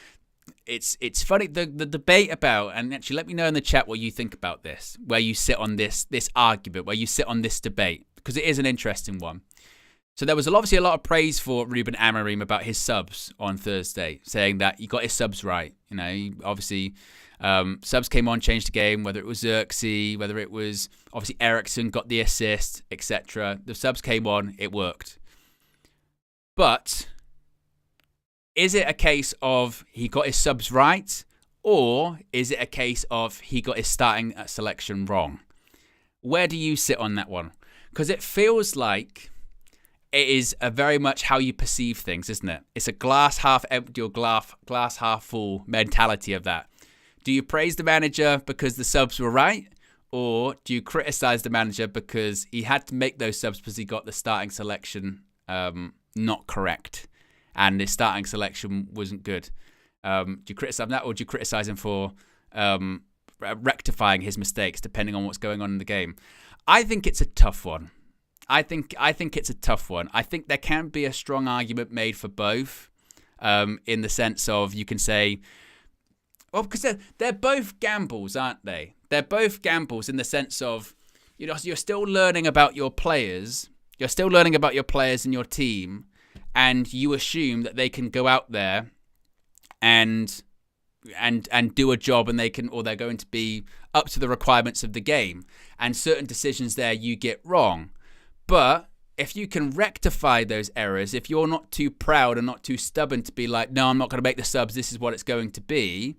it's funny, the debate about, and actually let me know in the chat what you think about this, where you sit on this argument, where you sit on this debate, because it is an interesting one. So there was obviously a lot of praise for Ruben Amorim about his subs on Thursday, saying that he got his subs right. You know, obviously subs came on, changed the game, whether it was Xerxes, whether it was obviously Eriksson got the assist, etc. The subs came on, it worked. But is it a case of he got his subs right, or is it a case of he got his starting selection wrong? Where do you sit on that one? Because it feels like it is a very much how you perceive things, isn't it? It's a glass half empty or glass half full mentality of that. Do you praise the manager because the subs were right? Or do you criticize the manager because he had to make those subs because he got the starting selection not correct and his starting selection wasn't good? Do you criticize that, or do you criticize him for rectifying his mistakes depending on what's going on in the game? I think it's a tough one. I think it's a tough one. I think there can be a strong argument made for both, in the sense of you can say, well, because they're both gambles, aren't they? They're both gambles in the sense of, you know, you're still learning about your players. You're still learning about your players and your team, and you assume that they can go out there and do a job, and they're going to be up to the requirements of the game. And certain decisions there you get wrong. But if you can rectify those errors, if you're not too proud and not too stubborn to be like, no, I'm not going to make the subs, this is what it's going to be,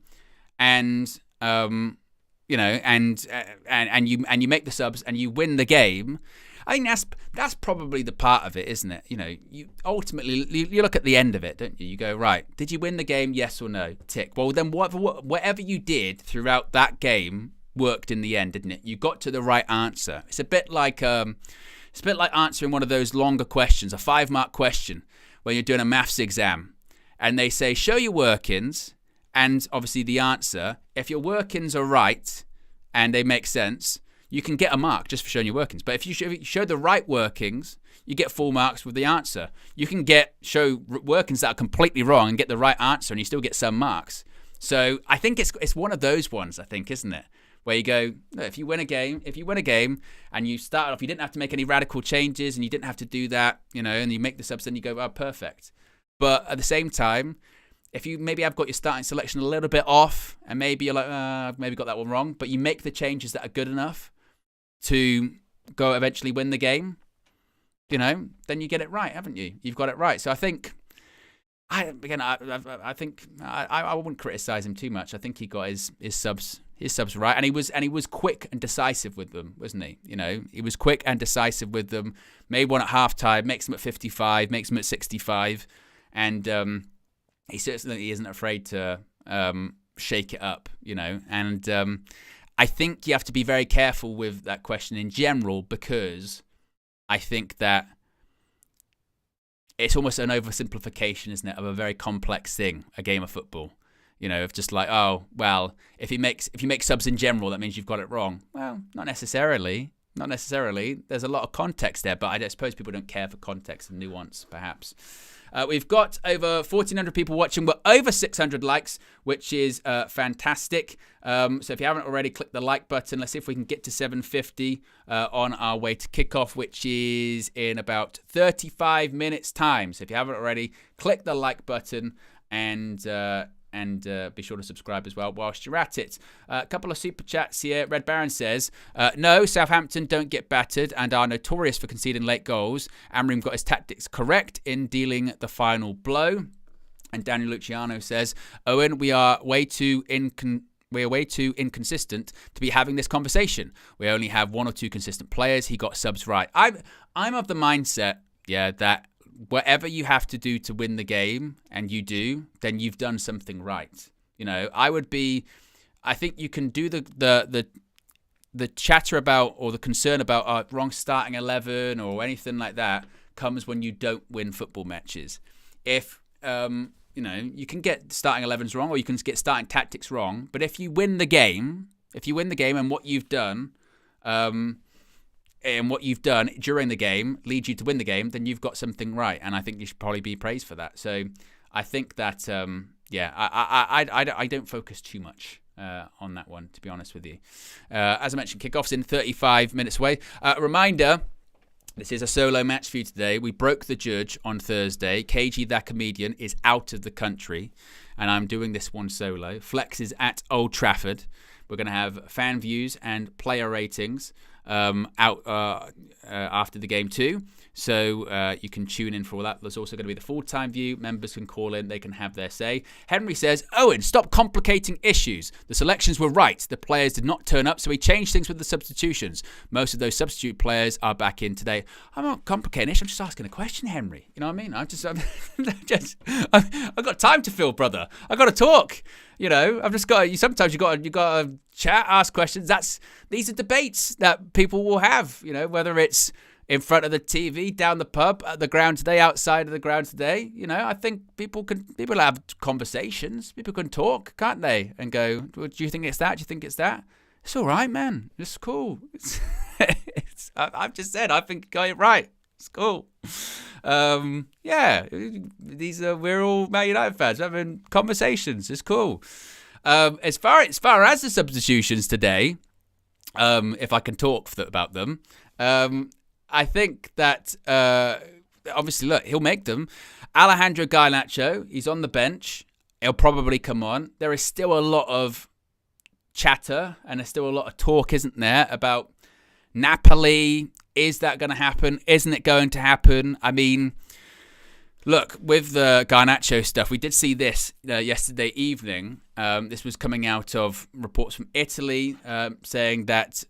and you know, and you make the subs and you win the game, I think that's probably the part of it, isn't it? You know, you ultimately you look at the end of it, don't you? You go, right, did you win the game? Yes or no? Tick. Well, then whatever you did throughout that game worked in the end, didn't it? You got to the right answer. It's a bit like answering one of those longer questions, a 5-mark question, when you're doing a maths exam, and they say, show your workings, and obviously the answer. If your workings are right and they make sense, you can get a mark just for showing your workings. But if you show the right workings, you get full marks with the answer. You can show workings that are completely wrong and get the right answer, and you still get some marks. So I think it's one of those ones, I think, isn't it? Where you go, no, if you win a game and you start off, you didn't have to make any radical changes and you didn't have to do that, you know, and you make the subs, then you go, oh, perfect. But at the same time, if you maybe have got your starting selection a little bit off, and maybe you're like, I've maybe got that one wrong, but you make the changes that are good enough to go eventually win the game, you know, then you get it right, haven't you? You've got it right. So I think, I think I wouldn't criticize him too much. I think he got his subs right, and he was quick and decisive with them, wasn't he? You know, he was quick and decisive with them. Made one at halftime, makes them at 55, makes them at 65, and he certainly isn't afraid to shake it up, you know. And I think you have to be very careful with that question in general, because I think that it's almost an oversimplification, isn't it, of a very complex thing, a game of football. You know, of just like, oh, well, if you make subs in general, that means you've got it wrong. Well, not necessarily. Not necessarily. There's a lot of context there, but I suppose people don't care for context and nuance, perhaps. We've got over 1,400 people watching. We're over 600 likes, which is fantastic. So if you haven't already, click the like button. Let's see if we can get to 750 on our way to kickoff, which is in about 35 minutes' time. So if you haven't already, click the like button and be sure to subscribe as well whilst you're at it. A couple of super chats here. Red Baron says, no, Southampton don't get battered and are notorious for conceding late goals. Amorim got his tactics correct in dealing the final blow. And Daniel Luciano says, Owen, we are way too inconsistent to be having this conversation. We only have 1 or 2 consistent players. He got subs right. I'm of the mindset, that whatever you have to do to win the game, and you do, then you've done something right. You know, I think you can do the chatter about, or the concern about wrong starting 11 or anything like that comes when you don't win football matches. If, you know, you can get starting 11s wrong, or you can get starting tactics wrong, but if you win the game and what you've done, and what you've done during the game leads you to win the game, then you've got something right. And I think you should probably be praised for that. So I think that, I don't focus too much on that one, to be honest with you. As I mentioned, kickoff's in 35 minutes away. Reminder, this is a solo match for you today. We broke the judge on Thursday. KG, that comedian, is out of the country, and I'm doing this one solo. Flex is at Old Trafford. We're going to have fan views and player ratings out after the game too. So you can tune in for all that. There's also going to be the full-time view. Members can call in. They can have their say. Henry says, Owen, stop complicating issues. The selections were right. The players did not turn up, so we changed things with the substitutions. Most of those substitute players are back in today. I'm not complicating it. I'm just asking a question, Henry. You know what I mean? I've got time to fill, brother. I've got to talk. You know, I've just got to, sometimes you got to chat, ask questions. These are debates that people will have, you know, whether it's in front of the TV, down the pub, at the ground today, outside of the ground today. You know, I think people have conversations. People can talk, can't they? And go, well, do you think it's that? Do you think it's that? It's all right, man. It's cool. I've just said, I think you got it right. It's cool. We're all Man United fans. We're having conversations. It's cool. As far as the substitutions today, if I can talk about them, I think that obviously, look, he'll make them. Alejandro Garnacho, he's on the bench. He'll probably come on. There is still a lot of chatter and there's still a lot of talk, isn't there, about Napoli. Is that going to happen? Isn't it going to happen? I mean, look, with the Garnacho stuff, we did see this yesterday evening. This was coming out of reports from Italy saying that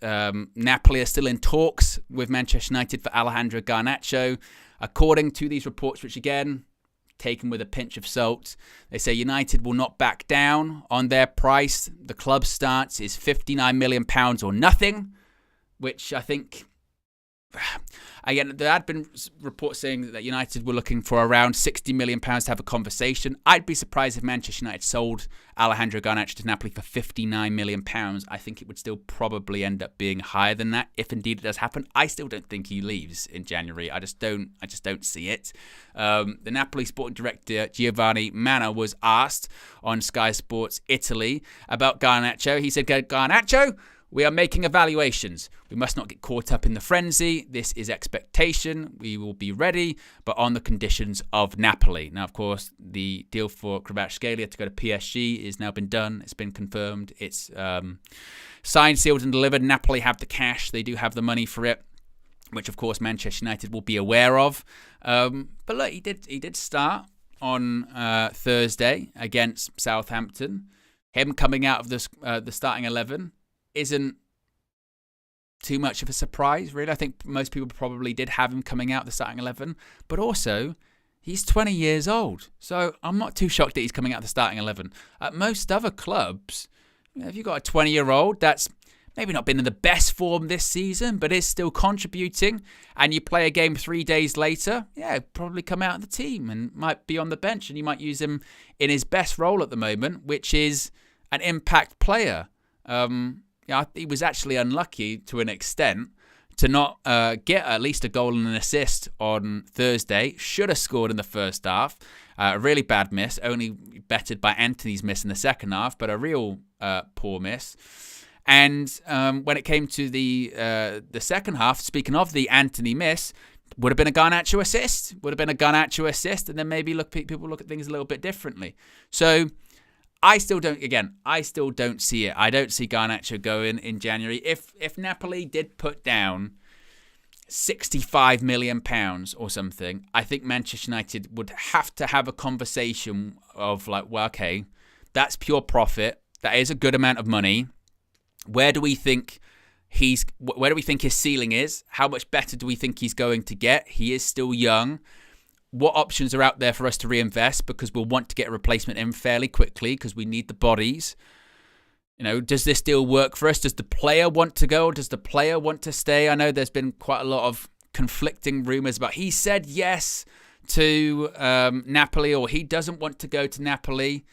Napoli are still in talks with Manchester United for Alejandro Garnacho. According to these reports, which again, taken with a pinch of salt, they say United will not back down on their price. The club's stance is £59 million or nothing, which I think... Again, there had been reports saying that United were looking for around £60 million to have a conversation. I'd be surprised if Manchester United sold Alejandro Garnacho to Napoli for £59 million. I think it would still probably end up being higher than that, if indeed it does happen. I still don't think he leaves in January. I just don't see it. The Napoli sporting director, Giovanni Manna, was asked on Sky Sports Italy about Garnacho. He said, Garnacho, we are making evaluations. We must not get caught up in the frenzy. This is expectation. We will be ready, but on the conditions of Napoli. Now, of course, the deal for Kvaratskhelia to go to PSG has now been done. It's been confirmed. It's signed, sealed, and delivered. Napoli have the cash. They do have the money for it, which, of course, Manchester United will be aware of. But look, he did start on Thursday against Southampton. Him coming out of the starting 11 isn't too much of a surprise, really. I think most people probably did have him coming out the starting 11, but also he's 20 years old, so I'm not too shocked that he's coming out the starting 11. At most other clubs, if you've got a 20-year-old that's maybe not been in the best form this season, but is still contributing, and you play a game 3 days later, probably come out of the team and might be on the bench, and you might use him in his best role at the moment, which is an impact player. He was actually unlucky to an extent to not get at least a goal and an assist on Thursday. Should have scored in the first half. A really bad miss, only bettered by Antony's miss in the second half, but a real poor miss. And when it came to the second half, speaking of the Antony miss, would have been a Garnacho assist. And then maybe people look at things a little bit differently. So I still don't see it. I don't see Garnacho going in January. If Napoli did put down £65 million or something, I think Manchester United would have to have a conversation of like, well, okay, that's pure profit. That is a good amount of money. Where do we think his ceiling is? How much better do we think he's going to get? He is still young. What options are out there for us to reinvest? Because we'll want to get a replacement in fairly quickly because we need the bodies. You know, does this deal work for us? Does the player want to go? Does the player want to stay? I know there's been quite a lot of conflicting rumours about he said yes to Napoli or he doesn't want to go to Napoli.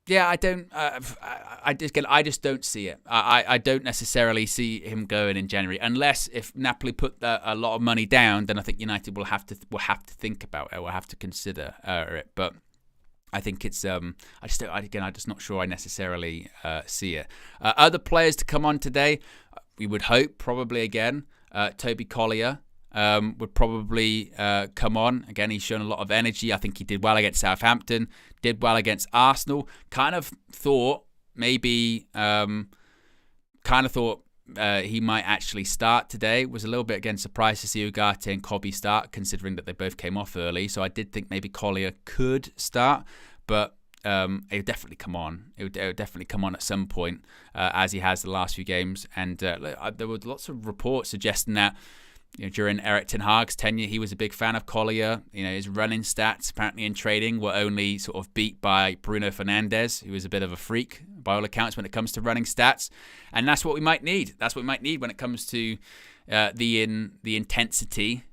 Yeah, I don't. I just don't see it. I don't necessarily see him going in January, unless if Napoli put a lot of money down, then I think United will have to think about it. Will have to consider it. But I think it's. I just don't, I'm just not sure I necessarily see it. Other players to come on today, we would hope probably again. Toby Collier would probably come on. Again, he's shown a lot of energy. I think he did well against Southampton, did well against Arsenal. Kind of thought maybe, he might actually start today. Was a little bit, again, surprised to see Ugarte and Cobby start, considering that they both came off early. So I did think maybe Collier could start, but it would definitely come on. It would definitely come on at some point, as he has the last few games. And there were lots of reports suggesting that, during Erik ten Hag's tenure, he was a big fan of Collier. His running stats, apparently in training, were only sort of beat by Bruno Fernandes, who is a bit of a freak by all accounts when it comes to running stats. And that's what we might need. That's what we might need when it comes to the intensity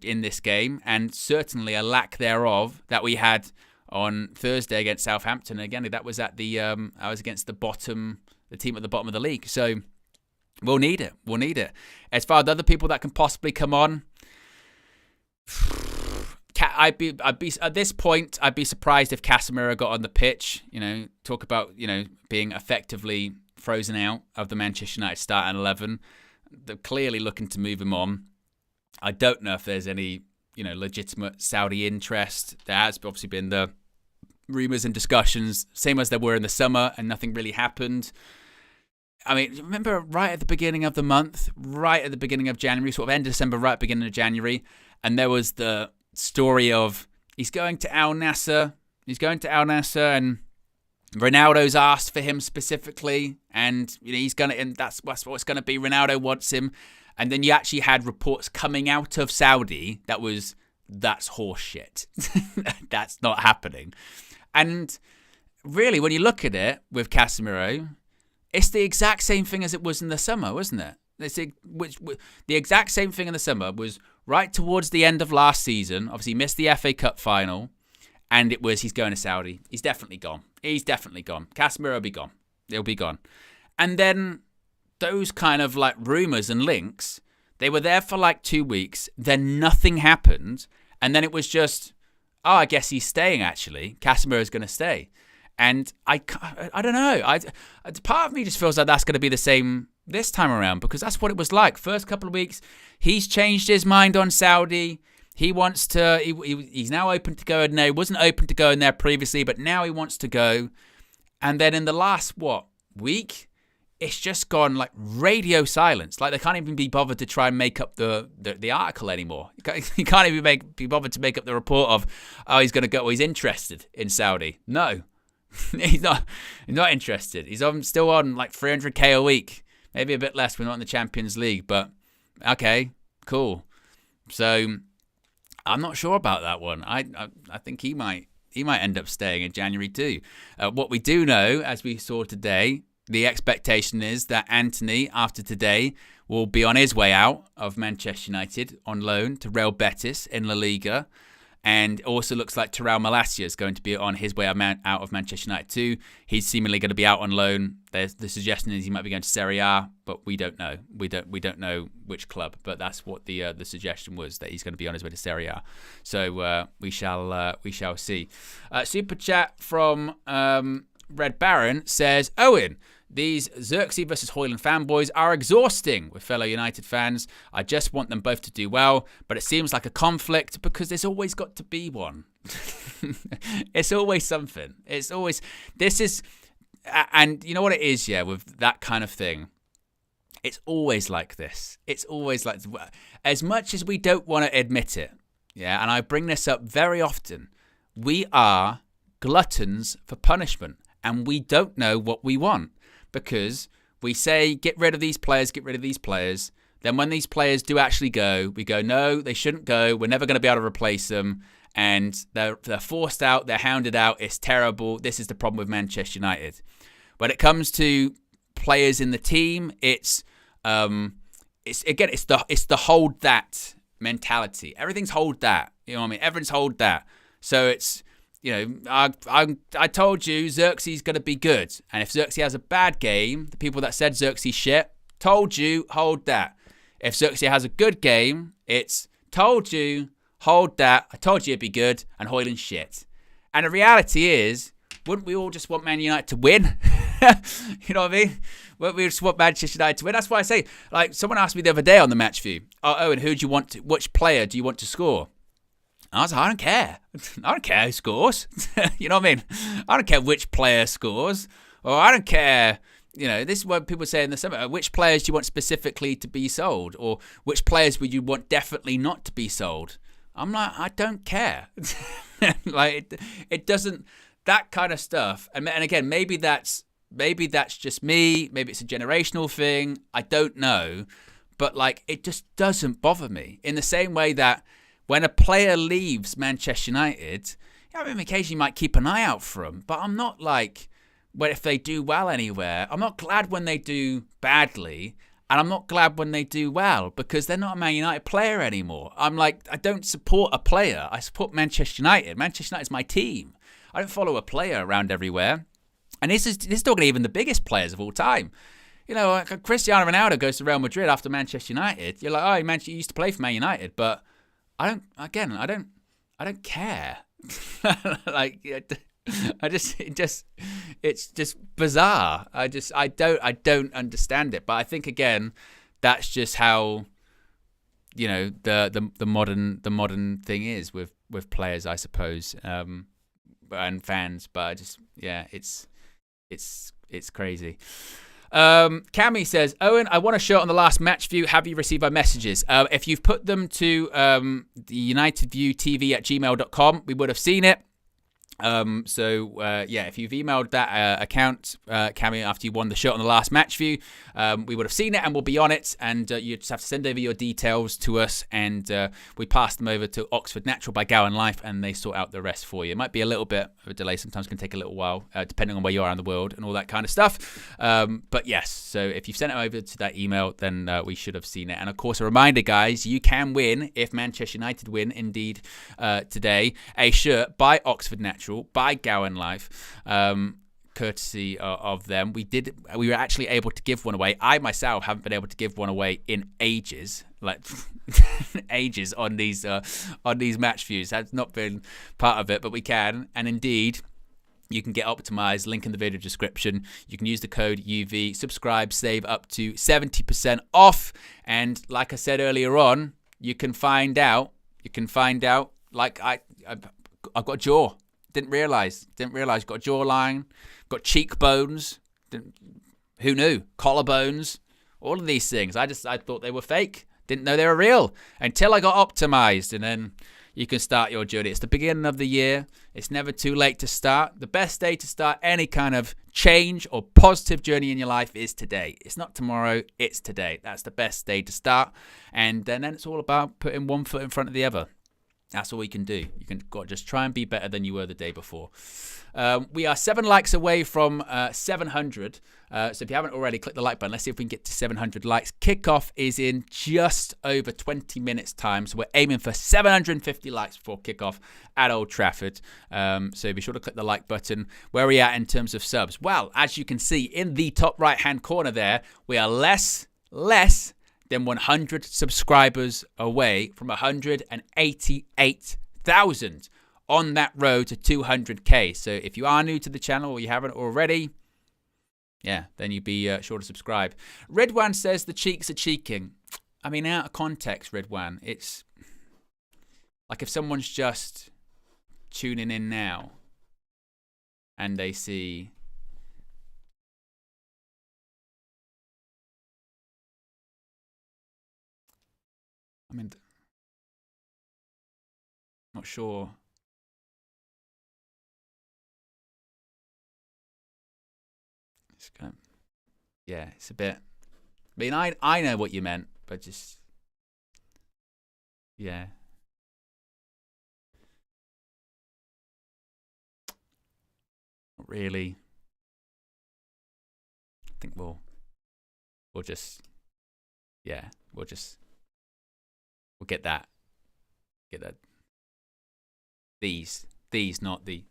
in this game, and certainly a lack thereof that we had on Thursday against Southampton. Again, that was at I was against the team at the bottom of the league. So we'll need it. We'll need it. As far as other people that can possibly come on, I'd be at this point, I'd be surprised if Casemiro got on the pitch. Talk about being effectively frozen out of the Manchester United starting 11. They're clearly looking to move him on. I don't know if there's any legitimate Saudi interest. There has obviously been the rumours and discussions, same as there were in the summer, and nothing really happened. I mean, remember right at the beginning of the month, right at the beginning of January, sort of end of December, right at the beginning of January, and there was the story of he's going to Al Nassr, and Ronaldo's asked for him specifically, and he's gonna, and that's what it's gonna be. Ronaldo wants him, and then you actually had reports coming out of Saudi that's horse shit. That's not happening. And really, when you look at it with Casemiro, it's the exact same thing as it was in the summer, wasn't it? The exact same thing in the summer was right towards the end of last season. Obviously, he missed the FA Cup final, and it was he's going to Saudi. He's definitely gone. Casemiro will be gone. He'll be gone. And then those kind of like rumours and links, they were there for like 2 weeks. Then nothing happened. And then it was just, I guess he's staying actually. Casemiro's going to stay. And I don't know. Part of me just feels like that's going to be the same this time around, because that's what it was like. First couple of weeks, he's changed his mind on Saudi. He wants to. He's now open to going there. He wasn't open to going there previously, but now he wants to go. And then in the last week, it's just gone like radio silence. Like they can't even be bothered to try and make up the article anymore. You can't even be bothered to make up the report of, he's going to go. He's interested in Saudi. No. He's not interested. He's still on like 300k a week, maybe a bit less. We're not in the Champions League, but okay, cool. So I'm not sure about that one. I think he might end up staying in January too. What we do know, as we saw today, the expectation is that Antony, after today, will be on his way out of Manchester United on loan to Real Betis in La Liga. And it also looks like Malacia is going to be on his way out of Manchester United too. He's seemingly going to be out on loan. The suggestion is he might be going to Serie A, but we don't know. We don't know which club, but that's what the suggestion was, that he's going to be on his way to Serie A. So we shall see. Super chat from Red Baron says, Owen, these Xerxes versus Hoyland fanboys are exhausting with fellow United fans. I just want them both to do well, but it seems like a conflict because there's always got to be one. It's always something. And you know what it is, with that kind of thing? It's always like this. It's always like, as much as we don't want to admit it, and I bring this up very often, we are gluttons for punishment, and we don't know what we want. Because we say, get rid of these players. Then when these players do actually go, we go, no, they shouldn't go. We're never going to be able to replace them. And they're forced out. They're hounded out. It's terrible. This is the problem with Manchester United. When it comes to players in the team, it's the hold that mentality. Everything's hold that. You know what I mean? Everything's hold that. So it's, I told you Xerxes going to be good. And if Xerxes has a bad game, the people that said Xerxes shit, told you, hold that. If Xerxes has a good game, it's told you, hold that. I told you it'd be good, and Hoyland's shit. And the reality is, wouldn't we all just want Man United to win? You know what I mean? Wouldn't we just want Manchester United to win? That's why I say, like, someone asked me the other day on the match view, Owen, which player do you want to score? I was like, I don't care. I don't care who scores. You know what I mean? I don't care which player scores. Or I don't care, this is what people say in the summer. Which players do you want specifically to be sold? Or which players would you want definitely not to be sold? I'm like, I don't care. Like, it doesn't, that kind of stuff. And again, maybe that's just me. Maybe it's a generational thing. I don't know. But, like, it just doesn't bother me. In the same way that when a player leaves Manchester United, occasionally you might keep an eye out for them. But I'm not like, well, if they do well anywhere, I'm not glad when they do badly. And I'm not glad when they do well, because they're not a Man United player anymore. I'm like, I don't support a player. I support Manchester United. Manchester United is my team. I don't follow a player around everywhere. And this is talking even the biggest players of all time. Cristiano Ronaldo goes to Real Madrid after Manchester United. You're like, oh, you used to play for Man United, but I don't care. Like, it's just bizarre. I don't understand it. But I think, again, that's just how, the modern thing is with players, I suppose, and fans. But it's crazy. Cammy says, Owen, I want a shirt on the last match view. Have you received my messages? If you've put them to the unitedviewtv@gmail.com, we would have seen it. If you've emailed that account, Cammy, after you won the shirt on the last match view, we would have seen it and we'll be on it, and you just have to send over your details to us, and we pass them over to Oxford Natural by Gowan Life, and they sort out the rest for you. It might be a little bit of a delay, sometimes can take a little while, depending on where you are in the world and all that kind of stuff. But yes, so if you've sent it over to that email, then we should have seen it. And of course, a reminder, guys, you can win, if Manchester United win indeed today, a shirt by Oxford Natural, by Gowan Life, courtesy of them. We were actually able to give one away. I myself haven't been able to give one away in ages, like ages on these match views. That's not been part of it, but we can. And indeed, you can get Optimized, link in the video description. You can use the code UV, subscribe, save up to 70% off. And like I said earlier on, you can find out, like I've got a jaw. Didn't realize. Got a jawline, got cheekbones. Who knew? Collarbones. All of these things. I thought they were fake. Didn't know they were real until I got optimized. And then you can start your journey. It's the beginning of the year. It's never too late to start. The best day to start any kind of change or positive journey in your life is today. It's not tomorrow. It's today. That's the best day to start. And then it's all about putting one foot in front of the other. That's all you can do. You can just try and be better than you were the day before. We are 7 likes away from 700. So if you haven't already, click the like button. Let's see if we can get to 700 likes. Kickoff is in just over 20 minutes time. So we're aiming for 750 likes before kickoff at Old Trafford. So be sure to click the like button. Where are we at in terms of subs? Well, as you can see in the top right-hand corner there, we are less than 100 subscribers away from 188,000 on that road to 200k. So if you are new to the channel or you haven't already, then you be sure to subscribe. Redwan says the cheeks are cheeking. I mean, out of context, Redwan, it's like if someone's just tuning in now and they see not sure. It's kind of, it's a bit. I mean, I know what you meant, but just not really. I think we'll just we'll get that. These, not the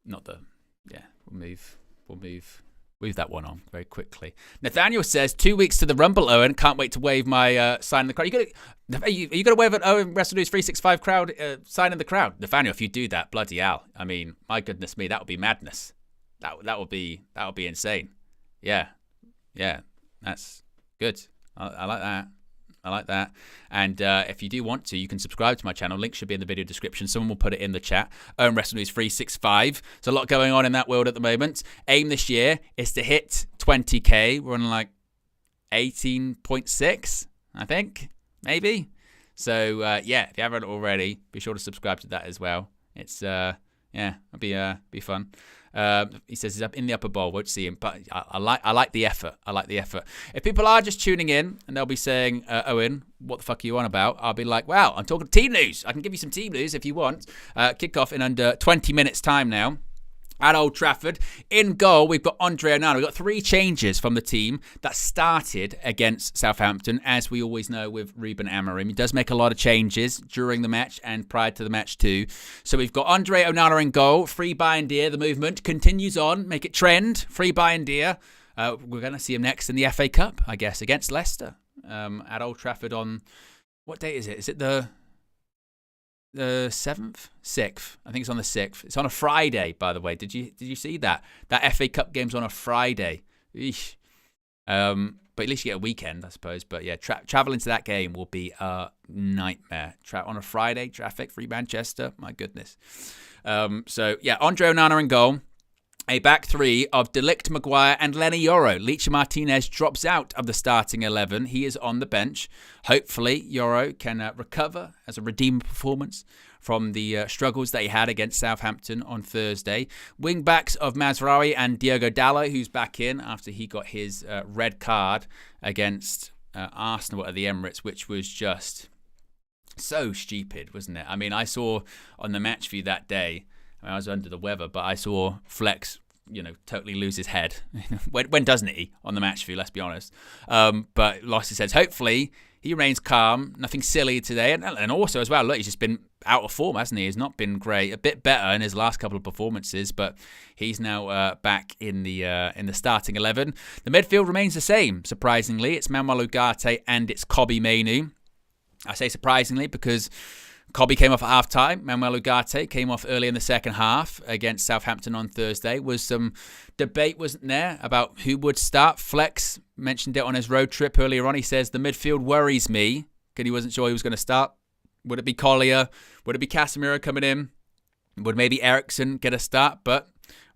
not the, yeah, we'll move that one on very quickly. Nathaniel says, 2 weeks to the Rumble, Owen. Can't wait to wave my sign in the crowd. Are you going to wave an Owen Wrestle News 365 crowd sign in the crowd? Nathaniel, if you do that, bloody hell. I mean, my goodness me, that would be madness. That would be insane. Yeah, that's good. I like that. I like that. And if you do want to, you can subscribe to my channel. Link should be in the video description. Someone will put it in the chat. Owen Wrestle News 365. There's a lot going on in that world at the moment. Aim this year is to hit 20k. We're on like 18.6, I think, maybe. So yeah, if you haven't already, be sure to subscribe to that as well. It's yeah, it'll be fun. He says he's up in the upper bowl. Won't see him, but I like the effort. I like the effort. If people are just tuning in and they'll be saying, Owen, what the fuck are you on about? I'll be like, wow, I'm talking team news. I can give you some team news if you want. Kickoff in under 20 minutes time now. At Old Trafford, in goal, we've got Andre Onana. We've got 3 changes from the team that started against Southampton, as we always know with Ruben Amorim. He does make a lot of changes during the match and prior to the match too. So we've got Andre Onana in goal. Free Bayindir. The movement continues on. Make it trend. Free Bayindir. We're going to see him next in the FA Cup, I guess, against Leicester at Old Trafford on... What date is it? Is it the 7th? 6th. I think it's on the 6th. It's on a Friday, by the way. Did you see that? That FA Cup game's on a Friday. Eesh. But at least you get a weekend, I suppose. But yeah, traveling to that game will be a nightmare. On a Friday, traffic through Manchester. My goodness. So yeah, Andre Onana in goal. A back 3 of De Ligt, Maguire and Lenny Yoro. Licha Martinez drops out of the starting 11. He is on the bench. Hopefully, Yoro can recover as a redeeming performance from the struggles that he had against Southampton on Thursday. Wing backs of Mazraoui and Diogo Dalot, who's back in after he got his red card against Arsenal at the Emirates, which was just so stupid, wasn't it? I mean, I saw on the match view that day, I was under the weather, but I saw Flex, totally lose his head. when doesn't he on the match view, let's be honest. But Lossie says, hopefully he remains calm, nothing silly today. And also as well, look, he's just been out of form, hasn't he? He's not been great. A bit better in his last couple of performances, but he's now back in the starting 11. The midfield remains the same, surprisingly. It's Manuel Ugarte and it's Kobbie Mainoo. I say surprisingly because Kobbie came off at half-time. Manuel Ugarte came off early in the second half against Southampton on Thursday. Was some debate, wasn't there, about who would start. Flex mentioned it on his road trip earlier on. He says, the midfield worries me because he wasn't sure he was going to start. Would it be Collier? Would it be Casemiro coming in? Would maybe Eriksen get a start? But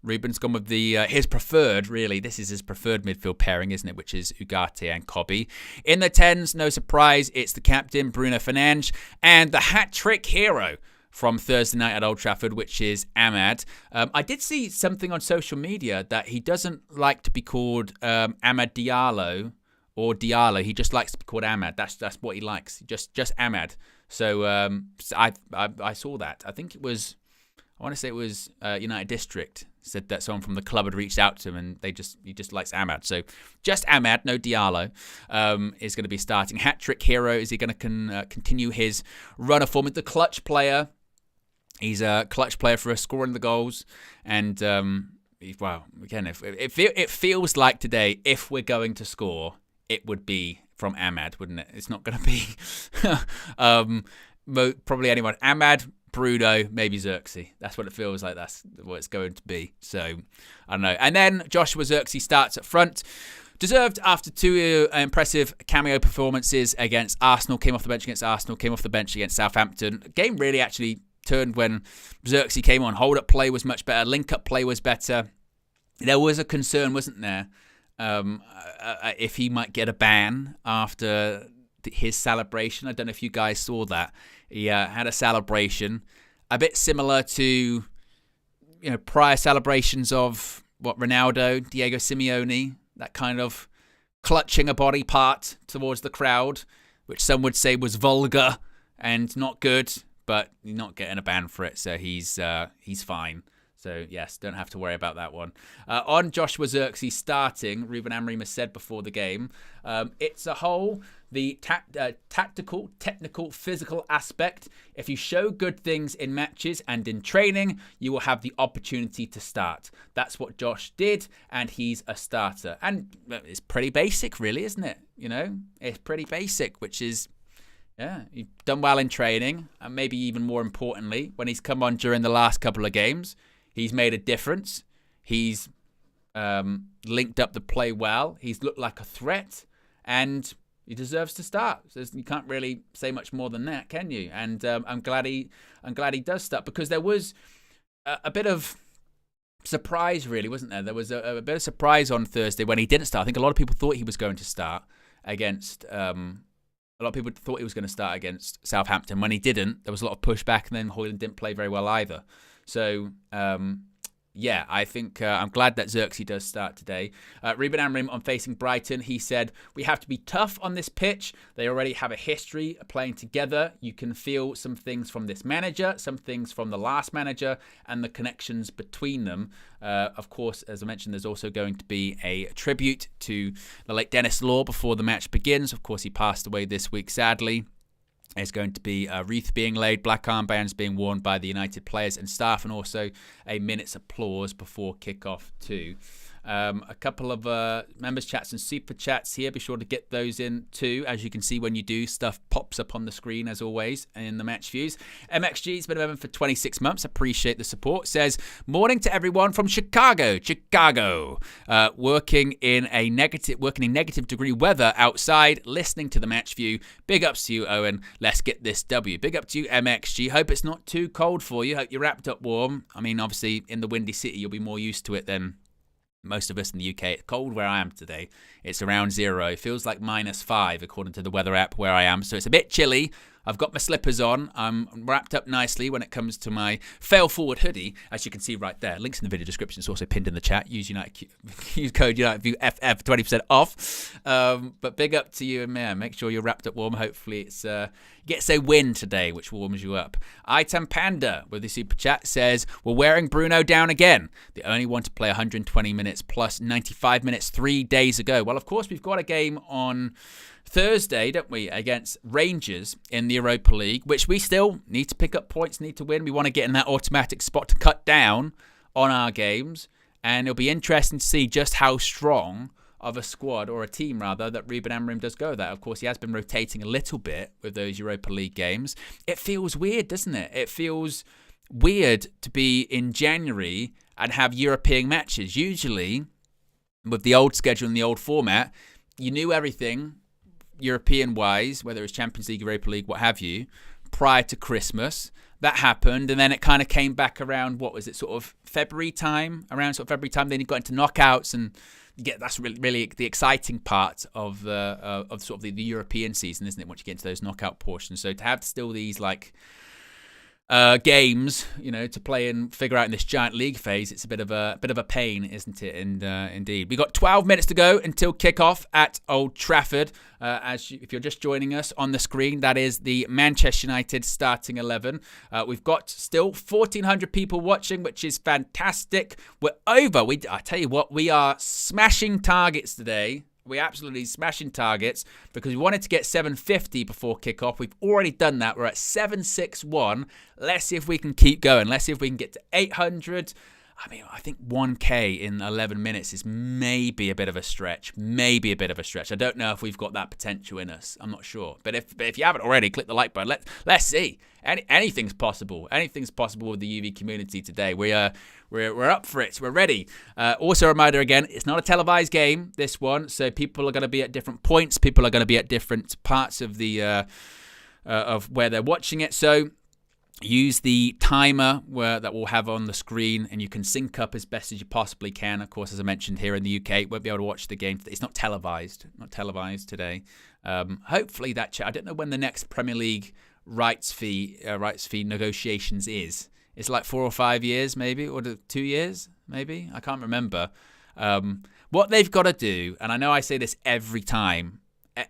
Ruben's gone with his preferred, really. This is his preferred midfield pairing, isn't it? Which is Ugarte and Kobbie. In the 10s, no surprise, it's the captain, Bruno Fernandes, and the hat-trick hero from Thursday night at Old Trafford, which is Amad. I did see something on social media that he doesn't like to be called Amad Diallo or Diallo. He just likes to be called Amad. That's what he likes. Just Amad. So I saw that. I think it was... I want to say it was United District said that someone from the club had reached out to him and he just likes Amad. So just Amad, no Diallo, is going to be starting. Hat-trick hero, is he going to continue his run of form? The clutch player. He's a clutch player for scoring the goals. And, well, again, it feels like today, if we're going to score, it would be from Amad, wouldn't it? It's not going to be probably anyone. Amad, Bruno, maybe Xerxes. That's what it feels like. That's what it's going to be. So, I don't know. And then Joshua Xerxes starts at front. Deserved after 2 impressive cameo performances against Arsenal. Came off the bench against Arsenal. Came off the bench against Southampton. Game really actually turned when Xerxes came on. Hold-up play was much better. Link-up play was better. There was a concern, wasn't there, if he might get a ban after his celebration. I don't know if you guys saw that. He had a celebration a bit similar to prior celebrations of Ronaldo, Diego Simeone, that kind of clutching a body part towards the crowd, which some would say was vulgar and not good, but he's not getting a ban for it, so he's fine. So, yes, don't have to worry about that one. On Joshua Zirkzee starting, Ruben Amorim has said before the game, it's a whole, the tactical, technical, physical aspect. If you show good things in matches and in training, you will have the opportunity to start. That's what Josh did, and he's a starter. And it's pretty basic, really, isn't it? You know, it's pretty basic, which is... Yeah, he's done well in training, and maybe even more importantly, when he's come on during the last couple of games, he's made a difference. He's linked up the play well. He's looked like a threat, and he deserves to start. So you can't really say much more than that, can you? And I'm glad he does start, because there was a bit of surprise, really, wasn't there? There was a bit of surprise on Thursday when he didn't start. I think a lot of people thought he was going to start against. A lot of people thought he was going to start against Southampton. When he didn't, there was a lot of pushback, and then Højlund didn't play very well either. So, yeah, I think I'm glad that Zirkzee does start today. Ruben Amorim on facing Brighton, he said, we have to be tough on this pitch. They already have a history of playing together. You can feel some things from this manager, some things from the last manager, and the connections between them. Of course, as I mentioned, there's also going to be a tribute to the late Dennis Law before the match begins. Of course, he passed away this week, sadly. There's going to be a wreath being laid, black armbands being worn by the United players and staff, and also a minute's applause before kickoff too. A couple of members chats and super chats here. Be sure to get those in too. As you can see, when you do, stuff pops up on the screen as always in the match views. MXG's been a member for 26 months. Appreciate the support. Says, morning to everyone from Chicago. Working in negative degree weather outside, listening to the match view. Big ups to you, Owen. Let's get this W. Big up to you, MXG. Hope it's not too cold for you. Hope you're wrapped up warm. I mean, obviously, in the Windy City, you'll be more used to it than most of us in the UK. It's cold where I am today. It's around 0. It feels like -5 according to the weather app where I am. So it's a bit chilly. I've got my slippers on. I'm wrapped up nicely when it comes to my fail forward hoodie, as you can see right there. Links in the video description. It's also pinned in the chat. Use code UnitedView FF 20% off. But big up to you, and man, make sure you're wrapped up warm. Hopefully it's gets a win today, which warms you up. Item Panda with the super chat says, we're wearing Bruno down again. The only one to play 120 minutes plus 95 minutes 3 days ago. Well, of course, we've got a game on Thursday, don't we, against Rangers in the Europa League, which we still need to pick up points, need to win. We want to get in that automatic spot to cut down on our games, and it'll be interesting to see just how strong of a squad, or a team rather, that Ruben Amorim does go that. Of course, he has been rotating a little bit with those Europa League games. It feels weird, doesn't it? It feels weird to be in January and have European matches. Usually, with the old schedule and the old format, you knew everything European-wise, whether it was Champions League, Europa League, what have you, prior to Christmas. That happened, and then it kind of came back around, what was it, sort of February time? Around sort of February time, then you got into knockouts, and that's really the exciting part of sort of the European season, isn't it? Once you get into those knockout portions, so to have still these like games, you know, to play and figure out in this giant league phase, it's a bit of a pain, isn't it? And indeed, we got 12 minutes to go until kickoff at Old Trafford. If you're just joining us on the screen, that is the Manchester United starting 11. We've got still 1,400 people watching, which is fantastic. We're over. I tell you what, we are smashing targets today. We're absolutely smashing targets because we wanted to get 750 before kickoff. We've already done that. We're at 761. Let's see if we can keep going. Let's see if we can get to 800. I mean, I think 1K in 11 minutes is maybe a bit of a stretch. I don't know if we've got that potential in us. I'm not sure. But if you haven't already, click the like button. Let's see. Anything's possible. Anything's possible with the UV community today. We're up for it. We're ready. Also, a reminder again, it's not a televised game, this one. So people are going to be at different points. People are going to be at different parts of the of where they're watching it. So use the timer that we'll have on the screen, and you can sync up as best as you possibly can. Of course, as I mentioned, here in the UK, you won't be able to watch the game. It's not televised. Today. Hopefully I don't know when the next Premier League rights fee negotiations is. It's like 4 or 5 years, maybe, or 2 years, maybe. I can't remember. What they've got to do, and I know I say this every time, we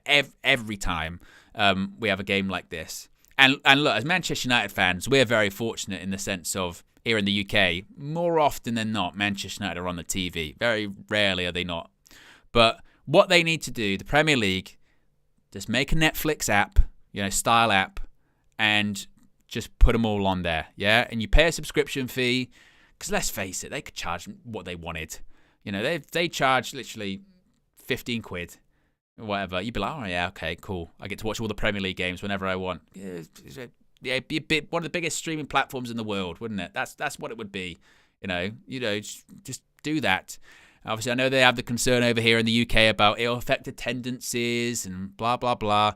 have a game like this. And look, as Manchester United fans, we're very fortunate in the sense of here in the UK, more often than not, Manchester United are on the TV. Very rarely are they not. But what they need to do, the Premier League, just make a Netflix app, style app, and just put them all on there, yeah? And you pay a subscription fee, because let's face it, they could charge what they wanted. They charge literally 15 quid or whatever. You'd be like, oh, yeah, okay, cool. I get to watch all the Premier League games whenever I want. Yeah, it'd be one of the biggest streaming platforms in the world, wouldn't it? That's what it would be. Just do that. Obviously, I know they have the concern over here in the UK about it'll affect attendances and blah, blah, blah.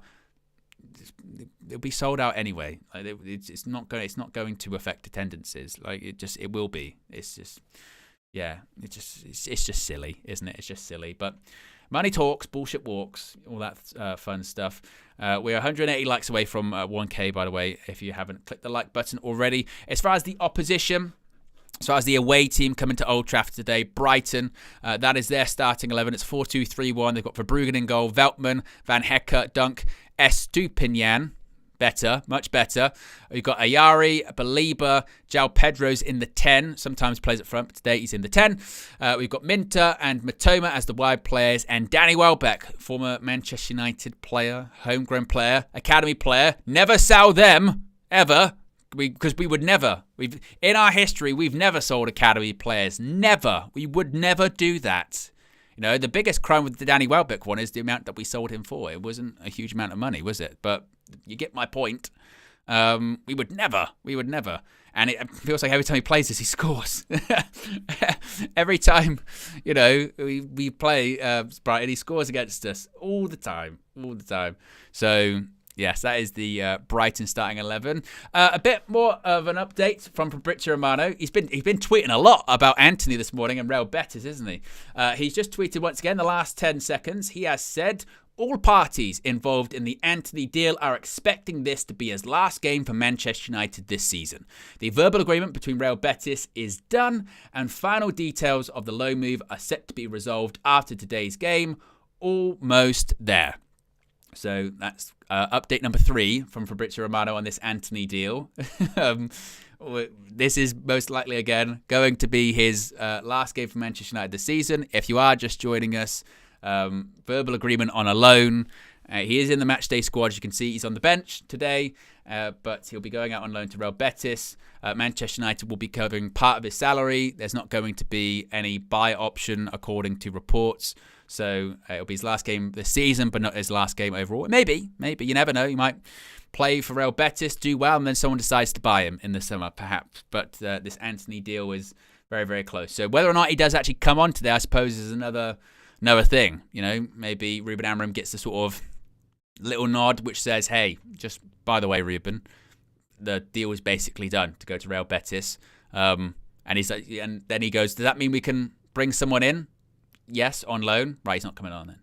It'll be sold out anyway. It's not going to affect attendances. It will be. It's just silly, isn't it? It's just silly. But money talks, bullshit walks, all that fun stuff. We're 180 likes away from 1K, by the way, if you haven't clicked the like button already. As far as the opposition, as far as the away team coming to Old Trafford today, Brighton, that is their starting 11. It's 4-2-3-1. They've got Verbruggen in goal, Veltman, Van Hecke, Dunk, Estupinian. Better, much better. We've got Ayari, Baliba, João Pedro's in the 10. Sometimes plays up front, but today he's in the 10. We've got Minter and Matoma as the wide players, and Danny Welbeck, former Manchester United player, homegrown player, academy player. Never sell them, ever, because we would never. In our history, we've never sold academy players. Never. We would never do that. The biggest crime with the Danny Welbeck one is the amount that we sold him for. It wasn't a huge amount of money, was it? But you get my point. We would never. And it feels like every time he plays this, he scores. Every time, we play Brighton, he scores against us all the time. So, yes, that is the Brighton starting 11. A bit more of an update from Fabrizio Romano. He's been tweeting a lot about Antony this morning and Real Betis, isn't he? He's just tweeted once again the last 10 seconds. He has said, all parties involved in the Antony deal are expecting this to be his last game for Manchester United this season. The verbal agreement between Real Betis is done, and final details of the loan move are set to be resolved after today's game. Almost there. So that's update number 3 from Fabrizio Romano on this Antony deal. This is most likely, again, going to be his last game for Manchester United this season. If you are just joining us, verbal agreement on a loan. He is in the matchday squad. As you can see, he's on the bench today, but he'll be going out on loan to Real Betis. Manchester United will be covering part of his salary. There's not going to be any buy option, according to reports. So it'll be his last game this season, but not his last game overall. Maybe. You never know. He might play for Real Betis, do well, and then someone decides to buy him in the summer, perhaps. But this Antony deal is very, very close. So whether or not he does actually come on today, I suppose, is another thing. Maybe Ruben Amorim gets the sort of little nod which says, hey, just by the way, Ruben, the deal is basically done to go to Real Betis. And then he goes, does that mean we can bring someone in? Yes, on loan. Right, he's not coming on then.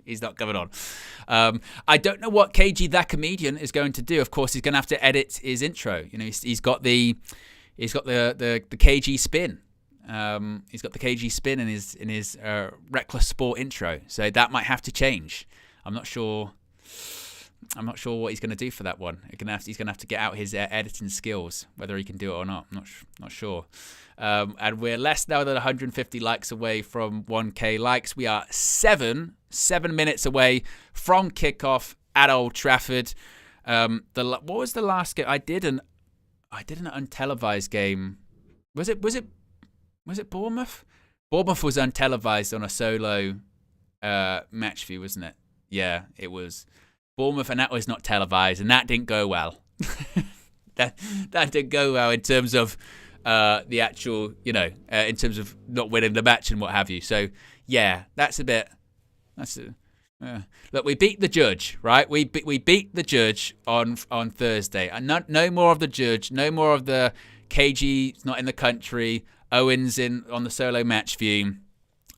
He's not coming on. I don't know what KG That Comedian is going to do. Of course, he's going to have to edit his intro. He's got the KG spin. He's got the KG spin in his reckless sport intro, so that might have to change. I'm not sure what he's going to do for that one. He's going to have to get out his editing skills, whether he can do it or not. I'm not sure. And we're less now than 150 likes away from 1K likes. We are 7 minutes away from kickoff at Old Trafford. What was the last game? I did an untelevised game. Was it Bournemouth? Bournemouth was untelevised on a solo match view, wasn't it? Yeah, it was Bournemouth, and that was not televised, and that didn't go well. that didn't go well in terms of the actual, in terms of not winning the match and what have you. So yeah, look, we beat the judge, right? We beat the judge on Thursday, and no more of the judge, no more of the KG's not in the country. Owen's in on the solo match view.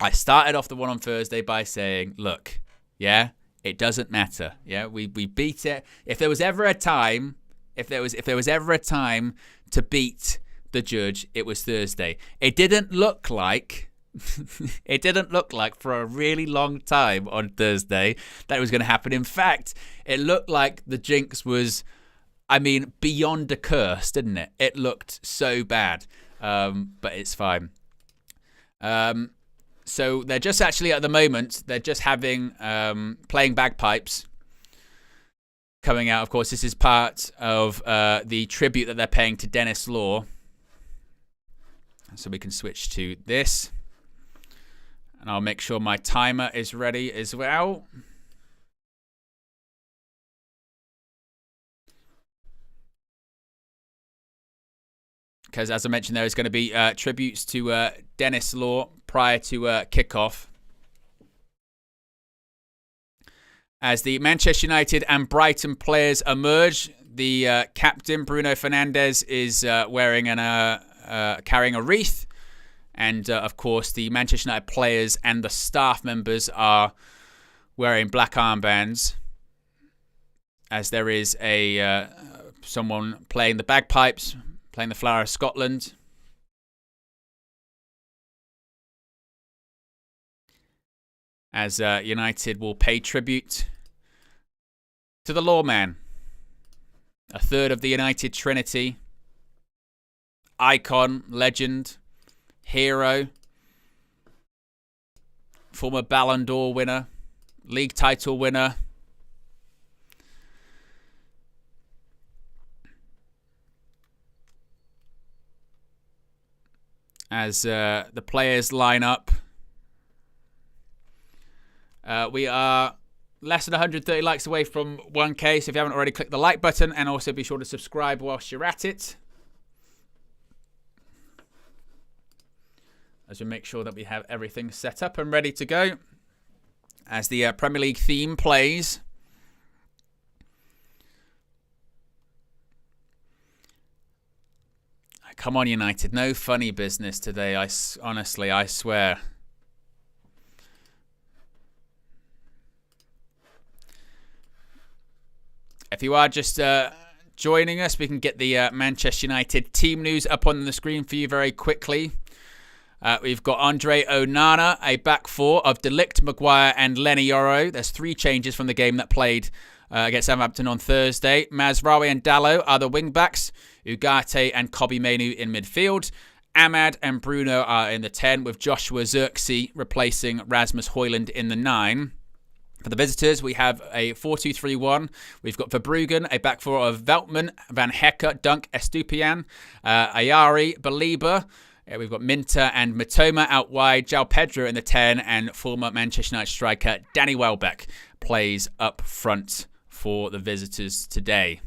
I started off the one on Thursday by saying, look, yeah, it doesn't matter. Yeah, we beat it. If there was ever a time to beat the judge, it was Thursday. It didn't look like for a really long time on Thursday that it was going to happen. In fact, it looked like the jinx was I mean, beyond a curse, didn't it? It looked so bad, but it's fine. So they're just actually at the moment, they're just having playing bagpipes coming out. Of course, this is part of the tribute that they're paying to Dennis Law. So we can switch to this. And I'll make sure my timer is ready as well. Because as I mentioned, there is going to be tributes to Dennis Law prior to kickoff. As the Manchester United and Brighton players emerge, the captain, Bruno Fernandes, is wearing carrying a wreath. And, of course, the Manchester United players and the staff members are wearing black armbands. As there is someone playing the bagpipes, playing the Flower of Scotland. As United will pay tribute to the lawman, a third of the United Trinity, icon, legend, hero, former Ballon d'Or winner, league title winner. As the players line up, we are less than 130 likes away from 1K, so if you haven't already, click the like button, and also be sure to subscribe whilst you're at it, as we make sure that we have everything set up and ready to go. As the Premier League theme plays, come on, United, no funny business today. Honestly, I swear. If you are just joining us, we can get the Manchester United team news up on the screen for you very quickly. We've got Andre Onana, a back four of De Ligt, Maguire and Lenny Yoro. There's 3 changes from the game that played against Southampton on Thursday. Mazraoui and Dalot are the wing-backs. Ugarte and Kobbie Mainoo in midfield. Ahmad and Bruno are in the 10, with Joshua Zirkzee replacing Rasmus Højlund in the 9. For the visitors, we have a 4-2-3-1. We've got Verbruggen, a back four of Veltman, Van Hecke, Dunk, Estupiñán, Ayari, Belieber. We've got Minter and Matoma out wide. João Pedro in the 10, and former Manchester United striker Danny Welbeck plays up front for the visitors today.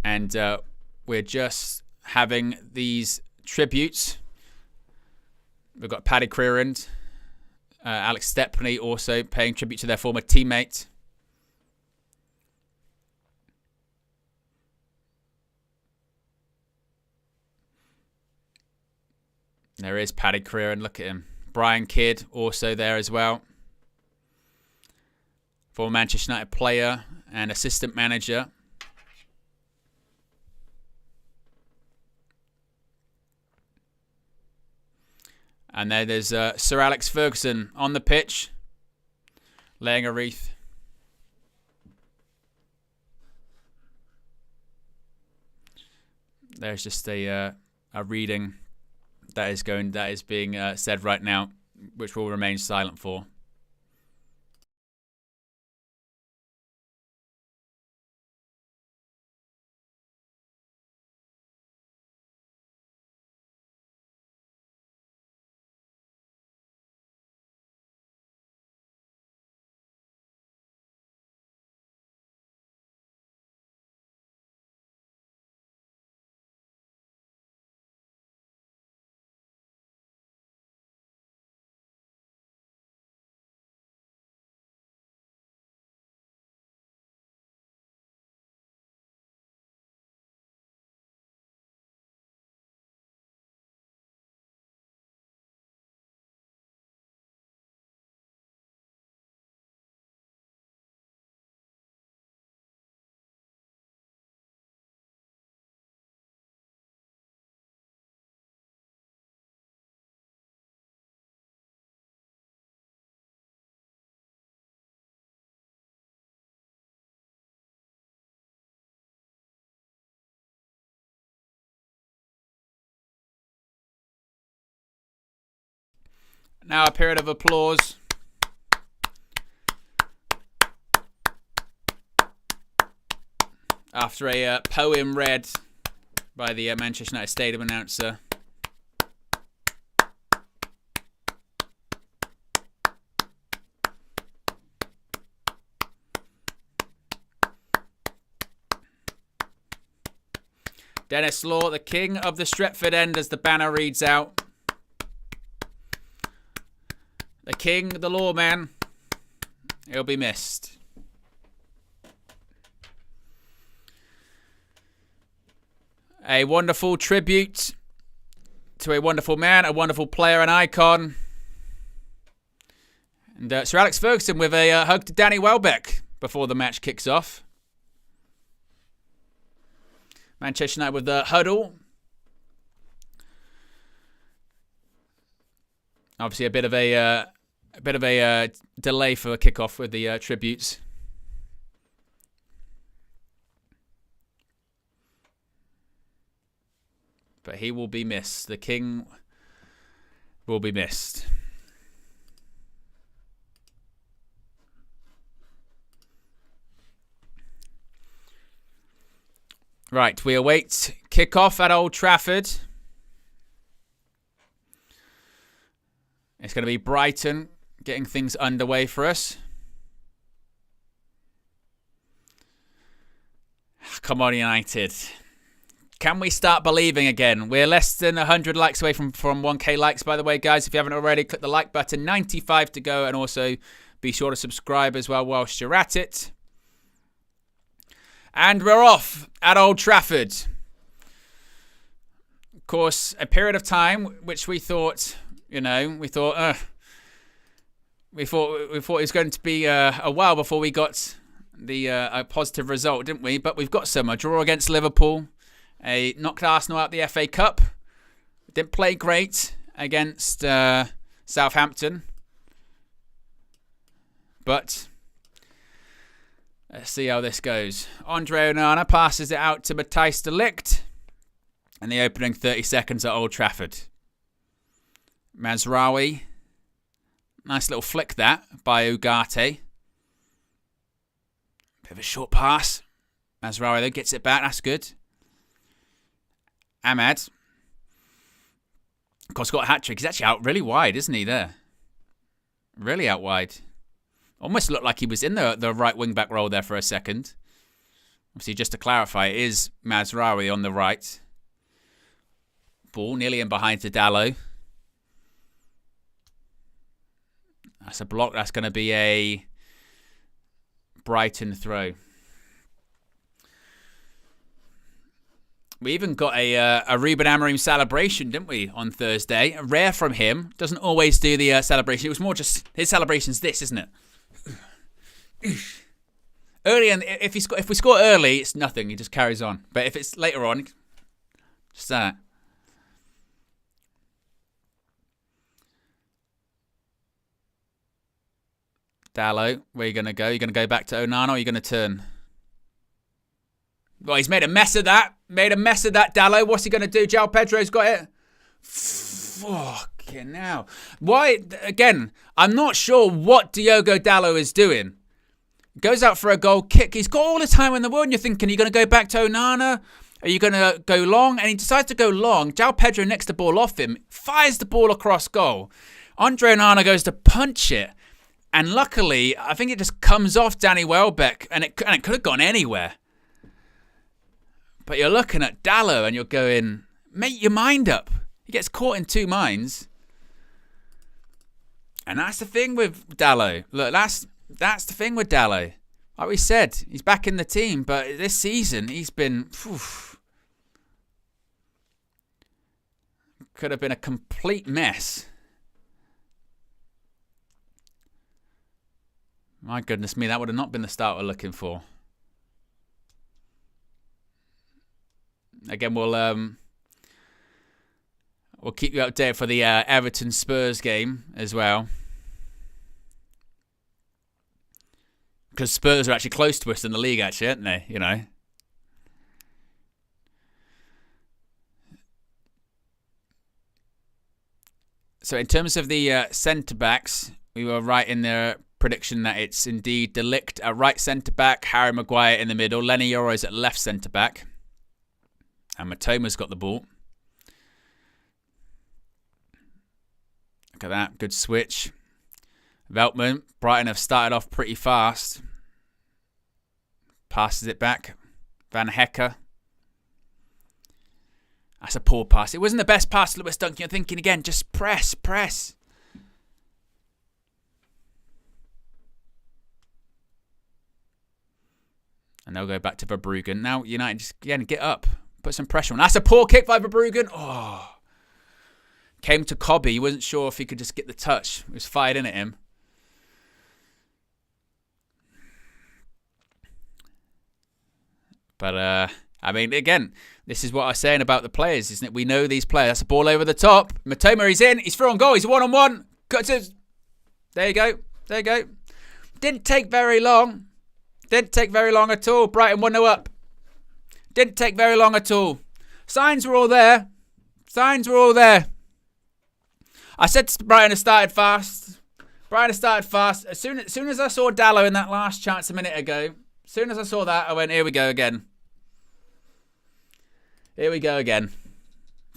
And we're just having these tributes. We've got Paddy Crerand, Alex Stepney also paying tribute to their former teammate. There is Paddy Crerand, look at him. Brian Kidd also there as well. Former Manchester United player and assistant manager. And then there's Sir Alex Ferguson on the pitch, laying a wreath. There's just a reading that is being said right now, which we'll remain silent for. Now a period of applause. After a poem read by the Manchester United Stadium announcer. Dennis Law, the king of the Stretford end, as the banner reads out. The king, the lawman, he'll be missed. A wonderful tribute to a wonderful man, a wonderful player, an icon. And Sir Alex Ferguson with a hug to Danny Welbeck before the match kicks off. Manchester United with the huddle. Obviously, a bit of a delay for a kickoff with the tributes. But he will be missed. The king will be missed. Right, we await kickoff at Old Trafford. It's going to be Brighton getting things underway for us. Come on, United. Can we start believing again? We're less than 100 likes away from 1K likes, by the way, guys. If you haven't already, click the like button. 95 to go. And also be sure to subscribe as well whilst you're at it. And we're off at Old Trafford. Of course, a period of time which we thought, we thought it was going to be a while before we got a positive result, didn't we? But we've got some. A draw against Liverpool. Knocked Arsenal out the FA Cup. Didn't play great against Southampton. But let's see how this goes. Andre Onana passes it out to Matthijs de Ligt in the opening 30 seconds at Old Trafford. Mazraoui. Nice little flick that by Ugarte. Bit of a short pass. Mazraoui though gets it back. That's good. Ahmad. Of course, got a hat-trick. He's actually out really wide, isn't he, there? Really out wide. Almost looked like he was in the right wing-back role there for a second. Obviously, just to clarify, it is Mazraoui on the right. Ball nearly in behind to Dalot. That's a block. That's going to be a Brighton throw. We even got a Ruben Amorim celebration, didn't we, on Thursday? Rare from him. Doesn't always do the celebration. It was more just his celebration's this, isn't it? Early, and if we score early, it's nothing. He just carries on. But if it's later on, just that. Dalot, where are you going to go? You're going to go back to Onana, or are you going to turn? Well, he's made a mess of that. Dalot. What's he going to do? João Pedro's got it. Fucking hell. Why? Again, I'm not sure what Diogo Dalot is doing. Goes out for a goal kick. He's got all the time in the world. And you're thinking, are you going to go back to Onana? Are you going to go long? And he decides to go long. João Pedro nicks the ball off him. Fires the ball across goal. Andre Onana goes to punch it. And luckily, I think it just comes off Danny Welbeck. And it could have gone anywhere. But you're looking at Dalot and you're going, make your mind up. He gets caught in two minds. And that's the thing with Dalot. Look, that's the thing with Dalot. Like we said, he's back in the team, but this season he's been... could have been a complete mess. My goodness me, that would have not been the start we're looking for. Again, we'll keep you updated for the Everton Spurs game as well, because Spurs are actually close to us in the league, actually, aren't they? You know. So in terms of the centre-backs, we were right in the prediction that it's indeed De Ligt at right centre-back, Harry Maguire in the middle, Lenny Yoro's at left centre-back, and Matoma's got the ball. Look at that, good switch. Veltman, Brighton have started off pretty fast. Passes it back. Van Hecker. That's a poor pass. It wasn't the best pass, Lewis Duncan. You're thinking again, just press. And they'll go back to Verbruggen. Now United just again get up. Put some pressure on. That's a poor kick by Verbruggen. Oh. Came to Cobby. He wasn't sure if he could just get the touch. It was fired in at him. But, I mean, again, this is what I was saying about the players, isn't it? We know these players. That's a ball over the top. Matoma, he's in. He's through on goal. He's one-on-one. There you go. Didn't take very long. Didn't take very long at all. Brighton 1-0 up. Didn't take very long at all. Signs were all there. I said Brighton has started fast. As soon as I saw Dallo in that last chance a minute ago, as soon as I saw that, I went, here we go again. That's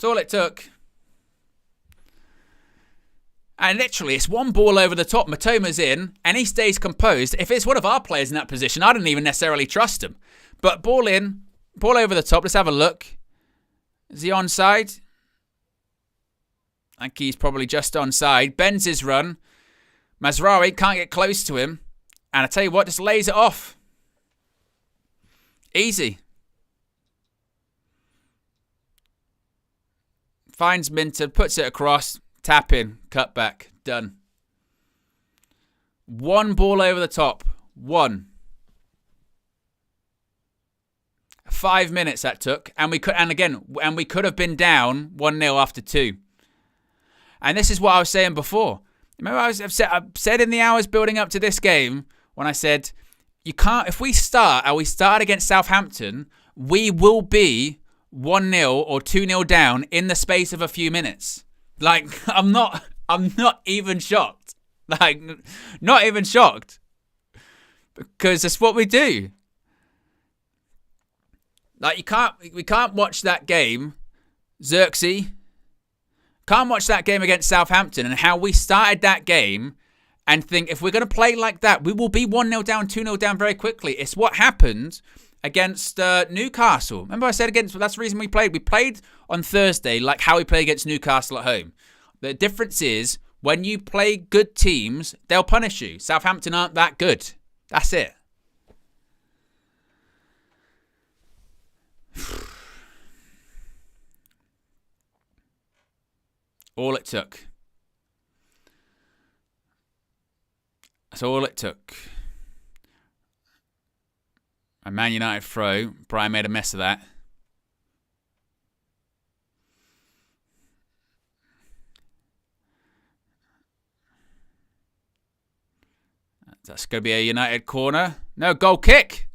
all it took. And literally, it's one ball over the top. Matoma's in, and he stays composed. If it's one of our players in that position, I don't even necessarily trust him. But ball in, ball over the top. Let's have a look. Is he onside? I think he's probably just onside. Bends his run. Mazraoui can't get close to him. And I tell you what, just lays it off. Easy. Finds Minter, puts it across, tap in, cut back, done. One ball over the top. One. 5 minutes that took, and we could have been down 1-0 after 2. And this is what I was saying before. Remember, I've said in the hours building up to this game when I said, you can't. If we start against Southampton, we will be 1-0 or 2-0 down in the space of a few minutes. Like, I'm not even shocked. Like, not even shocked. Because that's what we do. Like, we can't watch that game, Xerxes. Can't watch that game against Southampton and how we started that game and think if we're going to play like that, we will be 1-0 down, 2-0 down very quickly. It's what happened against Newcastle. Remember I said that's the reason we played. We played on Thursday like how we play against Newcastle at home. The difference is when you play good teams, they'll punish you. Southampton aren't that good. That's it. All it took. That's all it took. A Man United throw. Brian made a mess of that. That's going to be a United corner. No, goal kick.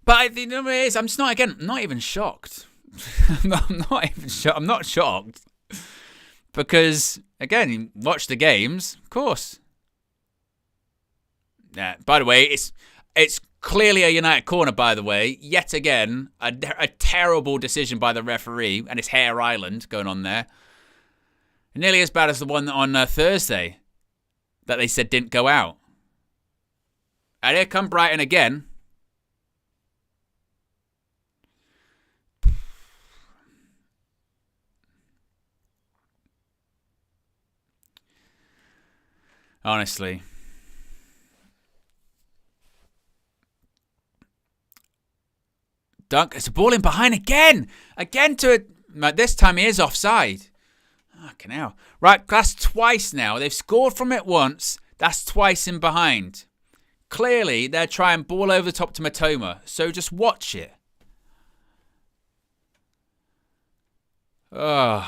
But the number is, I'm just not even shocked. I'm not shocked. Because, again, watch the games, of course. Yeah, by the way, it's clearly a United corner, by the way. Yet again, a terrible decision by the referee, and it's Hare Island going on there. Nearly as bad as the one on Thursday that they said didn't go out. And here come Brighton again. Honestly. Dunk. It's a ball in behind again. Again this time he is offside. Fucking hell. Right, that's twice now. They've scored from it once. That's twice in behind. Clearly, they're trying ball over the top to Mitoma. So just watch it. Oh.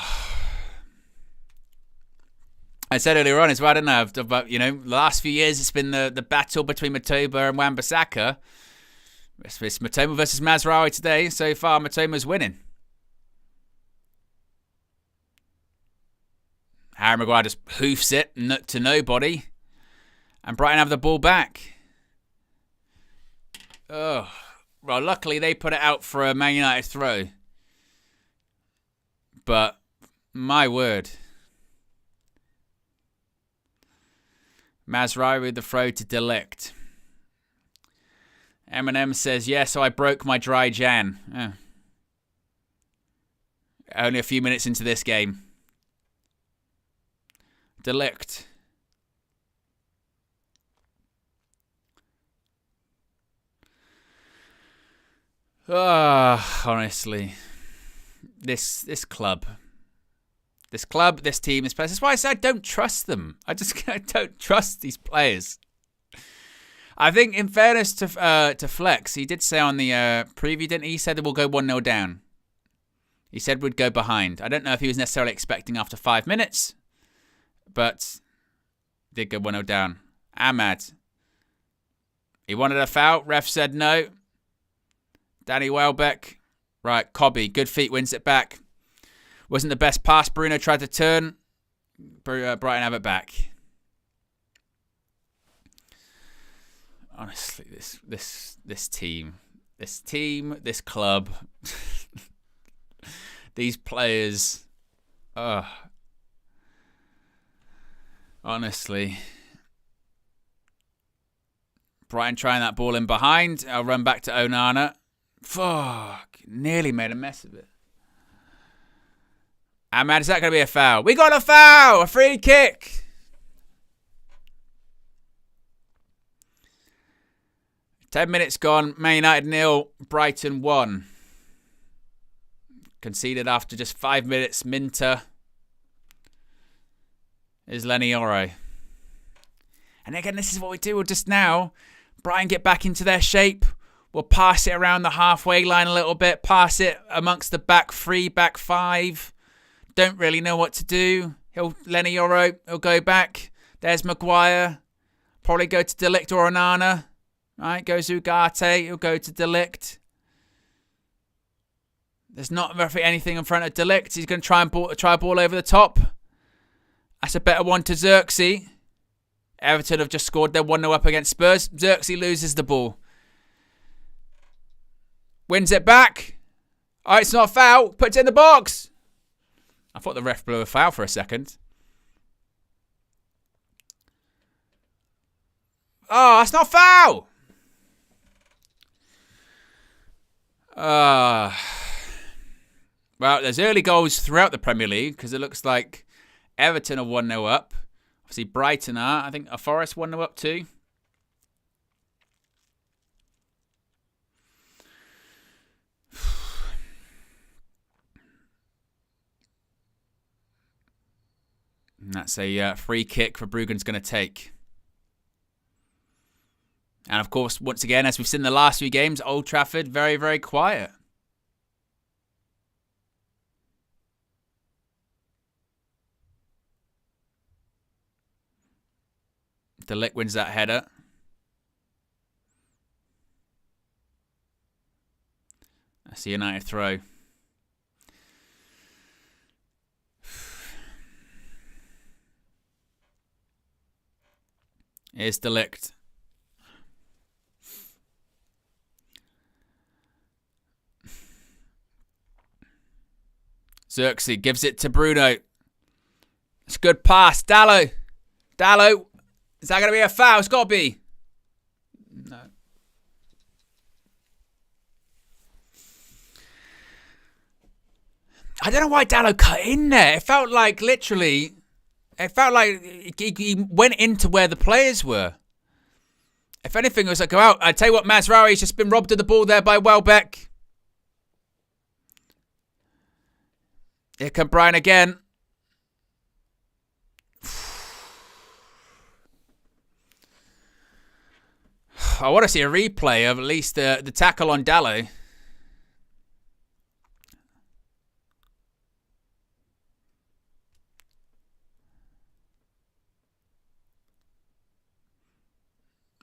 I said earlier on as well, didn't I? About, the last few years it's been the battle between Matoma and Wan-Bissaka. It's Matoma versus Mazraoui today. So far, Matoma's winning. Harry Maguire just hoofs it to nobody. And Brighton have the ball back. Oh, well, luckily they put it out for a Man United throw. But, my word. Mazraoui with the throw to Delict. Eminem says, yeah, so I broke my dry Jan. Only a few minutes into this game. Delict. Honestly. This club. This team, this place. That's why I said I don't trust them. I don't trust these players. I think, in fairness to Flex, he did say on the preview, didn't he? He said that we'll go 1-0 down. He said we'd go behind. I don't know if he was necessarily expecting after 5 minutes, but did go 1-0 down. Ahmad. He wanted a foul. Ref said no. Danny Welbeck. Right, Cobby. Good feet, wins it back. Wasn't the best pass. Bruno tried to turn. Brighton have it back. Honestly, this team, this club, these players, honestly. Brighton trying that ball in behind. I'll run back to Onana. Fuck, nearly made a mess of it. Ahmad, is that going to be a foul? We got a foul! A free kick! Ten minutes gone. Man United 0, Brighton 1. Conceded after just 5 minutes. Minter is Lenny Yoro. And again, this is what we do. We'll just now, Brighton get back into their shape. We'll pass it around the halfway line a little bit. Pass it amongst the back three, back five. Don't really know what to do. Lenny Yoro, he'll go back. There's Maguire. Probably go to Delict or Onana. Right, goes Ugarte. He'll go to Delict. There's not roughly anything in front of Delict. He's going to try a ball over the top. That's a better one to Xerxes. Everton have just scored their 1-0 up against Spurs. Xerxes loses the ball. Wins it back. All right, it's not a foul. Puts it in the box. I thought the ref blew a foul for a second. Oh, that's not a foul. Well, there's early goals throughout the Premier League because it looks like Everton are 1-0 up. Obviously, Brighton are. I think a Forest 1-0 up too. And that's a free kick for Bruggen's going to take. And of course, once again, as we've seen in the last few games, Old Trafford very, very quiet. Delict wins that header. That's the United throw. Here's Delict. Xerxes gives it to Bruno. It's a good pass. Dallo. Is that going to be a foul? It's got to be. No. I don't know why Dallo cut in there. It felt like literally... It felt like he went into where the players were. If anything, it was like, go out. I tell you what, Mazraoui's just been robbed of the ball there by Welbeck. Here come Brian again. I want to see a replay of at least the tackle on Dallo.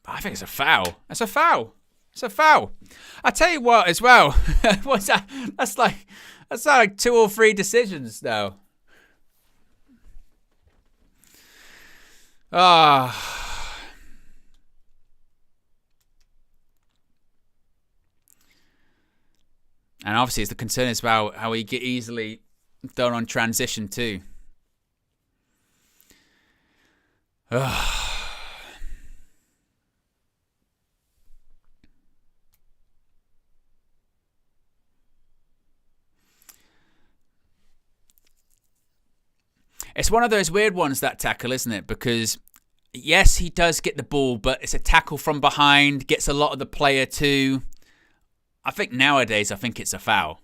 I think it's a foul. That's a foul. It's a foul. I tell you what, as well. What's that? That's like 2 or 3 decisions now. Ah. And obviously, the concern is about how he get easily done on transition too. It's one of those weird ones, that tackle, isn't it? Because, yes, he does get the ball, but it's a tackle from behind, gets a lot of the player too. I think nowadays, it's a foul.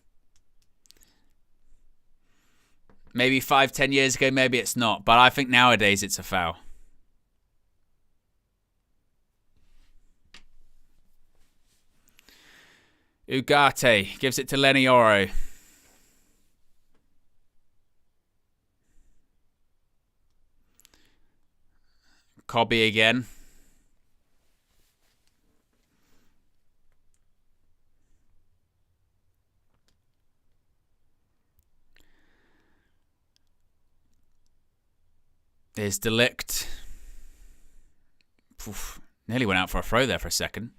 Maybe 5-10 years ago, maybe it's not. But I think nowadays it's a foul. Ugarte gives it to Lenny Yoro. Cobby again. There's Delict. Oof, nearly went out for a throw there for a second.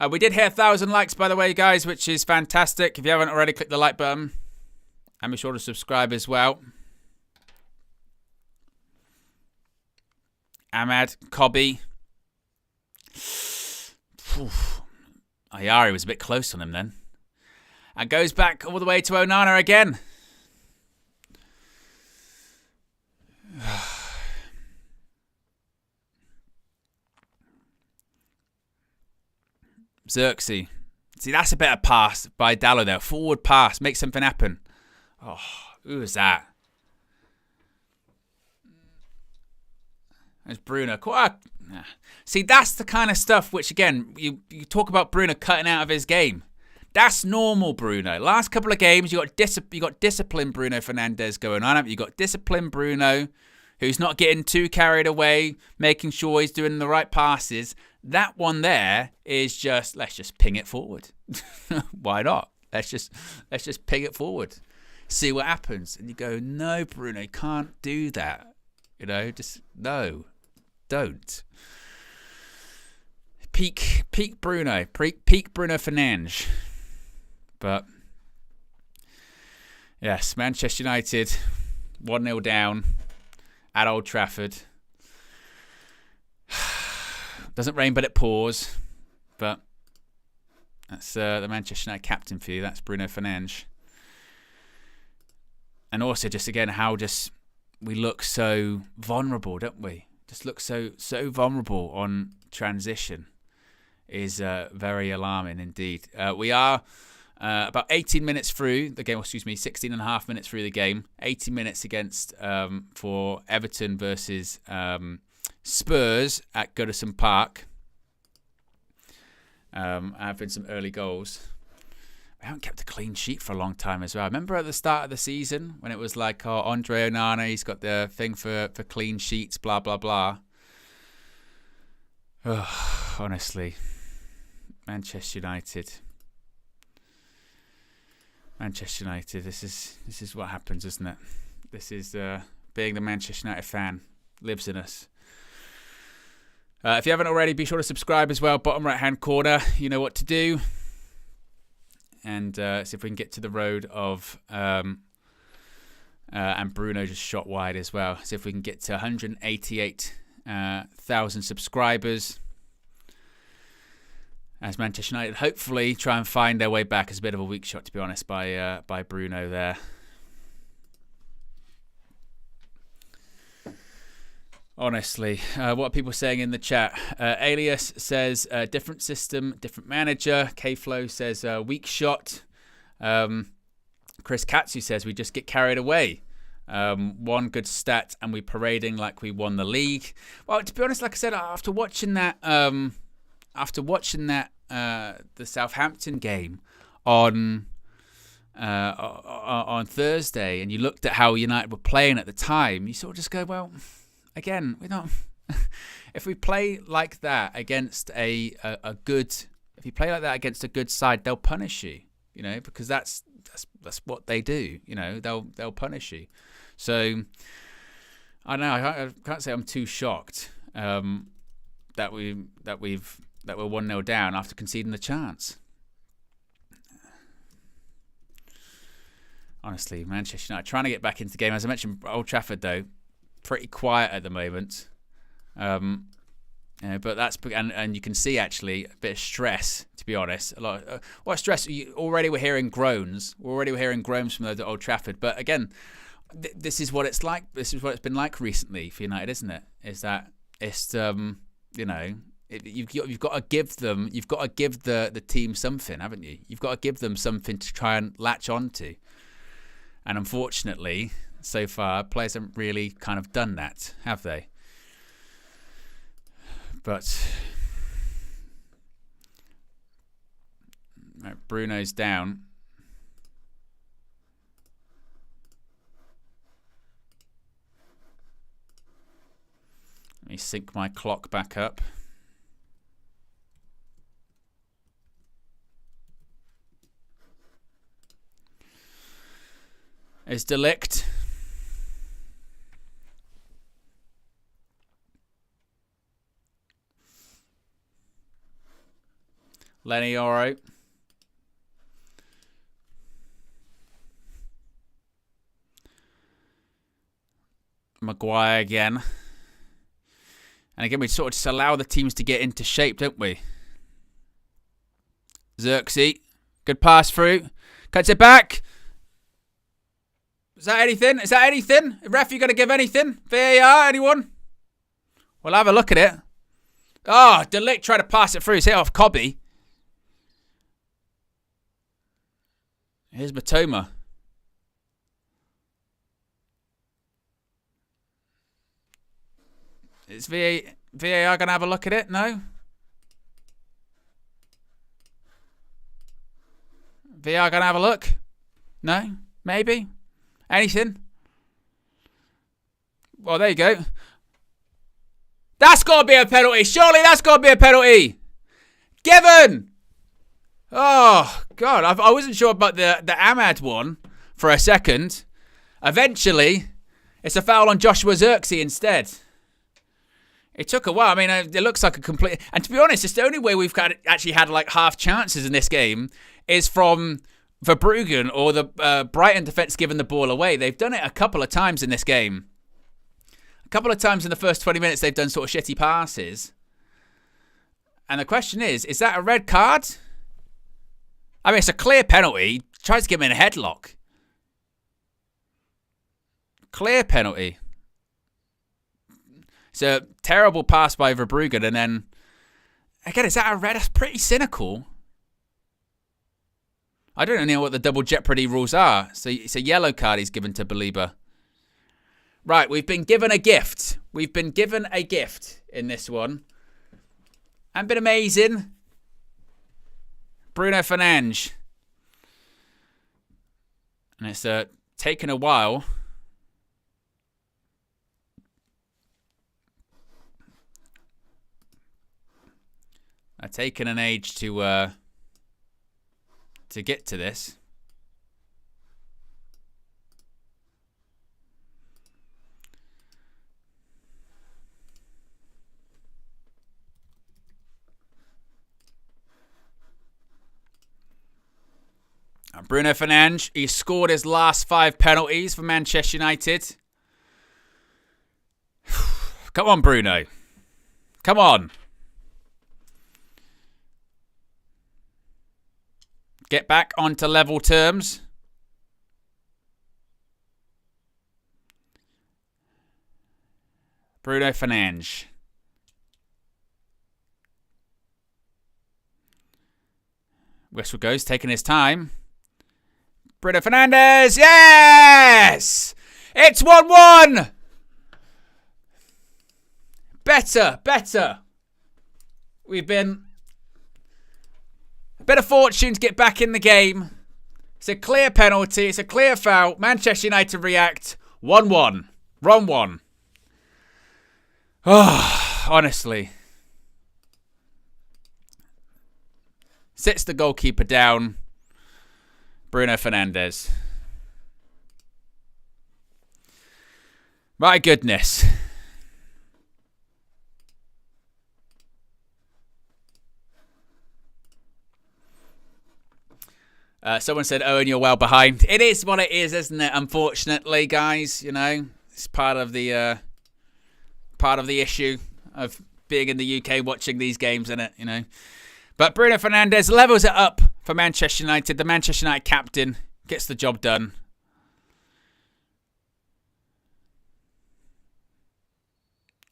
We did hit 1,000 likes, by the way, guys, which is fantastic. If you haven't already, click the like button. And be sure to subscribe as well. Ahmad, Cobby. Ayari was a bit close on him then. And goes back all the way to Onana again. Xerxes. See, that's a better pass by Dallo there. Forward pass. Make something happen. Oh, who was that? There's Bruno. See, that's the kind of stuff which, again, you talk about Bruno cutting out of his game. That's normal, Bruno. Last couple of games, you got disciplined Bruno Fernandes going on. You got disciplined Bruno, who's not getting too carried away, making sure he's doing the right passes. That one there is just, let's just ping it forward. Why not? Let's just ping it forward. See what happens. And you go, no, Bruno, you can't do that. You know, just no, don't. Peak Bruno, peak Bruno Fernandes. But yes, Manchester United 1-0 down at Old Trafford. Doesn't rain, but it pours. But that's the Manchester United captain for you. That's Bruno Fernandes. And also, just again, how just we look so vulnerable, don't we? Just look so vulnerable on transition is very alarming indeed. We are about 18 minutes through the game. 16 and a half minutes through the game. 18 minutes against for Everton versus Spurs at Goodison Park. Have been some early goals. We haven't kept a clean sheet for a long time as well. I remember at the start of the season when it was like, oh, Andre Onana, he's got the thing for clean sheets, blah, blah, blah. Oh, honestly, Manchester United, this is what happens, isn't it? This is being the Manchester United fan, lives in us. If you haven't already, be sure to subscribe as well. Bottom right-hand corner, you know what to do. And see if we can get to the road of... and Bruno just shot wide as well. See if we can get to 188,000 subscribers. As Manchester United hopefully try and find their way back. It's a bit of a weak shot, to be honest, by Bruno there. Honestly, what are people saying in the chat? Alias says different system, different manager. K-Flow says weak shot. Chris Katsu says we just get carried away. One good stat and we parading like we won the league. Well, to be honest, like I said, after watching that the Southampton game on Thursday, and you looked at how United were playing at the time, you sort of just go, well, again, we don't. if we play like that against a good, if you play like that against a good side, they'll punish you, you know, because that's what they do, you know, they'll punish you. So I don't know, I can't say I'm too shocked that we're 1-0 down after conceding the chance. Honestly, Manchester United trying to get back into the game. As I mentioned, Old Trafford though, pretty quiet at the moment. But that's and you can see actually a bit of stress. To be honest, a lot. What stress? Already we're hearing groans. Already we're hearing groans from those at Old Trafford. But again, this is what it's like. This is what it's been like recently for United, isn't it? Is that it's you know. You've got to give them. You've got to give the team something, haven't you? You've got to give them something to try and latch onto. And unfortunately, so far, players haven't really kind of done that, have they? But right, Bruno's down. Let me sync my clock back up. Is De Ligt. Lenny Yoro. Maguire again. And again, we sort of just allow the teams to get into shape, don't we? Xerxes. Good pass through. Cuts it back. Is that anything? Is that anything? Ref, you going to give anything? VAR, anyone? We'll have a look at it. Oh, De Ligt tried to pass it through. He's hit off Cobby. Here's Matoma. Is VAR going to have a look at it? No? VAR going to have a look? No? Maybe? Anything? Well, there you go. That's got to be a penalty. Surely that's got to be a penalty. Given. Oh, God. I wasn't sure about the Ahmad one for a second. Eventually, it's a foul on Joshua Xerxes instead. It took a while. I mean, it looks like a complete... And to be honest, it's the only way we've actually had like half chances in this game is from Verbruggen or the Brighton defence giving the ball away. They've done it a couple of times in this game. A couple of times in the first 20 minutes, they've done sort of shitty passes. And the question is that a red card? I mean, it's a clear penalty. He tries to give him in a headlock. Clear penalty. It's a terrible pass by Verbruggen, and then again, is that a red? That's pretty cynical. I don't know what the double jeopardy rules are. So it's a yellow card he's given to Belieber. Right, we've been given a gift. We've been given a gift in this one. And been amazing. Bruno Fernandes. And it's taken a while. Taken an age to get to this. And Bruno Fernandes, he scored his last 5 penalties for Manchester United. Come on, Bruno. Come on. Get back onto level terms. Bruno Fernandes. Whistle goes, taking his time. Bruno Fernandes, yes! It's 1-1! Better. We've been... a bit of fortune to get back in the game. It's a clear penalty. It's a clear foul. Manchester United react. 1-1. Wrong one. Oh, honestly. Sits the goalkeeper down. Bruno Fernandes. My goodness. Someone said, Owen, you're well behind. It is what it is, isn't it? Unfortunately, guys, you know, it's part of the issue of being in the UK watching these games, isn't it? You know. But Bruno Fernandes levels it up for Manchester United. The Manchester United captain gets the job done.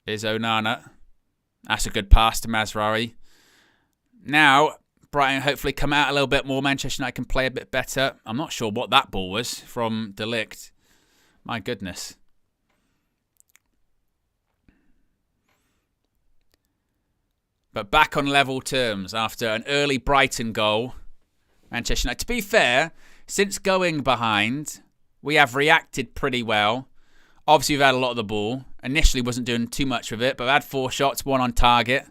Here's Onana. That's a good pass to Mazraoui. Now, Brighton hopefully come out a little bit more. Manchester United can play a bit better. I'm not sure what that ball was from De Ligt. My goodness. But back on level terms after an early Brighton goal. Manchester United. To be fair, since going behind, we have reacted pretty well. Obviously, we've had a lot of the ball. Initially, wasn't doing too much with it, but we've had 4 shots, 1 on target.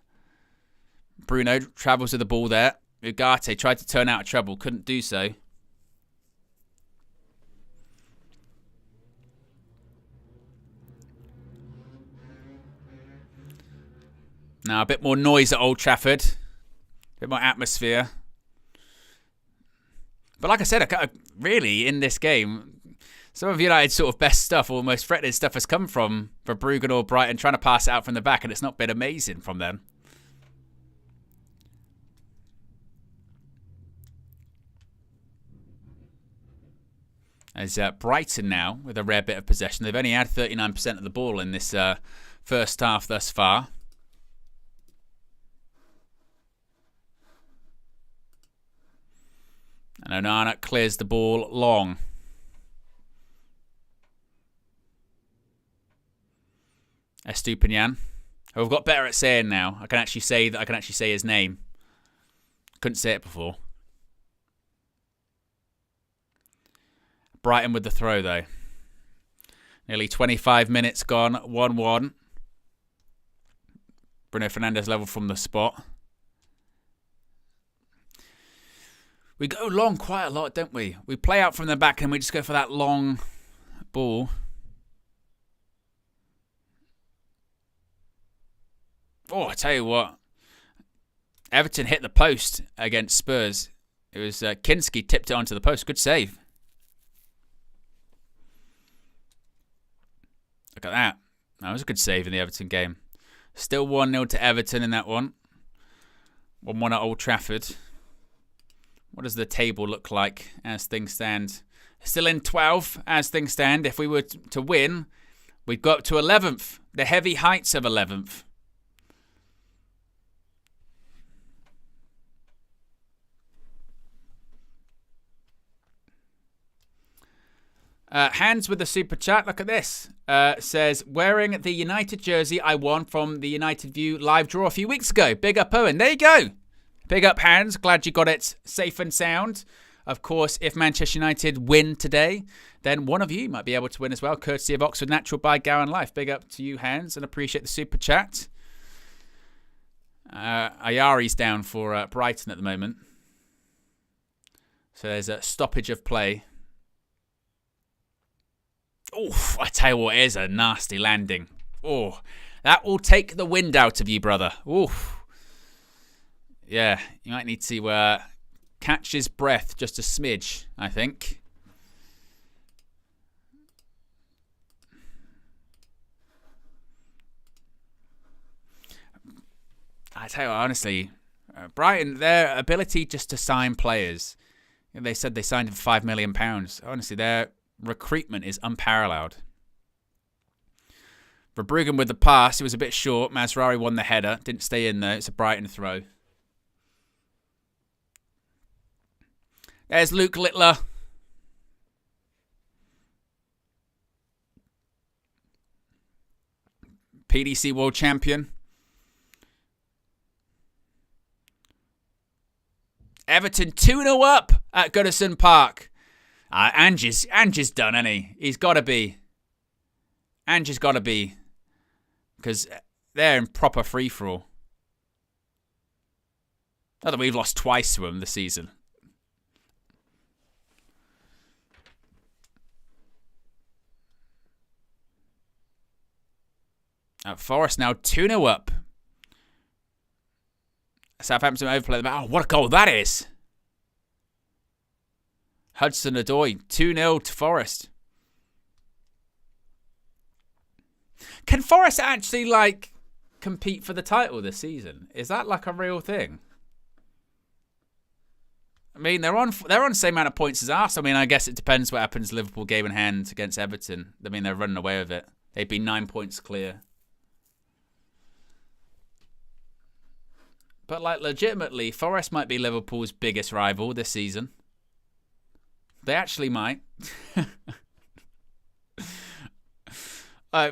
Bruno travels with the ball there. Ugarte tried to turn out of trouble, couldn't do so. Now, a bit more noise at Old Trafford. A bit more atmosphere. But like I said, really, in this game, some of United's sort of best stuff, or most threatening stuff, has come from Verbruggen or Brighton trying to pass it out from the back, and it's not been amazing from them. As Brighton now, with a rare bit of possession, they've only had 39% of the ball in this first half thus far. And Onana clears the ball long. Estupinian. Oh, we've got better at saying now. I can actually say his name. Couldn't say it before. Brighton with the throw though. Nearly 25 minutes gone. 1-1. Bruno Fernandes level from the spot. We go long quite a lot, don't we? We play out from the back and we just go for that long ball. Oh, I tell you what. Everton hit the post against Spurs. It was Kinski tipped it onto the post. Good save. Look at that. That was a good save in the Everton game. Still 1-0 to Everton in that one. 1-1 at Old Trafford. What does the table look like as things stand? Still in 12 as things stand. If we were to win, we'd go up to 11th. The heavy heights of 11th. Hands with the super chat. Look at this. Says, wearing the United jersey I won from the United View live draw a few weeks ago. Big up, Owen. There you go. Big up, Hands. Glad you got it safe and sound. Of course, if Manchester United win today, then one of you might be able to win as well, courtesy of Oxford Natural by Gowan Life. Big up to you, Hands, and appreciate the super chat. Ayari's down for Brighton at the moment. So there's a stoppage of play. Oh, I tell you what, it is a nasty landing. Oh, that will take the wind out of you, brother. Oh, yeah, you might need to catch his breath just a smidge, I think. I tell you what, honestly, Brighton, their ability just to sign players, they said they signed him for £5 million. Honestly, their recruitment is unparalleled. Verbruggen with the pass, it was a bit short. Mazraoui won the header, didn't stay in there. It's a Brighton throw. There's Luke Littler. PDC World Champion. Everton 2-0 up at Goodison Park. Ange's done, isn't he? He's got to be. Ange's got to be. Because they're in proper free-for-all. Not that we've lost twice to them this season. Forest now 2-0 up. Southampton overplay the... Oh, what a goal that is. Hudson-Odoi, 2-0 to Forest. Can Forest actually, like, compete for the title this season? Is that, like, a real thing? I mean, they're on the same amount of points as us. I mean, I guess it depends what happens. Liverpool game in hand against Everton. I mean, they're running away with it. They've been 9 points clear. But, like, legitimately, Forest might be Liverpool's biggest rival this season. They actually might.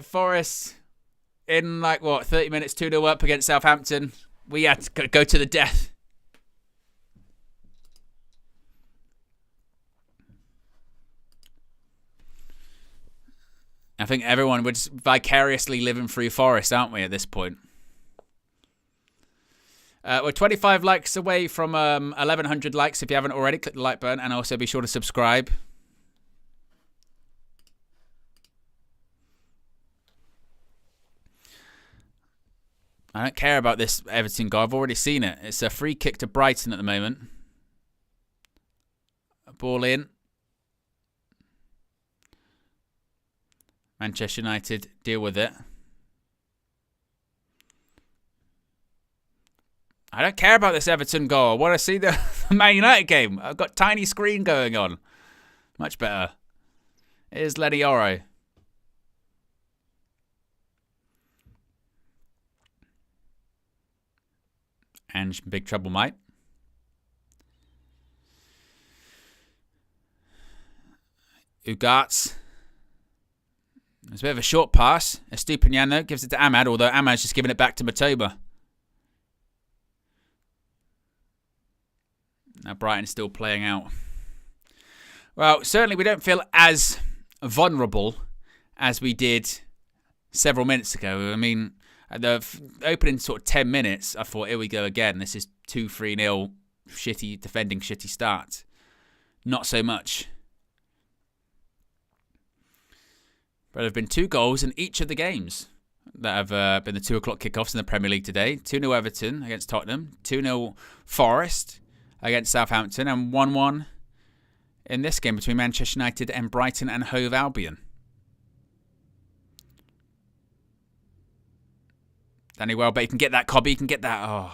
Forest, in, like, what, 30 minutes, 2-0 up against Southampton. We had to go to the death. I think everyone, we're just vicariously living through Forest, aren't we, at this point? We're 25 likes away from 1,100 likes. If you haven't already, click the like button and also be sure to subscribe. I don't care about this Everton goal. I've already seen it. It's a free kick to Brighton at the moment. A ball in. Manchester United deal with it. I don't care about this Everton goal. I want to see the Man United game. I've got tiny screen going on. Much better. Here's Lenny Yoro. And big trouble, mate. Ugarte. There's a bit of a short pass. Estupiniano gives it to Ahmad, although Ahmad's just giving it back to Matoba. Now Brighton's still playing out. Well, certainly we don't feel as vulnerable as we did several minutes ago. I mean, at the opening sort of 10 minutes, I thought, here we go again. This is 2-3-0, shitty defending, shitty start. Not so much. But there have been 2 goals in each of the games that have been the 2 o'clock kickoffs in the Premier League today. 2-0 Everton against Tottenham. 2-0 Forest against Southampton. And 1-1 in this game between Manchester United and Brighton and Hove Albion. Danny Welbeck, you can get that, Cobby. You can get that.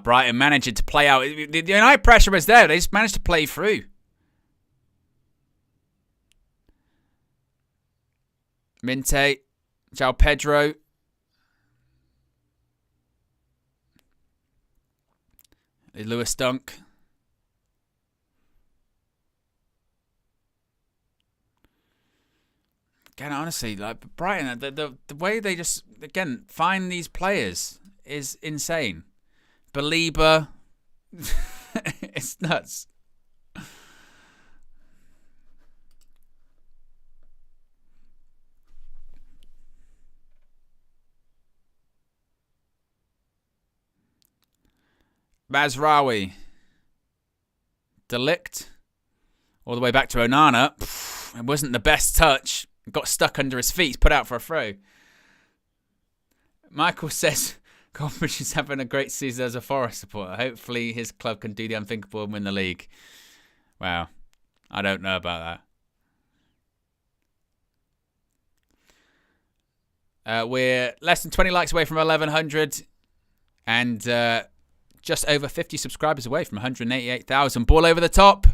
Brighton managing to play out. The United pressure was there. They just managed to play through. Minte, João Pedro. Lewis Dunk. Again, honestly, like Brighton, the way they just, again, find these players is insane. Belieber. It's nuts. Mazraoui. Delict. All the way back to Onana. It wasn't the best touch. Got stuck under his feet. He's put out for a throw. Michael says, Goldbridge is having a great season as a Forest supporter. Hopefully his club can do the unthinkable and win the league. Wow. I don't know about that. We're less than 20 likes away from 1,100. And just over 50 subscribers away from 188,000. Ball over the top.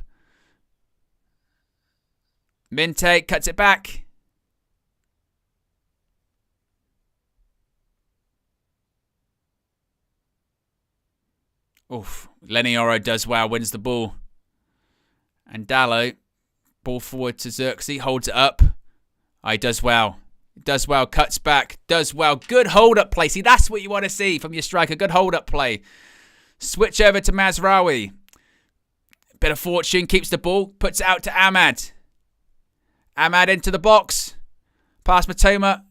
Minte cuts it back. Oof. Lenny Yoro does well, wins the ball. And Dallo, ball forward to Xerxes, holds it up. He does well. Does well, cuts back, does well. Good hold-up play. See, that's what you want to see from your striker. Good hold-up play. Switch over to Mazraoui. Bit of fortune, keeps the ball, puts it out to Ahmad. Ahmad into the box. Past Matoma.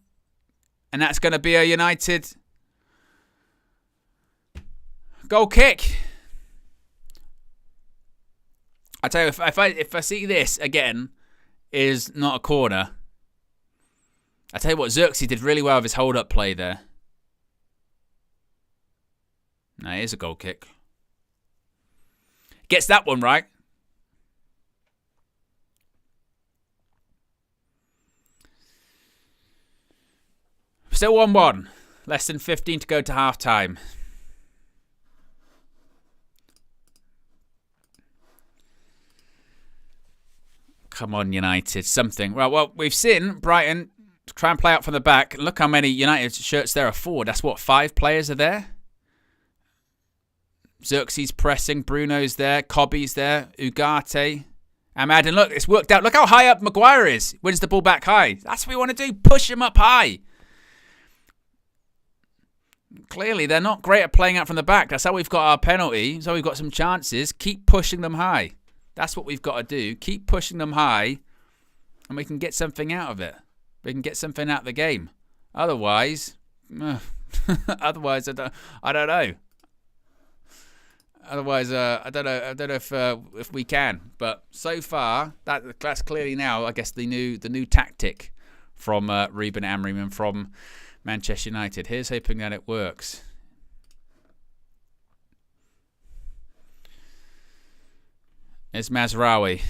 And that's going to be a United goal kick. I tell you, if I see this again is not a corner, I tell you what, Xerxes did really well with his hold-up play there. No, it is a goal kick. Gets that one right. Still 1-1. Less than 15 to go to half-time. Come on, United. Something. Well, we've seen Brighton try and play out from the back. Look how many United shirts there are forward. That's what, 5 players are there? Xerxes pressing. Bruno's there. Cobby's there. Ugarte. Ahmad. And look, it's worked out. Look how high up Maguire is. Wins the ball back high. That's what we want to do. Push him up high. Clearly, they're not great at playing out from the back. That's how we've got our penalty. That's how we've got some chances. Keep pushing them high. That's what we've got to do. Keep pushing them high, and we can get something out of it. We can get something out of the game. Otherwise, otherwise, I don't know. Otherwise, I don't know if we can. But so far, that's clearly now, I guess, the new tactic from Ruben Amorim and from Manchester United. Here's hoping that it works. It's Mazraoui.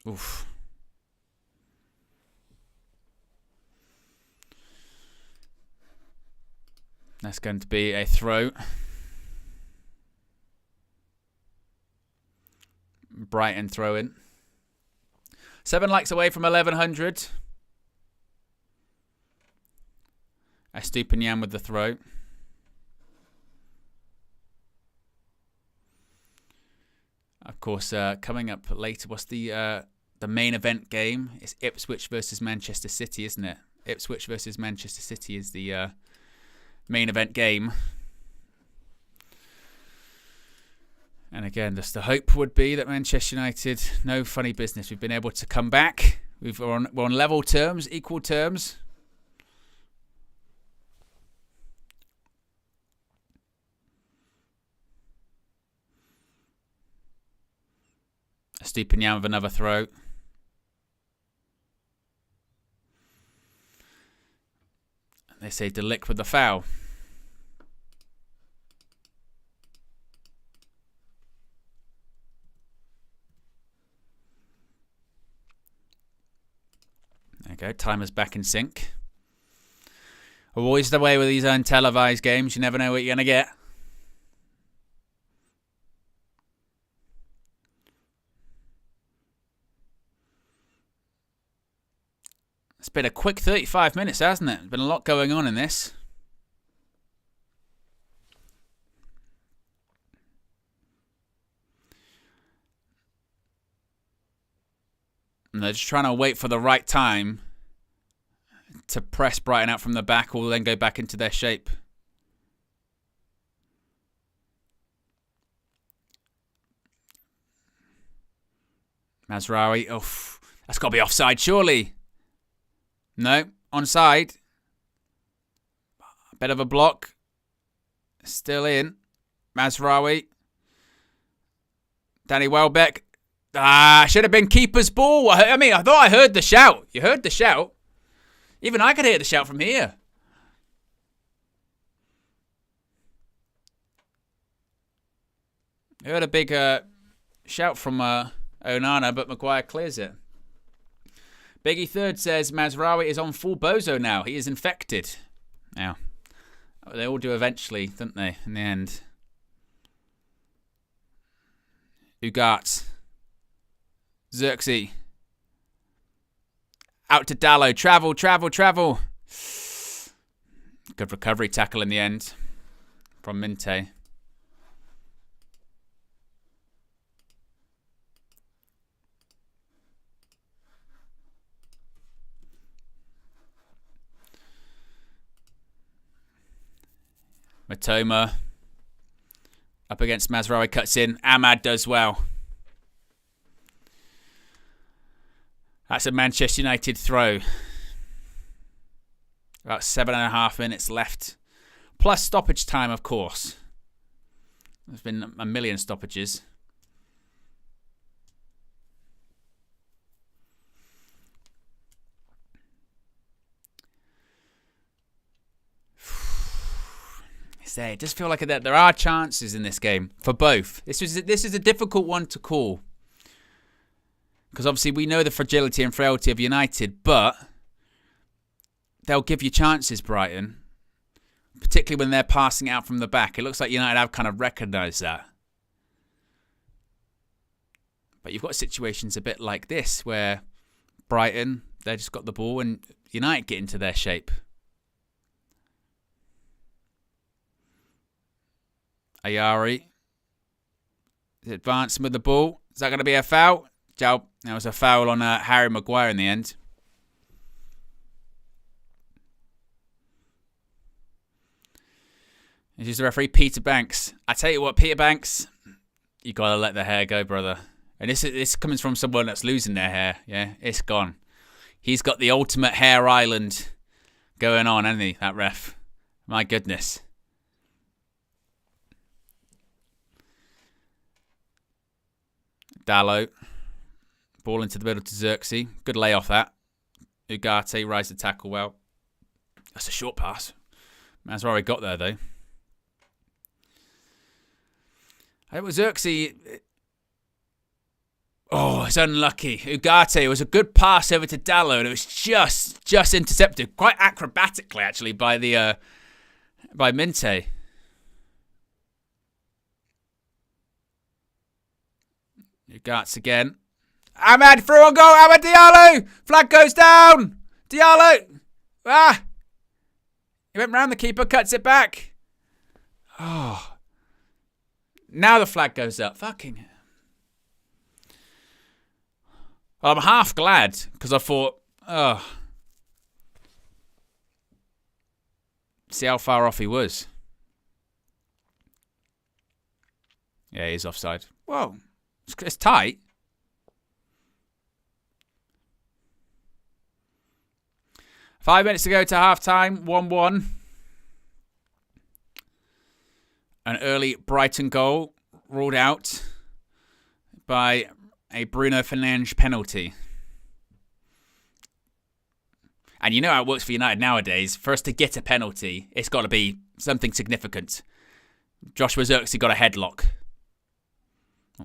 Oof. That's going to be a throw. Brighton throw in. 7 likes away from 1100. Estupinian with the throw. Of course, coming up later, what's the main event game? It's Ipswich versus Manchester City, isn't it? Ipswich versus Manchester City is the main event game. And again, just the hope would be that Manchester United, no funny business. We've been able to come back. We're on level terms, equal terms. Estupinian with another throw. They say Delict with the foul. There you go. Timer's back in sync. Always the way with these untelevised games. You never know what you're going to get. It's been a quick 35 minutes, hasn't it? There's been a lot going on in this. And they're just trying to wait for the right time to press Brighton out from the back or then go back into their shape. Mazraoui. Oh, that's got to be offside, surely. No, onside. Bit of a block. Still in. Mazraoui. Danny Welbeck. Should have been keeper's ball. I mean, I thought I heard the shout. You heard the shout? Even I could hear the shout from here. I heard a big shout from Onana, but Maguire clears it. Biggie Third says Mazraoui is on full bozo now. He is infected. Now, they all do eventually, don't they, in the end? Ugarte. Xerxes. Out to Dallo. Travel. Good recovery tackle in the end from Minte. Matoma up against Mazraoui, cuts in. Ahmad does well. That's a Manchester United throw. About 7.5 minutes left. Plus stoppage time, of course. There's been a million stoppages. It does feel like there are chances in this game for both. This is a difficult one to call. Because obviously we know the fragility and frailty of United, but they'll give you chances, Brighton. Particularly when they're passing out from the back. It looks like United have kind of recognised that. But you've got situations a bit like this where Brighton, they just got the ball and United get into their shape. Ayari is advancing with the ball. Is that going to be a foul? That was a foul on Harry Maguire in the end. This is the referee, Peter Banks. I tell you what, Peter Banks, you got to let the hair go, brother. And this comes from someone that's losing their hair. Yeah, it's gone. He's got the ultimate hair island going on, hasn't he, that ref? My goodness. Dallo. Ball into the middle to Xerxes. Good lay off that. Ugarte rides the tackle well. That's a short pass. That's where he got there, though. It was Xerxes. Oh, it's unlucky. Ugarte, it was a good pass over to Dallo, and it was just intercepted. Quite acrobatically, actually, by Minte. Ugarte again. Ahmed through on goal. Ahmed Diallo. Flag goes down. Diallo. Ah. He went round the keeper, cuts it back. Oh. Now the flag goes up. Fucking. Well, I'm half glad because I thought, oh. See how far off he was. Yeah, he's offside. Whoa. It's tight. Five minutes to go to half-time. 1-1. An early Brighton goal ruled out by a Bruno Fernandes penalty. And you know how it works for United nowadays. For us to get a penalty, it's got to be something significant. Joshua Xerxes got a headlock.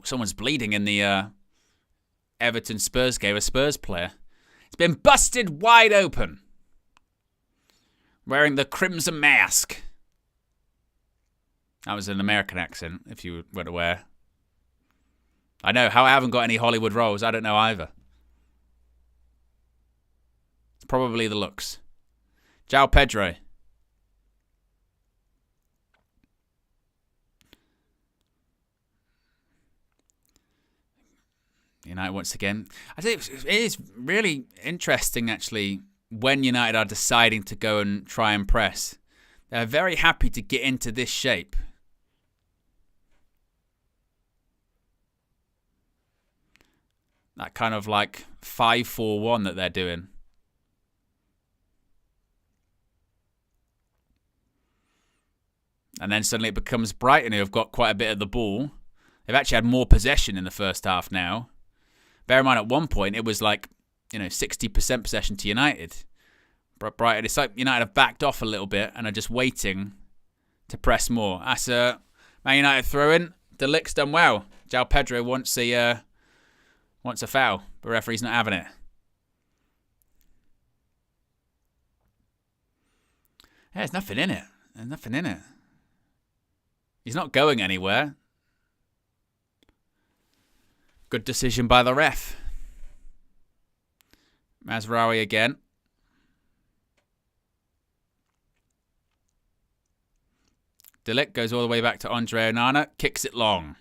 Someone's bleeding in the Everton-Spurs game, a Spurs player. It's been busted wide open. Wearing the crimson mask. That was an American accent, if you weren't aware. I know, how I haven't got any Hollywood roles, I don't know either. It's probably the looks. João Pedro. United once again. I think it is really interesting, actually, when United are deciding to go and try and press. They're very happy to get into this shape. That kind of like 5-4-1 that they're doing. And then suddenly it becomes Brighton who have got quite a bit of the ball. They've actually had more possession in the first half now. Bear in mind, at one point, it was like, 60% possession to United. But Brighton, it's like United have backed off a little bit and are just waiting to press more. That's a Man United throw-in. De Ligt's done well. João Pedro wants a foul, but the referee's not having it. Yeah, there's nothing in it. There's nothing in it. He's not going anywhere. Good decision by the ref. Mazraoui again. De Ligt goes all the way back to Andre Onana. Kicks it long.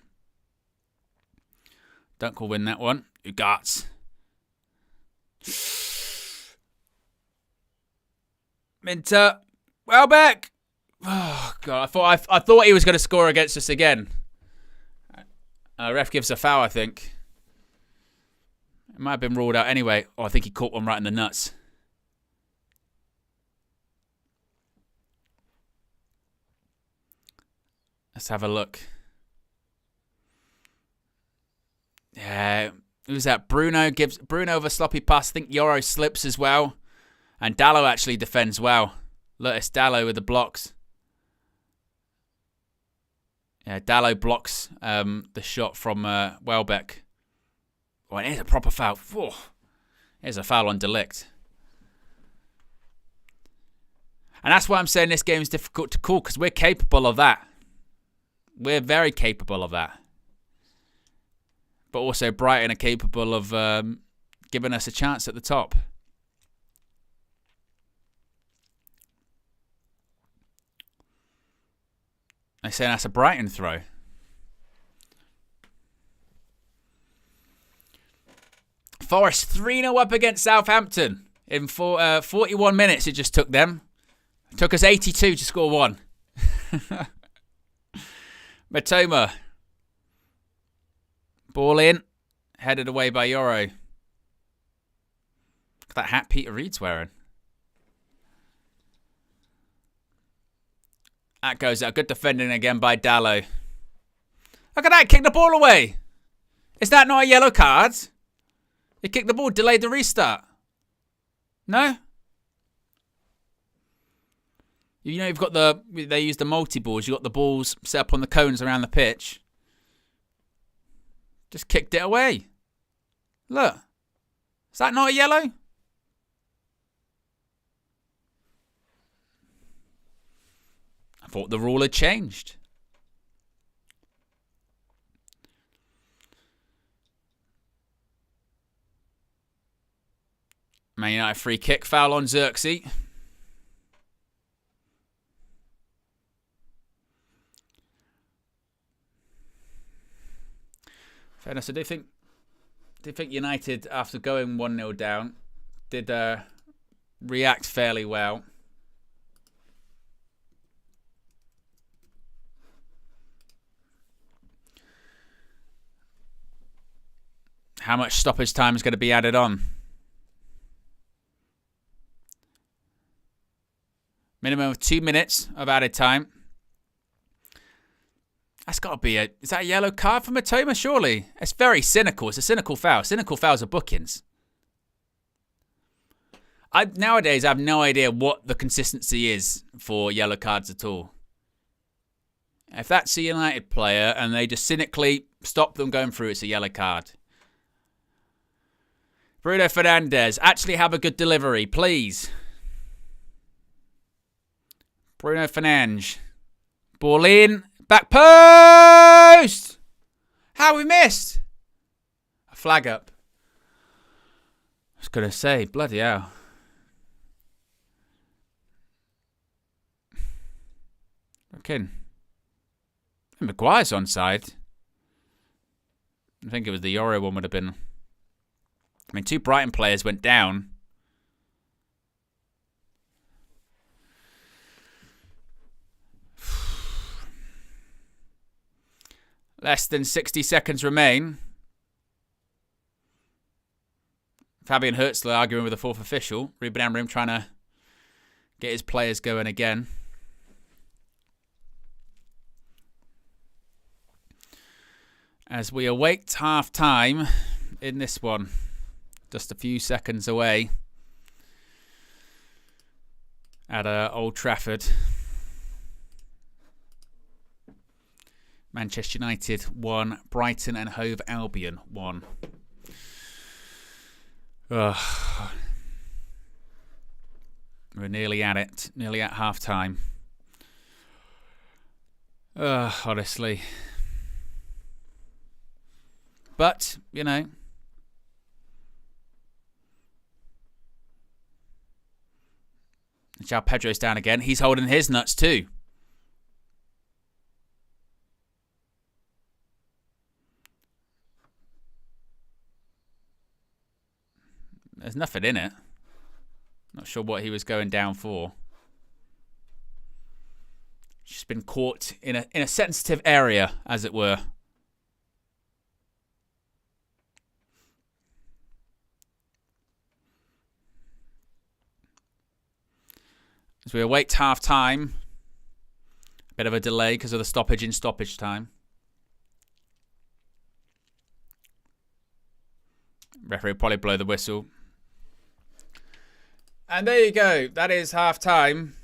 Dunk will win that one. Ugarte. Minter. Welbeck. Oh, God. I thought he was going to score against us again. Ref gives a foul, I think. It might have been ruled out anyway. Oh, I think he caught one right in the nuts. Let's have a look. Yeah, who's that? Bruno gives Bruno the sloppy pass. I think Yoro slips as well. And Dallo actually defends well. Look, it's Dallo with the blocks. Yeah, Dallo blocks the shot from Welbeck. Oh, and here's a proper foul. Whew. Here's a foul on Delict. And that's why I'm saying this game is difficult to call, because we're capable of that. We're very capable of that. But also Brighton are capable of giving us a chance at the top. They're saying that's a Brighton throw. Forest 3-0 up against Southampton. In 41 minutes it just took them. It took us 82 to score one. Matoma. Ball in. Headed away by Yoro. Look at that hat Peter Reid's wearing. That goes out. Good defending again by Dallo. Look at that. Kick the ball away. Is that not a yellow card? He kicked the ball. Delayed the restart. No? You know, you've got they use the multi-balls. You've got the balls set up on the cones around the pitch. Just kicked it away. Look. Is that not a yellow? I thought the rule had changed. Man United free kick. Foul on Xerxes. Fairness, I do think United, after going 1-0 down, did react fairly well. How much stoppage time is going to be added on? Minimum of 2 minutes of added time. That's got to be is that a yellow card for Matoma, surely? It's very cynical. It's a cynical foul. Cynical fouls are bookings. Nowadays, I have no idea what the consistency is for yellow cards at all. If that's a United player and they just cynically stop them going through, it's a yellow card. Bruno Fernandes, actually have a good delivery, please. Bruno Fernandes. Ball in. Back post! How we missed? A flag up. I was going to say, bloody hell. Okay. Maguire's onside. I think it was the Yoro one would have been. I mean, 2 Brighton players went down. Less than 60 seconds remain. Fabian Hurtzler arguing with the 4th official. Ruben Amorim trying to get his players going again. As we await half-time in this one. Just a few seconds away at Old Trafford. Manchester United 1, Brighton and Hove Albion 1. We're nearly at it. Nearly at half-time. Honestly. But, you know. João Pedro's down again. He's holding his nuts too. There's nothing in it. Not sure what he was going down for. Just been caught in a sensitive area, as it were. as we await half-time. Bit of a delay because of the stoppage in stoppage time. Referee will probably blow the whistle. And there you go. That is half-time.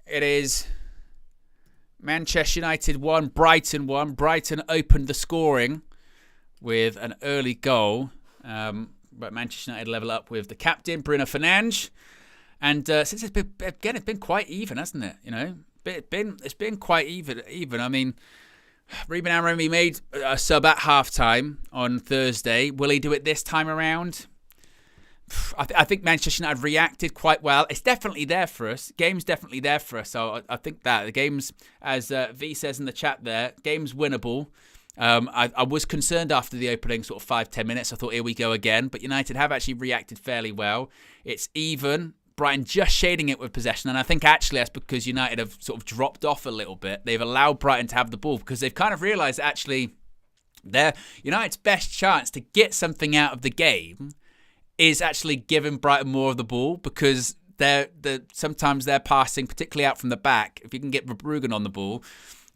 It is Manchester United 1, Brighton 1. Brighton opened the scoring with an early goal. But Manchester United level up with the captain, Bruno Fernandes. And since it's been quite even, hasn't it? You know, it's been quite even. I mean, Ruben Amorim made a sub at halftime on Thursday. Will he do it this time around? I think Manchester United reacted quite well. It's definitely there for us. Game's definitely there for us. So I think that the game's, as V says in the chat there, game's winnable. I was concerned after the opening sort of 5-10 minutes. I thought, here we go again. But United have actually reacted fairly well. It's even. Brighton just shading it with possession. And I think actually that's because United have sort of dropped off a little bit. They've allowed Brighton to have the ball because they've kind of realised actually United's best chance to get something out of the game is actually giving Brighton more of the ball because sometimes they're passing, particularly out from the back. If you can get Verbruggen on the ball,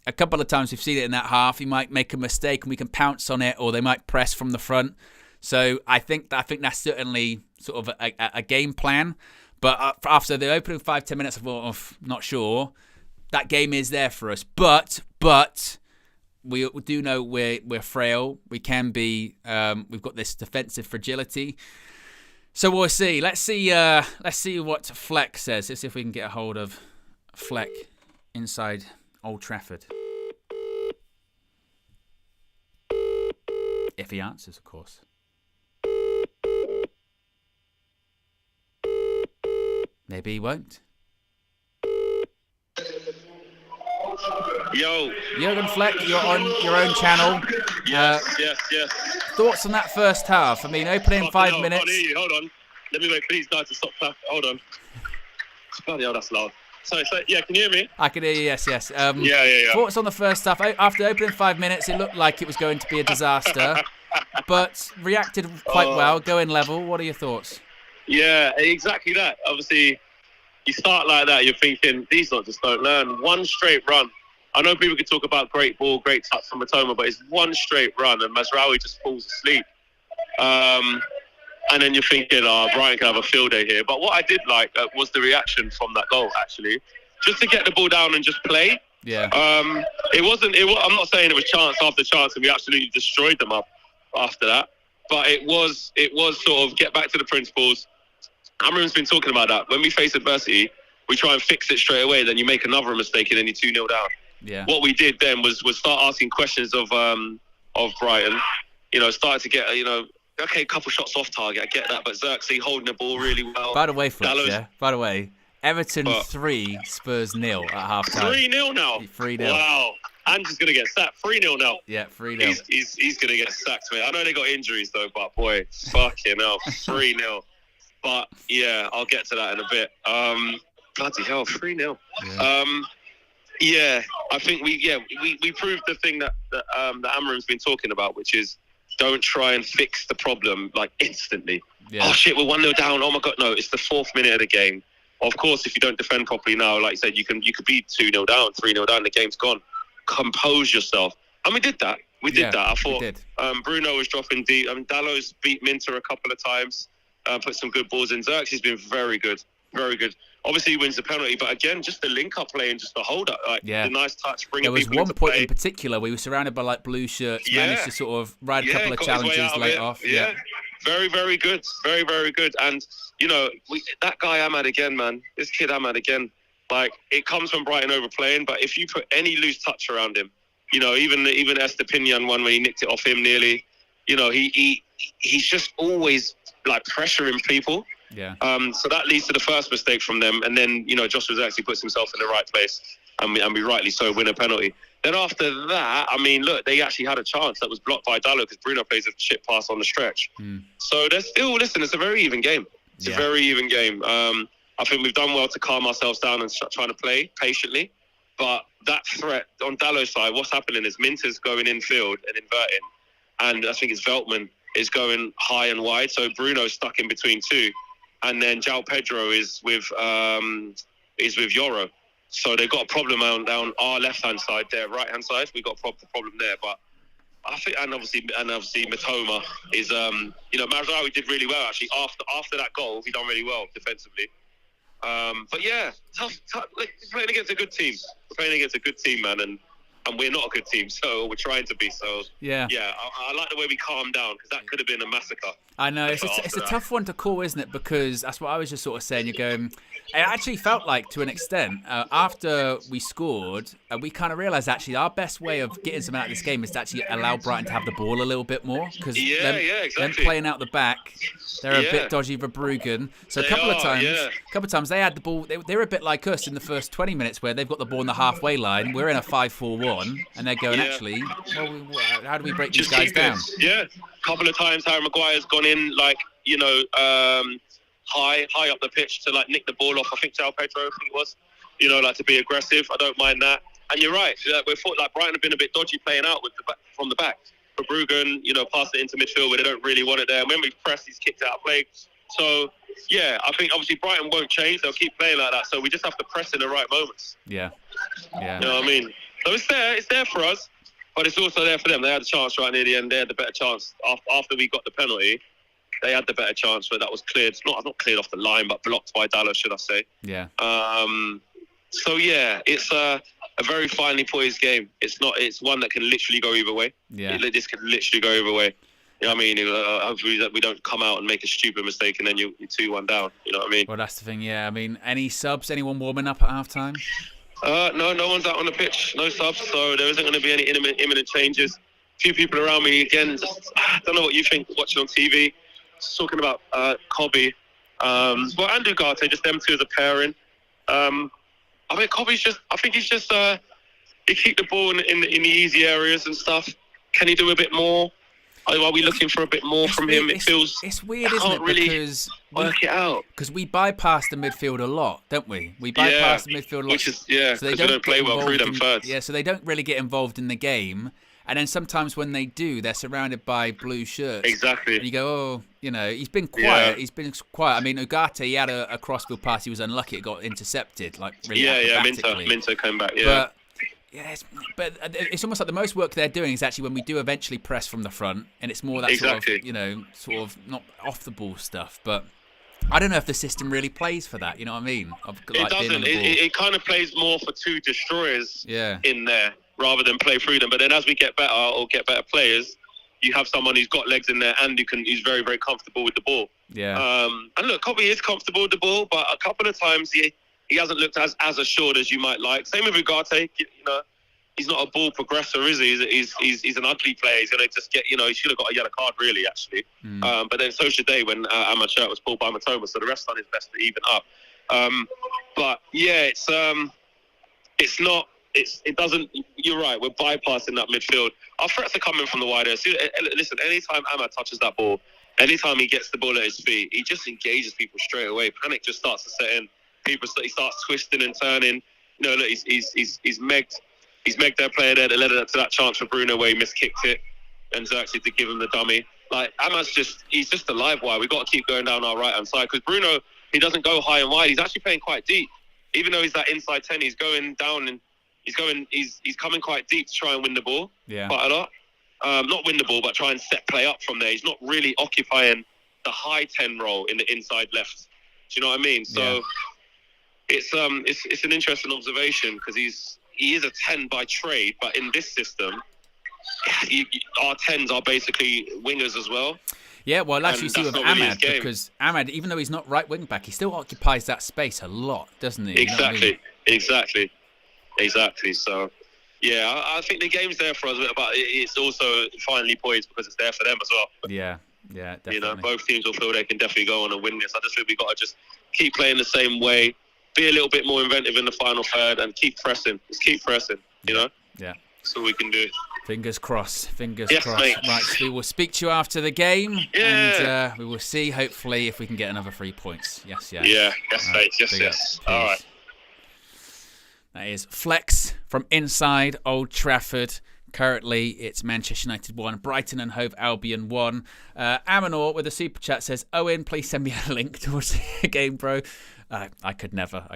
a couple of times we've seen it in that half, he might make a mistake and we can pounce on it, or they might press from the front. So I think that's certainly sort of a game plan. But after the opening 5-10 minutes, I thought, not sure. That game is there for us. But we do know we're frail. We can be. We've got this defensive fragility. So we'll see. Let's see what Fleck says. Let's see if we can get a hold of Fleck inside Old Trafford. If he answers, of course. Maybe he won't. Yo. Jurgen Fleck, you're on your own channel. Yes. Thoughts on that first half? I mean, opening 5 minutes. I can't hear you. Hold on. Let me wait for these guys to stop. Hold on. Bloody hell, that's loud. Sorry, yeah, can you hear me? I can hear you, yes. Yeah. Thoughts on the first half? After opening 5 minutes, it looked like it was going to be a disaster, but reacted quite well, going level. What are your thoughts? Yeah, exactly that. Obviously, you start like that, you're thinking, these lot just don't learn. One straight run. I know people could talk about great ball, great touch from Matoma, but it's one straight run, and Mazraoui just falls asleep. And then you're thinking, Brighton can have a field day here. But what I did like was the reaction from that goal, actually. Just to get the ball down and just play. Yeah. I'm not saying it was chance after chance, and we absolutely destroyed them up after that. But it was sort of get back to the principles. Amorim's been talking about that. When we face adversity, we try and fix it straight away. Then you make another mistake, and then you're 2-0 down. Yeah. What we did then was start asking questions of Brighton. Started to get okay, a couple shots off target. I get that, but Xerxes holding the ball really well. By the way, Everton 3, Spurs 0 at half time. 3-0 now. 3-0. Wow. Andrew's gonna get sacked. 3-0 now. Yeah, 3-0. He's gonna get sacked, mate. I know they got injuries though, but boy, fucking hell, 3-0. But yeah, I'll get to that in a bit. Bloody hell, 3-0. Yeah. I think we proved the thing that Amorim's been talking about, which is don't try and fix the problem like instantly. Yeah. Oh shit, we're 1-0 down. Oh my god, no! It's the 4th minute of the game. Of course, if you don't defend properly now, like you said, you could be 2-0 down, 3-0 down. The game's gone. Compose yourself, and we did that. We did that. I thought Bruno was dropping deep. Dalot's beat Minter a couple of times. Put some good balls in. Xerxes has been very good. Very good. Obviously, he wins the penalty, but again, just the link-up play and just the hold-up, the nice touch, bringing people into play. There was one point in particular where we were surrounded by like blue shirts, managed to sort of ride a couple of challenges late off. Yeah, very, very good. Very, very good. And, that guy Ahmad again, man, this kid Ahmad again, like, it comes from Brighton overplaying, but if you put any loose touch around him, even Estepinian one when he nicked it off him nearly, he's just always, like, pressuring people. Yeah. So that leads to the first mistake from them, and then Joshua actually puts himself in the right place, and we rightly so win a penalty. Then after that, I mean, look, they actually had a chance that was blocked by Dalot because Bruno plays a chip pass on the stretch. So they're still it's a very even game. It's a very even game. I think we've done well to calm ourselves down and trying to play patiently. But that threat on Dalot's side, what's happening is Minter's going infield and inverting, and I think it's Veltman is going high and wide. So Bruno's stuck in between two. and then João Pedro is with Yoro. So they've got a problem down our left-hand side, their right-hand side. We've got a problem there, but I think, and obviously Matoma is, Managerial did really well actually. After that goal, he done really well defensively. But yeah, tough. Like, we're playing against a good team. We're playing against a good team, man, and we're not a good team, so we're trying to be. So yeah, I like the way we calmed down, because that could have been a massacre. I know, it's a tough one to call, isn't it? Because that's what I was just sort of saying. You're going, it actually felt like, to an extent, after we scored, we kind of realised actually our best way of getting something out of this game is to actually allow Brighton to have the ball a little bit more. Because exactly. them playing out the back, they're a bit dodgy for Bruggen. So a couple of times they had the ball. They were a bit like us in the first 20 minutes, where they've got the ball on the halfway line. We're in a 5-4-1, and they're going, actually, how do we break these guys down? Yeah. A couple of times Harry Maguire's gone in, like, high up the pitch to, like, nick the ball off. I think João Pedro, it was, like, to be aggressive. I don't mind that. And you're right. We thought like Brighton have been a bit dodgy playing out from the back. But Bruggen, passed it into midfield where they don't really want it there. And when we press, he's kicked out of play. So yeah, I think obviously Brighton won't change. They'll keep playing like that. So we just have to press in the right moments. Yeah. You know what I mean? So it's there for us. But it's also there for them. They had a chance right near the end. They had the better chance after we got the penalty. They had the better chance, but that was cleared. Not cleared off the line, but blocked by Dallas, should I say? Yeah. So yeah, it's a very finely poised game. It's one that can literally go either way. Yeah. This can literally go either way. You know what I mean? Hopefully that we don't come out and make a stupid mistake and then you're 2-1 down. You know what I mean? Well, that's the thing. Yeah. I mean, any subs? Anyone warming up at halftime? No one's out on the pitch. No subs, so there isn't going to be any imminent changes. A few people around me, again, just, I don't know what you think watching on TV. Just talking about Kobe. And Ugarte, just them two as a pairing. I mean, Kobe's he keep the ball in the easy areas and stuff. Can he do a bit more? Are we looking for a bit more from him? It's weird, isn't it? Really because work it out. Because we bypass the midfield a lot, don't we? We bypass the midfield a lot. Which is, so they don't play well through them first. Yeah, so they don't really get involved in the game. And then sometimes when they do, they're surrounded by blue shirts. Exactly. And you go, he's been quiet. Yeah. He's been quiet. I mean, Ugarte, he had a crossfield pass. He was unlucky. It got intercepted. Minto came back. Yeah. But it's almost like the most work they're doing is actually when we do eventually press from the front, and it's more that sort of not off the ball stuff. But I don't know if the system really plays for that. You know what I mean? It doesn't. It kind of plays more for two destroyers in there rather than play through them. But then as we get better or get better players, you have someone who's got legs in there and who's very, very comfortable with the ball. Yeah. And look, Kobe is comfortable with the ball, but a couple of times he hasn't looked as assured as you might like. Same with Ugarte. He's not a ball progressor, is he? He's an ugly player. He's going to just get, he should have got a yellow card, really, actually. But then so should they when Ahmad shirt was pulled by Matoma. So the rest done his best to even up. But yeah, it doesn't. You're right. We're bypassing that midfield. Our threats are coming from the wider. Listen, anytime Ahmad touches that ball, anytime he gets the ball at his feet, he just engages people straight away. Panic just starts to set in. He starts twisting and turning. Look, he's megged their player there that led to that chance for Bruno where he miskicked it and Xerxes to give him the dummy. Like, Ahmad's he's just a live wire. We've got to keep going down our right-hand side because Bruno, he doesn't go high and wide. He's actually playing quite deep. Even though he's that inside 10, he's going down and he's coming quite deep to try and win the ball quite a lot. Not win the ball, but try and set play up from there. He's not really occupying the high 10 role in the inside left. Do you know what I mean? So it's an interesting observation because he is a 10 by trade, but in this system, our 10s are basically wingers as well. Yeah, well, that's you see with Ahmad, because Ahmad, even though he's not right wing back, he still occupies that space a lot, doesn't he? Exactly. So, yeah, I think the game's there for us, but it's also finally poised because it's there for them as well. Yeah, definitely. Both teams will feel they can definitely go on and win this. I just think we've got to just keep playing the same way, be a little bit more inventive in the final third, and keep pressing. Just keep pressing, Yeah. That's all we can do. Fingers crossed. Fingers yes, crossed. Mate. Right, so we will speak to you after the game. Yeah. And we will see, hopefully, if we can get another 3 points. Yes. Yeah, yes, mate. Yes. All right. That is Flex from inside Old Trafford. Currently, it's Manchester United 1, Brighton and Hove Albion 1. Amanor with a super chat says, Owen, please send me a link towards the game, bro. I could never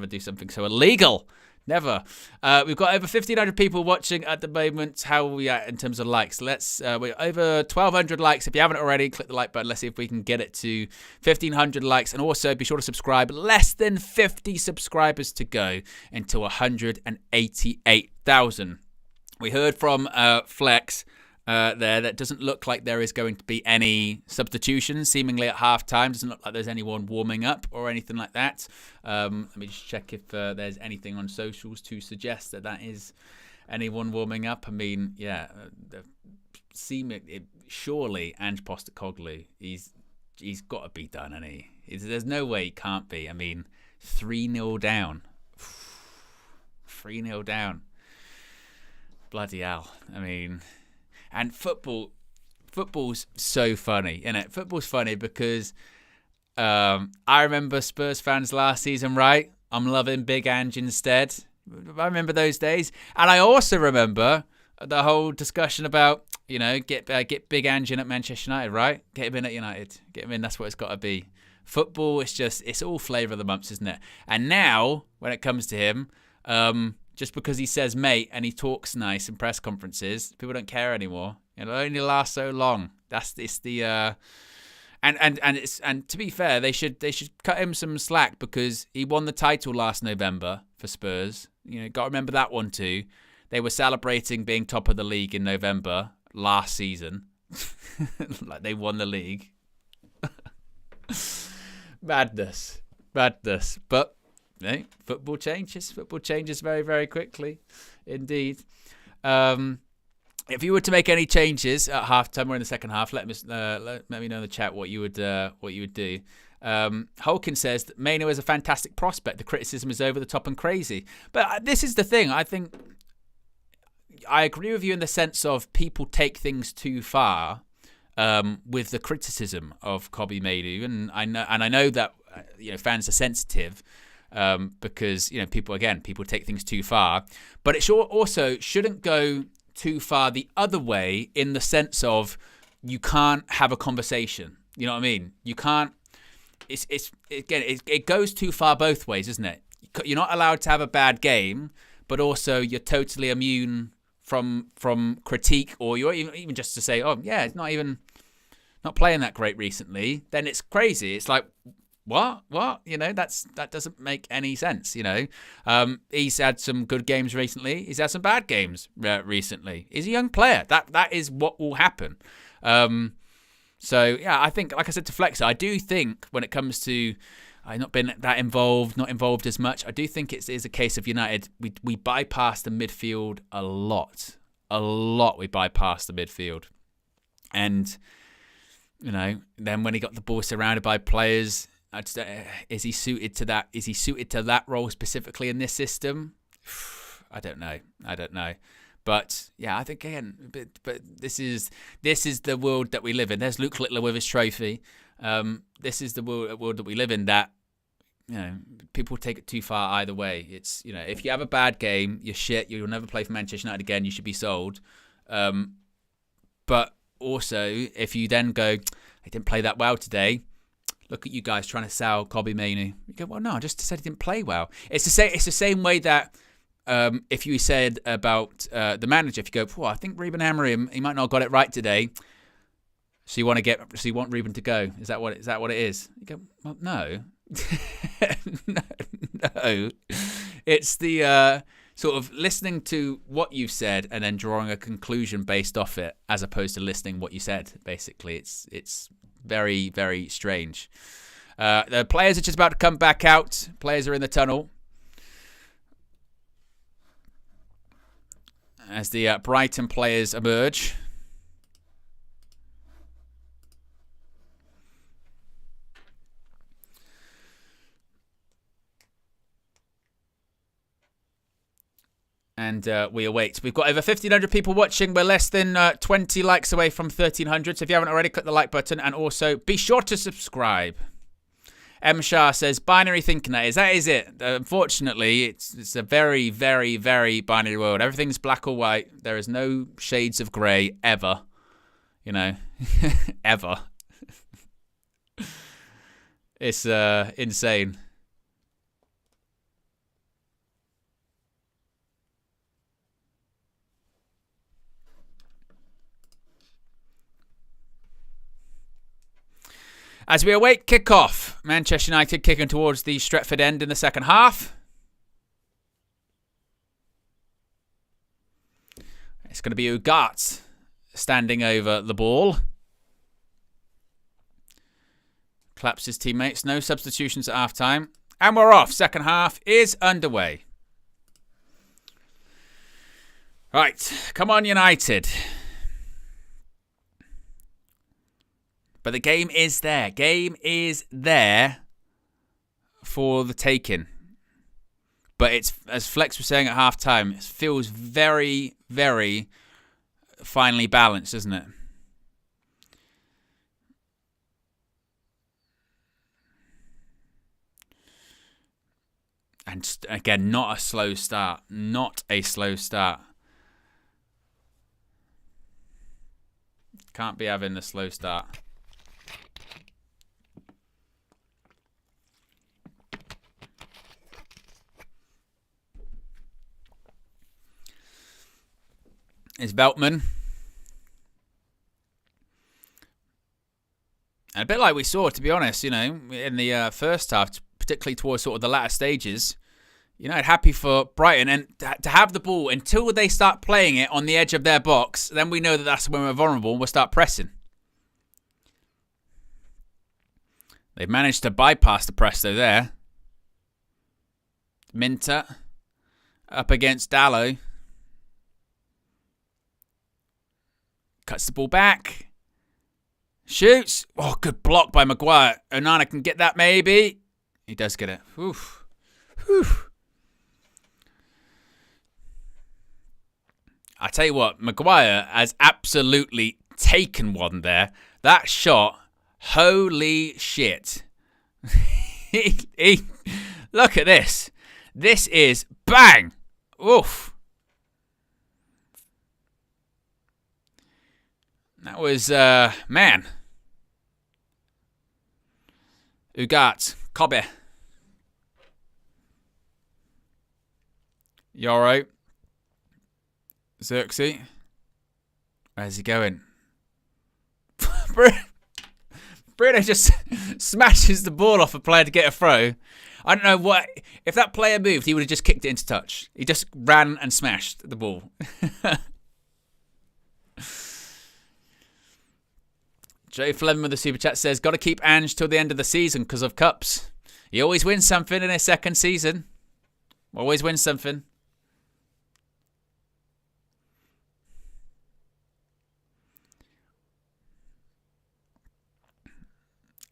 do something so illegal. Never. We've got over 1,500 people watching at the moment. How are we at in terms of likes? We're over 1,200 likes. If you haven't already, click the like button. Let's see if we can get it to 1,500 likes. And also, be sure to subscribe. Less than 50 subscribers to go into 188,000. We heard from Flex there that doesn't look like there is going to be any substitutions seemingly at half-time. Doesn't look like there's anyone warming up or anything like that. Let me just check if there's anything on socials to suggest that is anyone warming up. I mean, yeah, surely Ange Postecoglou, he's got to be done, hasn't he? There's no way he can't be. I mean, 3-0 down. 3-0 down. Bloody hell. I mean, and football's so funny, isn't it? Football's funny because I remember Spurs fans last season, right? I'm loving Big Ange instead. I remember those days. And I also remember the whole discussion about, get Big Ange in at Manchester United, right? Get him in at United. Get him in, that's what it's got to be. Football, it's all flavour of the months, isn't it? And now, when it comes to him, just because he says mate and he talks nice in press conferences, people don't care anymore. It only lasts so long. And to be fair, they should cut him some slack because he won the title last November for Spurs. Got to remember that one too. They were celebrating being top of the league in November last season, like they won the league. Madness. But football changes. Football changes very, very quickly, indeed. If you were to make any changes at halftime or in the second half, let me know in the chat what you would do. Holkin says that Maino is a fantastic prospect. The criticism is over the top and crazy. But this is the thing. I think I agree with you in the sense of people take things too far with the criticism of Kobbie Mainoo, and I know that fans are sensitive. Because people take things too far, but it also shouldn't go too far the other way in the sense of you can't have a conversation. You know what I mean? You can't. It goes too far both ways, isn't it? You're not allowed to have a bad game, but also you're totally immune from critique, or you're even just to say, oh yeah, it's not playing that great recently. Then it's crazy. It's like. What? That doesn't make any sense, He's had some good games recently. He's had some bad games recently. He's a young player. That is what will happen. So, yeah, I think, like I said to Flex, I do think when it comes to I've not been not involved as much, I do think it is a case of United. We bypass the midfield a lot. We bypass the midfield. And, then when he got the ball surrounded by players... is he suited to that? Is he suited to that role specifically in this system? I don't know. But yeah, I think again, but this is the world that we live in. There's Luke Littler with his trophy. This is the world that we live in. That people take it too far either way. It's if you have a bad game, you're shit. You'll never play for Manchester United again. You should be sold. But also, if you then go, I didn't play that well today. Look at you guys trying to sell Kobbie Mainoo. You go, well, no, I just said he didn't play well. It's the same way that if you said about the manager, if you go, I think Ruben Amorim, he might not have got it right today. So you want Ruben to go? Is that what it is? You go, well, no, no. It's the sort of listening to what you've said and then drawing a conclusion based off it, as opposed to listening what you said. Basically, it's very, very strange. The players are just about to come back out. Players are in the tunnel. As the Brighton players emerge. And we await. We've got over 1,500 people watching. We're less than 20 likes away from 1,300. So if you haven't already, click the like button. And also, be sure to subscribe. M. Shah says, binary thinking that is. That is it. Unfortunately, it's a very, very, very binary world. Everything's black or white. There is no shades of grey ever. You know, ever. It's insane. As we await kickoff, Manchester United kicking towards the Stretford end in the second half. It's going to be Ugart standing over the ball. Claps his teammates. No substitutions at half-time. And we're off. Second half is underway. Right. Come on, United. But the game is there. Game is there for the taking. But it's, as Flex was saying at half-time, it feels very, very finely balanced, doesn't it? And again, not a slow start. Not a slow start. Can't be having a slow start. Is Veltman. And a bit like we saw, to be honest, you know, in the first half, particularly towards sort of the latter stages, you know, happy for Brighton. And to have the ball until they start playing it on the edge of their box, then we know that that's when we're vulnerable and we'll start pressing. They've managed to bypass the press, though, there. Minter up against Dallo. Cuts the ball back. Shoots. Oh, good block by Maguire. Onana can get that, maybe. He does get it. Oof. Oof. I tell you what, Maguire has absolutely taken one there. That shot, holy shit. Look at this. This is bang. Oof. That was, man. Ugart. Kobe. Yoro. Xerxes. Where's he going? Bruno just smashes the ball off a player to get a throw. I don't know what... If that player moved, he would have just kicked it into touch. He just ran and smashed the ball. Joe Fleming with the super chat says, got to keep Ange till the end of the season because of cups. He always wins something in his second season. Always wins something.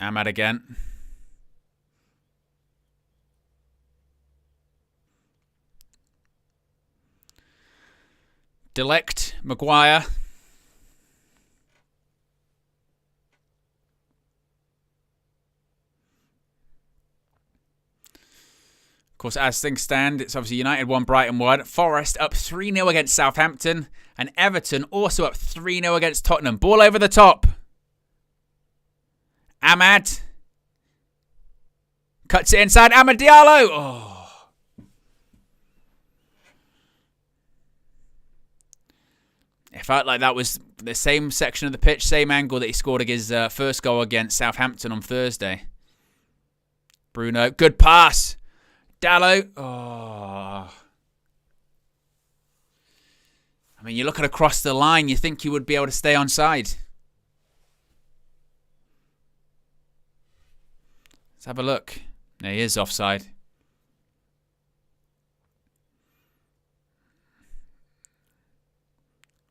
Ahmad again. Delect, Maguire. Of course, as things stand, it's obviously United 1, Brighton 1. Forest up 3-0 against Southampton. And Everton also up 3-0 against Tottenham. Ball over the top. Ahmad. Cuts it inside. Amad Diallo. Oh. It felt like that was the same section of the pitch, same angle that he scored his first goal against Southampton on Thursday. Bruno. Good pass. Dallo. Oh. I mean, you're looking across the line. You think you would be able to stay onside. Let's have a look. No, he is offside.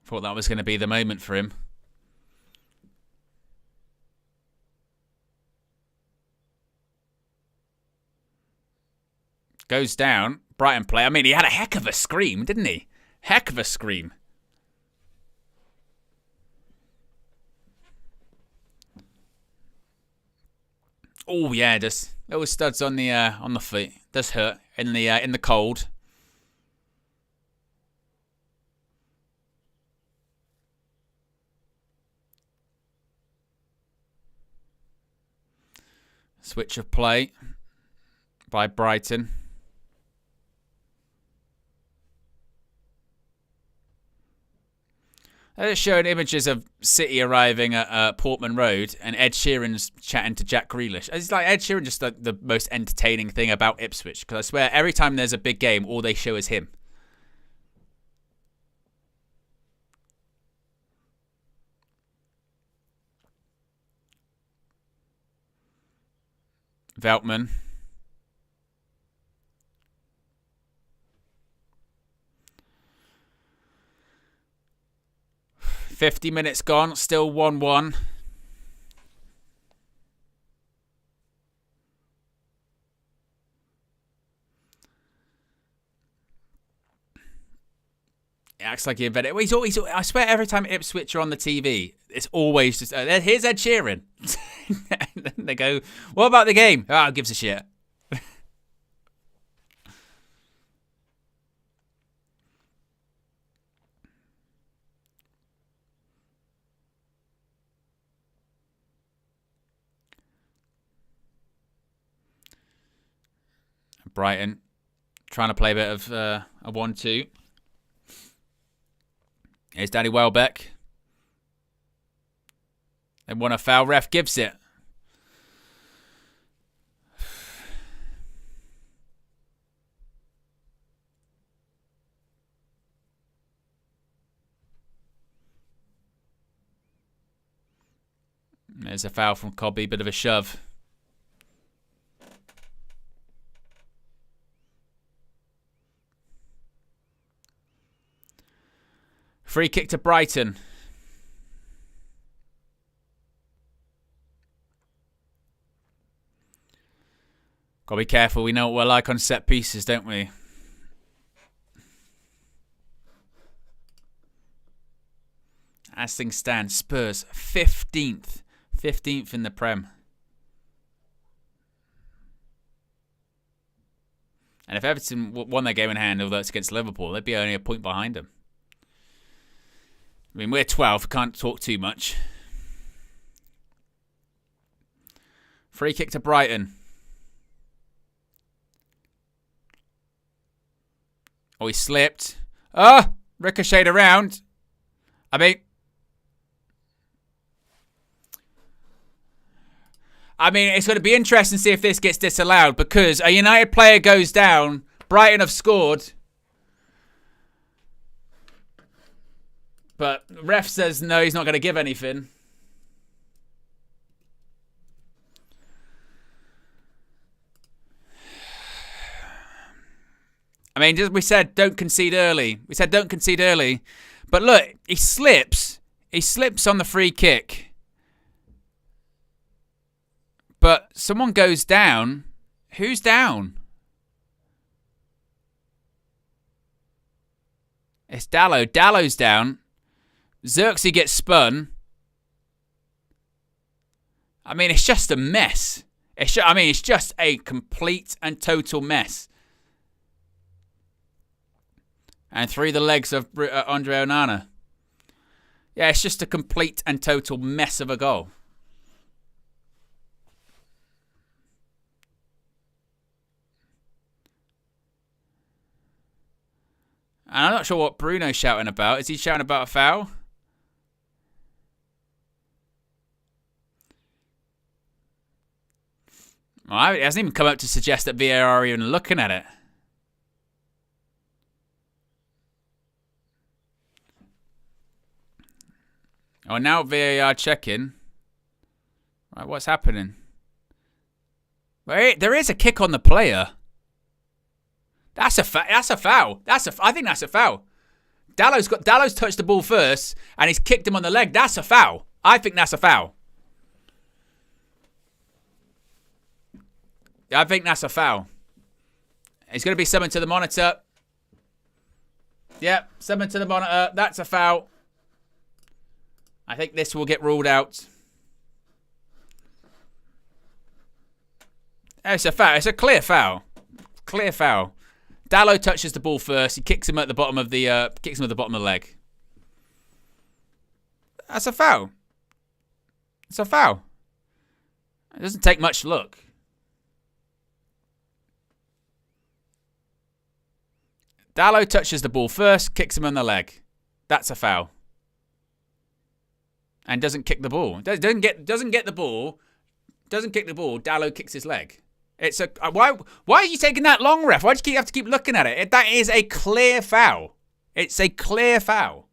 Thought that was going to be the moment for him. Goes down. Brighton play. I mean, he had a heck of a scream, didn't he? Heck of a scream. Oh, yeah, just Little studs on the feet. Does hurt in the cold. Switch of play by Brighton. They're showing images of City arriving at Portman Road and Ed Sheeran's chatting to Jack Grealish. It's like Ed Sheeran just like the most entertaining thing about Ipswich, because I swear every time there's a big game, all they show is him. Veltman. $50 minutes gone, still 1-1. It acts like he invented it. I swear every time Ipswich are on the TV, it's always just, here's Ed Sheeran. And they go, what about the game? Oh, who gives a shit? Brighton trying to play a bit of a 1-2. Here's Danny Welbeck. They want a foul. Ref gives it. There's a foul from Cobby. Bit of a shove. Free kick to Brighton. Gotta be careful. We know what we're like on set pieces, don't we? As things stand, Spurs 15th. 15th in the Prem. And if Everton won their game in hand, although it's against Liverpool, they'd be only a point behind them. I mean, we're 12. Can't talk too much. Free kick to Brighton. Oh, he slipped. Oh, ricocheted around. I mean, it's going to be interesting to see if this gets disallowed, because a United player goes down. Brighton have scored. But the ref says no, he's not going to give anything. I mean, we said don't concede early. But look, he slips. He slips on the free kick. But someone goes down. Who's down? It's Dallow. Dallow's down. Xerxes gets spun. I mean, it's just a mess. It's just a complete and total mess. And through the legs of Andre Onana. Yeah, it's just a complete and total mess of a goal. And I'm not sure what Bruno's shouting about. Is he shouting about a foul? Well, it hasn't even come up to suggest that VAR are even looking at it. Oh, now VAR checking. Right, what's happening? Wait, there is a kick on the player. That's a foul. I think that's a foul. Dallow's touched the ball first, and he's kicked him on the leg. That's a foul. I think that's a foul. I think that's a foul. He's going to be summoned to the monitor. Yep, summoned to the monitor. That's a foul. I think this will get ruled out. It's a foul. It's a clear foul. Clear foul. Dalot touches the ball first. He kicks him at the bottom of the leg. That's a foul. It's a foul. It doesn't take much to look. Dalot touches the ball first, kicks him on the leg. That's a foul. And doesn't kick the ball. Doesn't get the ball. Doesn't kick the ball. Dalot kicks his leg. It's a why are you taking that long, ref? Why do you have to keep looking at it? That is a clear foul. It's a clear foul.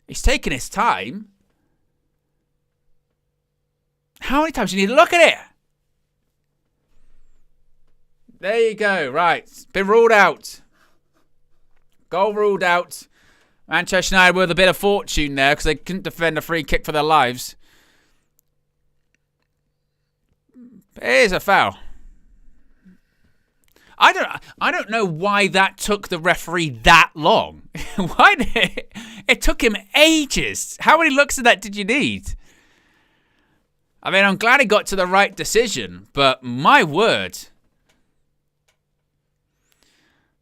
He's taking his time. How many times do you need to look at it? There you go. Right. It's been ruled out. Goal ruled out. Manchester United with a bit of fortune there because they couldn't defend a free kick for their lives. It is a foul. I don't know why that took the referee that long. Why did it took him ages? How many looks at that did you need? I mean, I'm glad he got to the right decision, but my word.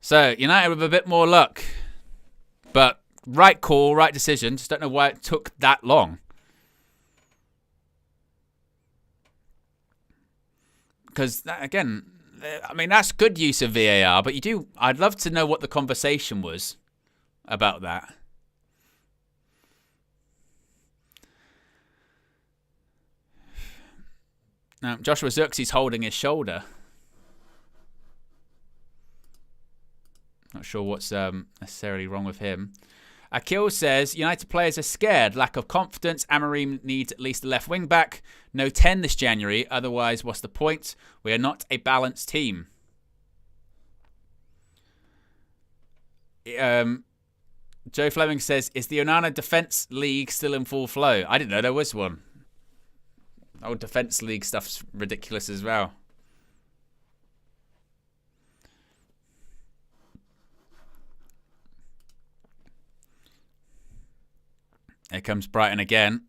So, United with a bit more luck. But right call, right decision. Just don't know why it took that long. Because, again, I mean, that's good use of VAR, but I'd love to know what the conversation was about that. Now, Joshua Zirkzee holding his shoulder. Not sure what's necessarily wrong with him. Akil says, United players are scared. Lack of confidence. Amorim needs at least a left wing back. No 10 this January. Otherwise, what's the point? We are not a balanced team. Joe Fleming says, is the Onana Defence League still in full flow? I didn't know there was one. Oh, Defence League stuff's ridiculous as well. Here comes Brighton again.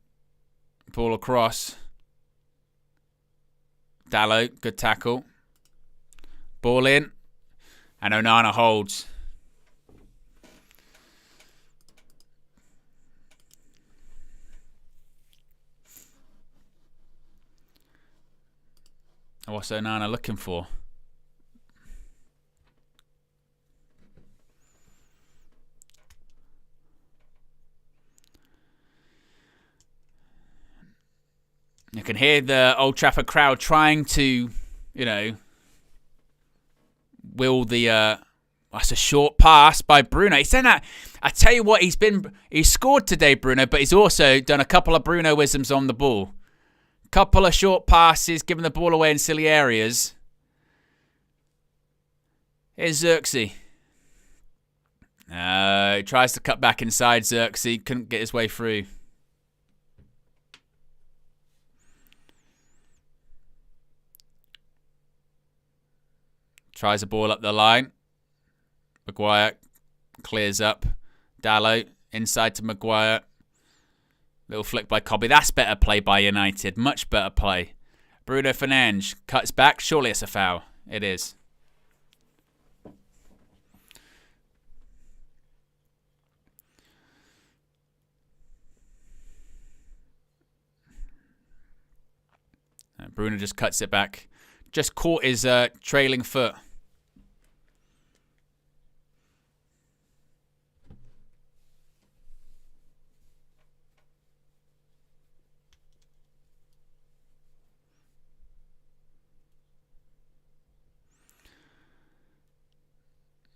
Ball across. Dalot, good tackle. Ball in. And Onana holds. What's Onana looking for? You can hear the Old Trafford crowd trying to, will the... that's a short pass by Bruno. He's done that. I tell you what, he's scored today, Bruno, but he's also done a couple of Bruno-isms on the ball. Couple of short passes, giving the ball away in silly areas. Here's Zirkzee. He tries to cut back inside Zirkzee. Couldn't get his way through. Tries a ball up the line. Maguire clears up. Dalot inside to Maguire. Little flick by Cobby. That's better play by United. Much better play. Bruno Fernandes cuts back. Surely it's a foul. It is. And Bruno just cuts it back. Just caught his trailing foot.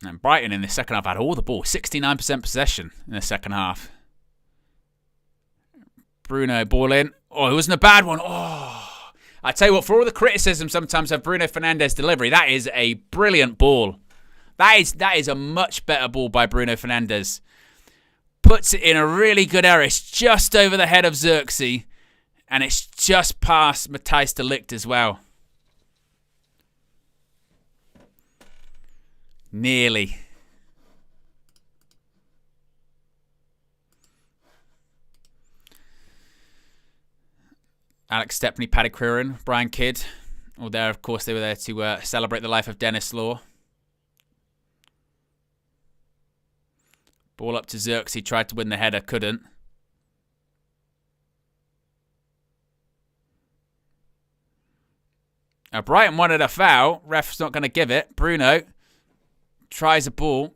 And Brighton in the second half had all the ball. 69% possession in the second half. Bruno, ball in. Oh, it wasn't a bad one. Oh, I tell you what, for all the criticism sometimes of Bruno Fernandes' delivery, that is a brilliant ball. That is a much better ball by Bruno Fernandes. Puts it in a really good area. It's just over the head of Zirkzee. And it's just past Matthijs de Ligt as well. Nearly. Alex Stepney, Paddy Crewin, Brian Kidd. All there, of course, they were there to celebrate the life of Dennis Law. Ball up to Xerxes. He tried to win the header, couldn't. Now, Brighton wanted a foul. Ref's not going to give it. Bruno tries a ball.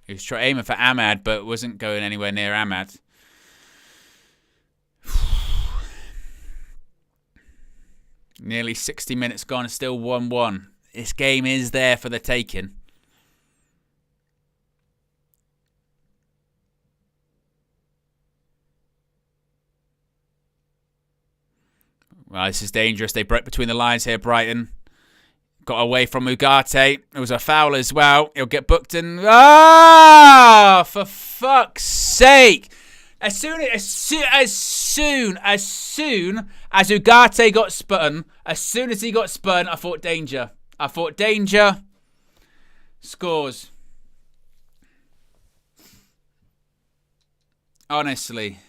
He was aiming for Ahmad, but wasn't going anywhere near Ahmad. Nearly 60 minutes gone, still 1-1. This game is there for the taking. Well, this is dangerous. They broke between the lines here, Brighton. Got away from Ugarte. It was a foul as well. He'll get booked in. Ah, for fuck's sake. As soon as Ugarte got spun, as soon as he got spun, I thought danger. Scores. Honestly.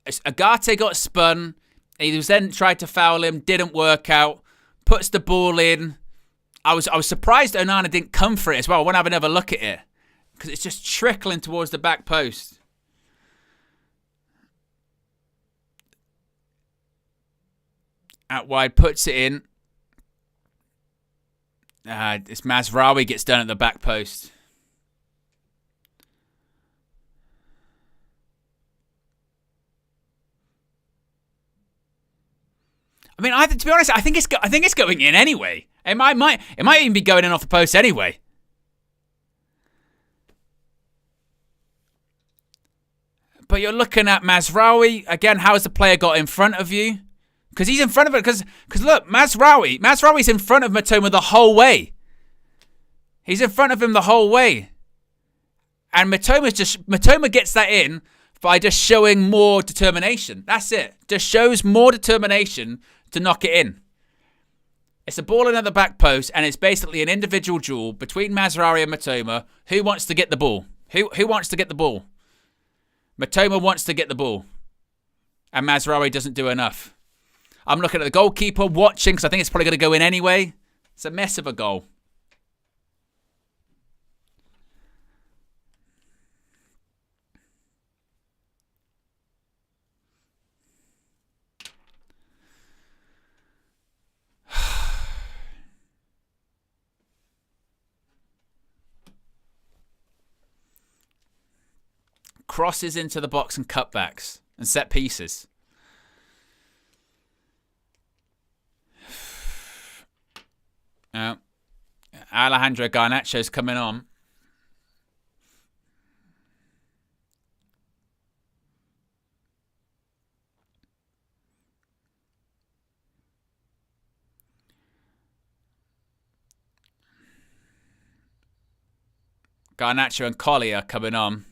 Ugarte got spun. He was then tried to foul him. Didn't work out. Puts the ball in. I was surprised Onana didn't come for it as well. I want to have another look at it. Because it's just trickling towards the back post. Out wide, puts it in. It's Mazraoui gets done at the back post. I mean, to be honest, I think it's going in anyway. It might even be going in off the post anyway. But you're looking at Mazraoui again. How has the player got in front of you? Because he's in front of it. Because look, Mazraoui's in front of Mitoma the whole way. He's in front of him the whole way, and Mitoma gets that in by just showing more determination. That's it. Just shows more determination to knock it in. It's a ball in at the back post, and it's basically an individual duel between Mazraoui and Mitoma. Who wants to get the ball? Who wants to get the ball? Mitoma wants to get the ball, and Mazraoui doesn't do enough. I'm looking at the goalkeeper watching because I think it's probably going to go in anyway. It's a mess of a goal. Crosses into the box and cutbacks and set pieces. Alejandro Garnacho's coming on. Garnacho and Collier coming on.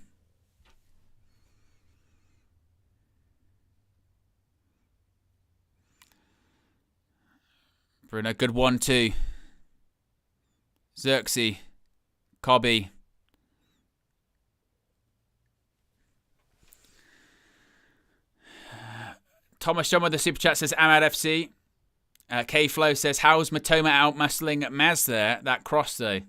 Bruno, good 1-2. Xerxes. Cobby. Thomas John with the super chat says Ahmad FC. K-Flow says, how's Mitoma out muscling Maz there? That cross though.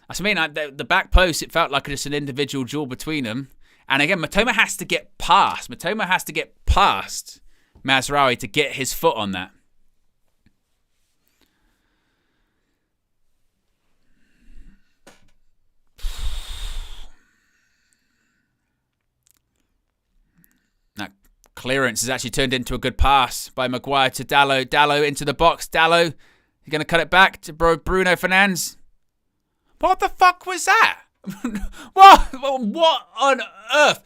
That's what I mean. The back post, it felt like just an individual duel between them. And again, Mitoma has to get past. Mitoma has to get past Mazraoui to get his foot on that. Clearance has actually turned into a good pass by Maguire to Dallo. Dallo into the box. Dallo, you're going to cut it back to Bruno Fernandes. What the fuck was that? What on earth?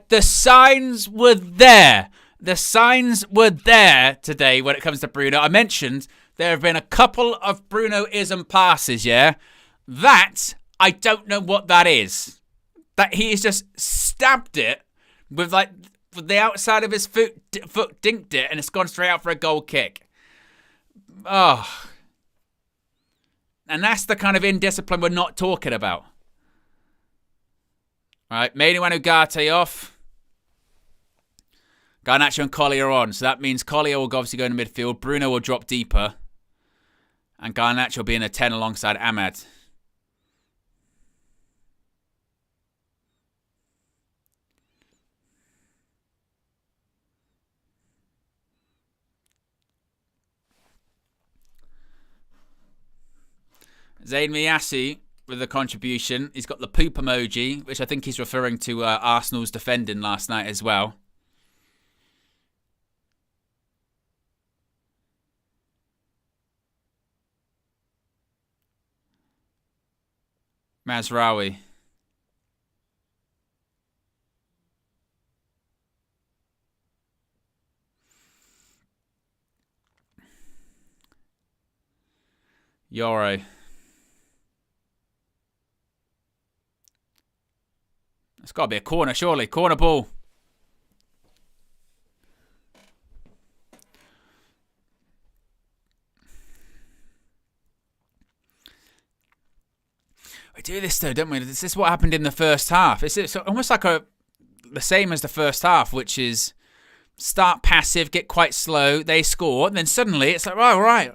The signs were there. The signs were there today when it comes to Bruno. I mentioned there have been a couple of Bruno-ism passes, yeah? That, I don't know what that is. That he has just stabbed it with the outside of his foot dinked it, and it's gone straight out for a goal kick. Oh. And that's the kind of indiscipline we're not talking about. All right, Manuel Ugarte off. Garnacho and Collier are on. So that means Collier will obviously go in the midfield. Bruno will drop deeper. And Garnacho will be in a 10 alongside Ahmad. Zaid Miyasi with a contribution. He's got the poop emoji, which I think he's referring to Arsenal's defending last night as well. Mazraoui. Yoro. It's got to be a corner, surely. Corner ball. We do this though, don't we? This is what happened in the first half. It's almost like the same as the first half, which is start passive, get quite slow, they score, and then suddenly it's like, oh, right,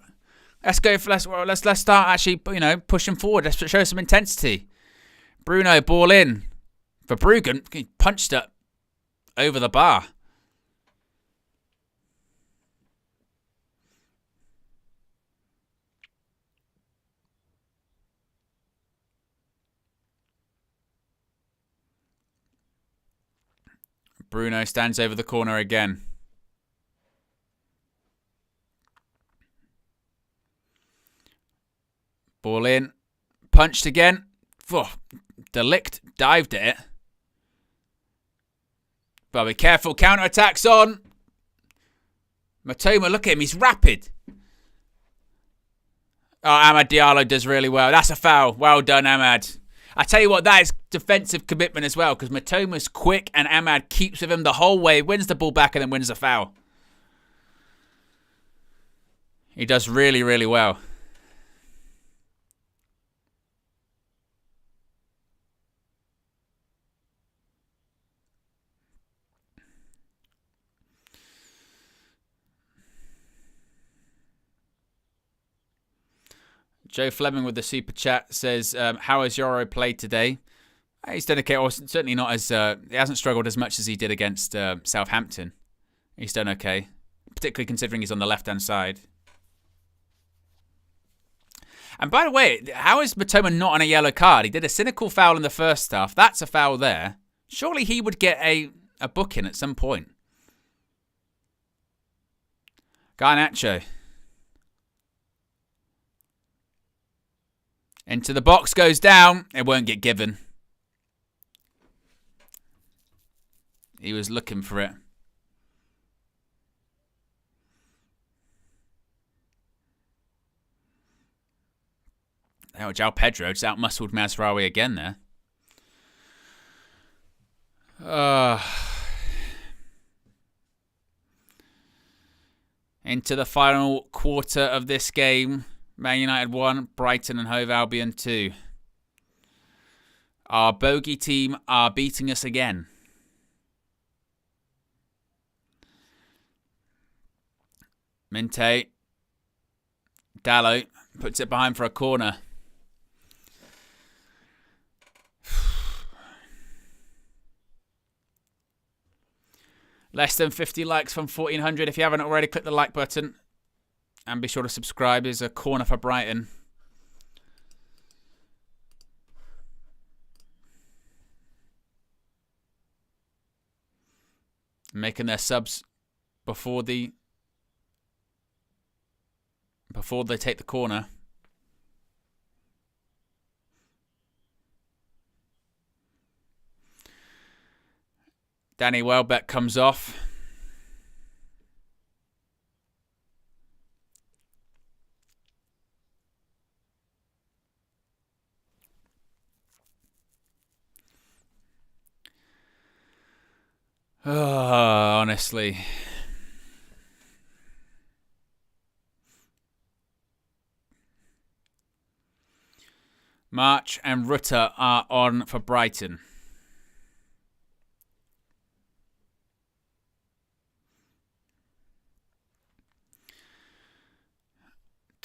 let's go for let's start actually, pushing forward. Let's show some intensity. Bruno, ball in. For Bruggen, he punched it over the bar. Bruno stands over the corner again. Ball in. Punched again. Oh, Delict dived at it. But be careful, counter-attack's on. Matoma, look at him, he's rapid. Oh, Amad Diallo does really well. That's a foul. Well done, Amad. I tell you what, that is defensive commitment as well, because Matoma's quick and Amad keeps with him the whole way, wins the ball back and then wins the foul. He does really, really well. Joe Fleming with the super chat says, how has Yoro played today? He's done okay, or certainly not as, he hasn't struggled as much as he did against Southampton. He's done okay, particularly considering he's on the left-hand side. And by the way, how is Matoma not on a yellow card? He did a cynical foul in the first half. That's a foul there. Surely he would get a booking at some point. Garnacho. Into the box, goes down. It won't get given. He was looking for it. Oh, João Pedro just out-muscled Mazraoui again there. Into the final quarter of this game. Man United 1, Brighton and Hove Albion 2. Our bogey team are beating us again. Minte. Dallo puts it behind for a corner. Less than 50 likes from 1,400. If you haven't already, click the like button. And be sure to subscribe. Is a corner for Brighton. Making their subs before they take the corner. Danny Welbeck comes off. Oh, honestly. March and Rutter are on for Brighton.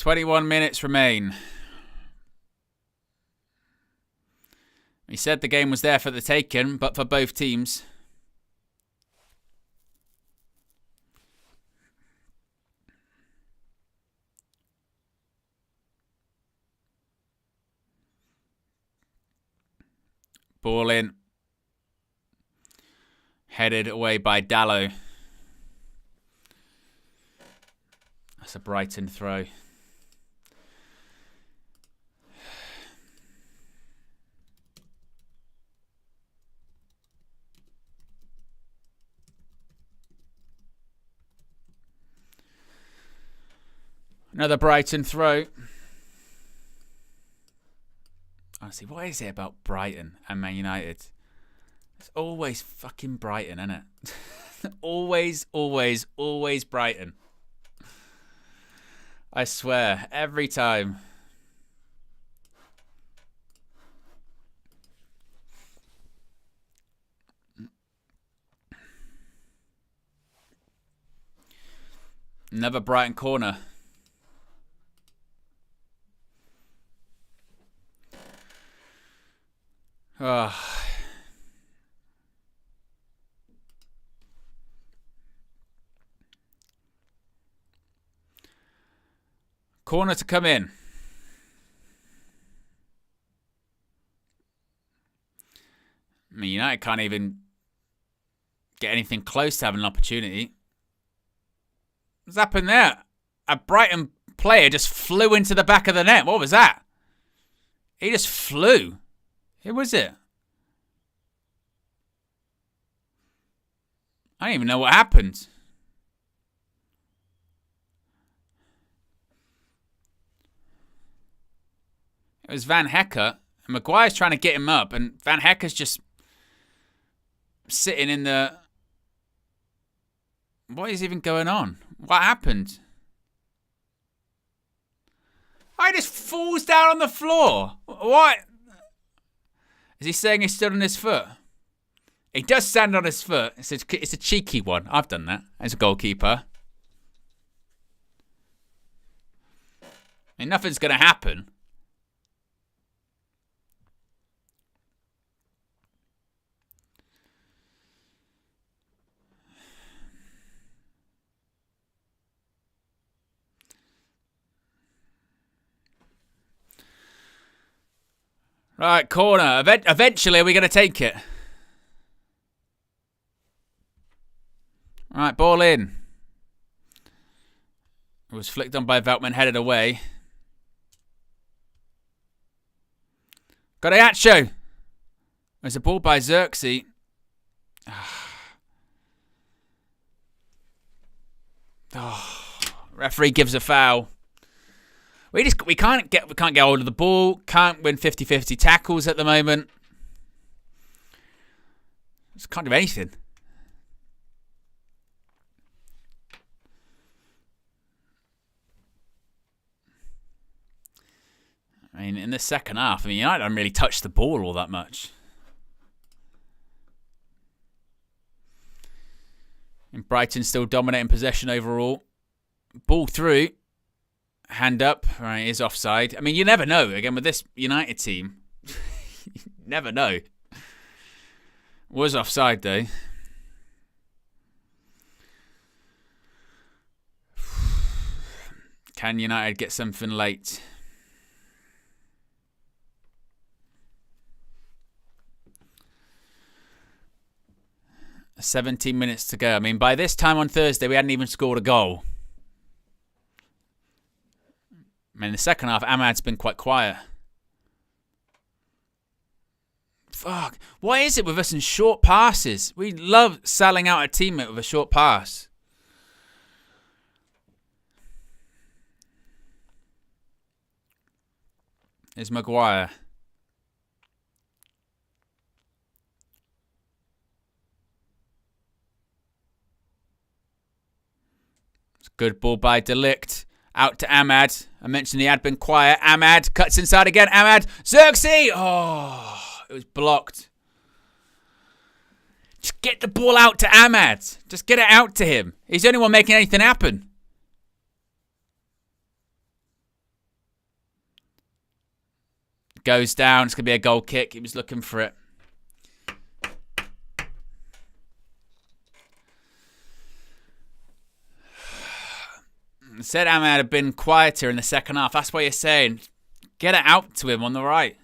21 minutes remain. He said the game was there for the taking, but for both teams. Ball in. Headed away by Dallo. That's a Brighton throw. Another Brighton throw. Honestly, what is it about Brighton and Man United? It's always fucking Brighton, isn't it? Always, always, always Brighton. I swear, every time. Another Brighton corner. Oh. Corner to come in. I mean, United can't even get anything close to having an opportunity. What's happened there? A Brighton player just flew into the back of the net. What was that? He just flew. Who was it? I don't even know what happened. It was Van Hecker. And Maguire's trying to get him up. And Van Hecker's just sitting in the... What is even going on? What happened? He just falls down on the floor. What? Is he saying he stood on his foot? He does stand on his foot. It's a cheeky one. I've done that as a goalkeeper. I mean, nothing's going to happen. Right, corner. Eventually, we're going to take it. Right, ball in. It was flicked on by Veltman, headed away. Garnacho. There's a ball by Xerxes. Referee gives a foul. We can't get hold of the ball. Can't win 50-50 tackles at the moment. Just can't do anything. I mean, in the second half, United haven't really touched the ball all that much. And Brighton still dominating possession overall. Ball through. Hand up. Right, is offside. I mean, you never know. Again, with this United team, you never know. Was offside, though. Can United get something late? "17 minutes to go." I mean, by this time on Thursday, we hadn't even scored a goal. I mean, in the second half, Ahmad's been quite quiet. Fuck. What is it with us in short passes? We love selling out a teammate with a short pass. There's Maguire. It's a good ball by Delict. Out to Ahmad. I mentioned he had been quiet. Ahmad cuts inside again. Ahmad. Xerxes. Oh, it was blocked. Just get the ball out to Ahmad. Just get it out to him. He's the only one making anything happen. Goes down. It's going to be a goal kick. He was looking for it. Said Ahmed had been quieter in the second half. That's what you're saying. Get it out to him on the right.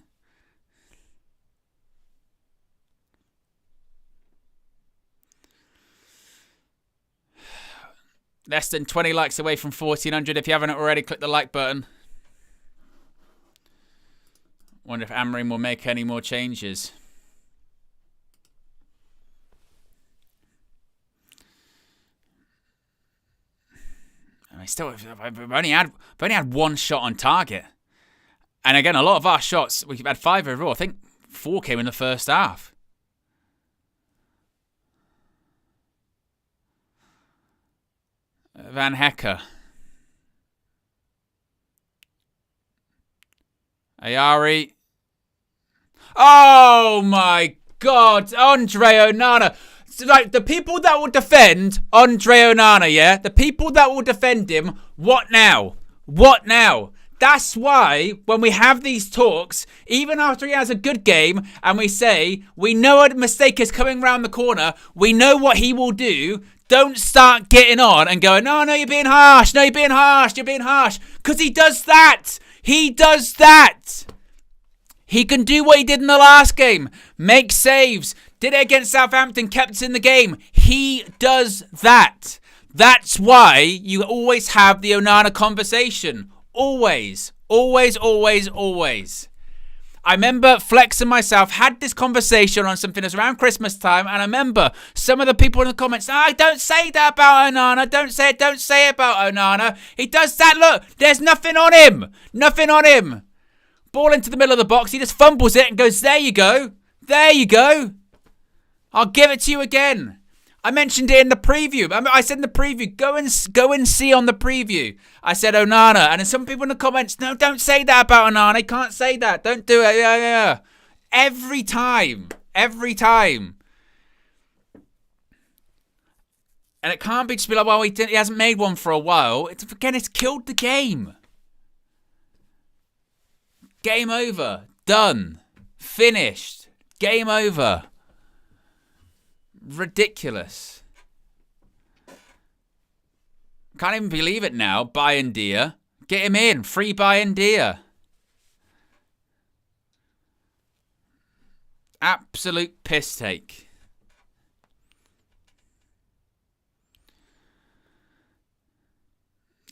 Less than 20 likes away from 1,400. If you haven't already, click the like button. Wonder if Amorim will make any more changes. I mean, still, I've only had one shot on target. And again, a lot of our shots, we've had 5 overall. I think 4 came in the first half. Van Hecker. Ayari. Oh my God, Andre Onana. Like, the people that will defend Andre Onana, yeah? The people that will defend him, what now? What now? That's why when we have these talks, even after he has a good game, and we say, we know a mistake is coming round the corner, we know what he will do, don't start getting on and going, no, you're being harsh, no, you're being harsh, because he does that. He does that. He can do what he did in the last game. Make saves. Did it against Southampton, kept us in the game. He does that. That's why you always have the Onana conversation. Always. Always, always, always. I remember Flex and myself had this conversation on something that's around Christmas time, and I remember some of the people in the comments, don't say that about Onana, don't say it about Onana. He does that, look, there's nothing on him. Nothing on him. Ball into the middle of the box, he just fumbles it and goes, there you go. There you go. I'll give it to you again. I mentioned it in the preview. I said in the preview, go and see on the preview. I said Onana, and then some people in the comments, no, don't say that about Onana. You can't say that. Don't do it. Yeah. Every time. And it can't be just be like, well, he hasn't made one for a while. It's killed the game. Game over. Done. Finished. Game over. Ridiculous. Can't even believe it now. Buyendia. Get him in. Free Buyendia. Absolute piss take.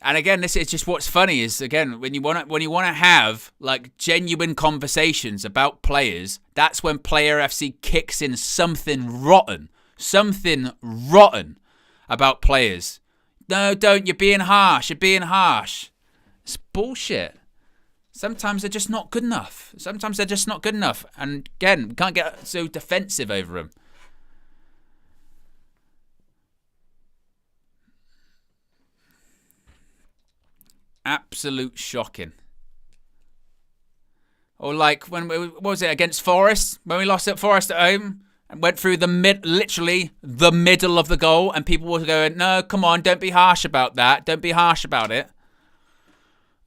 And again, this is just what's funny is, again, when you want to have like genuine conversations about players, that's when Player FC kicks in something rotten about players. No, don't. You're being harsh. It's bullshit. Sometimes they're just not good enough. And again, we can't get so defensive over them. Absolute shocking. Or like, what was it, against Forest? When we lost at Forest at home and went through literally the middle of the goal, and people were going, no, come on, don't be harsh about that. Don't be harsh about it.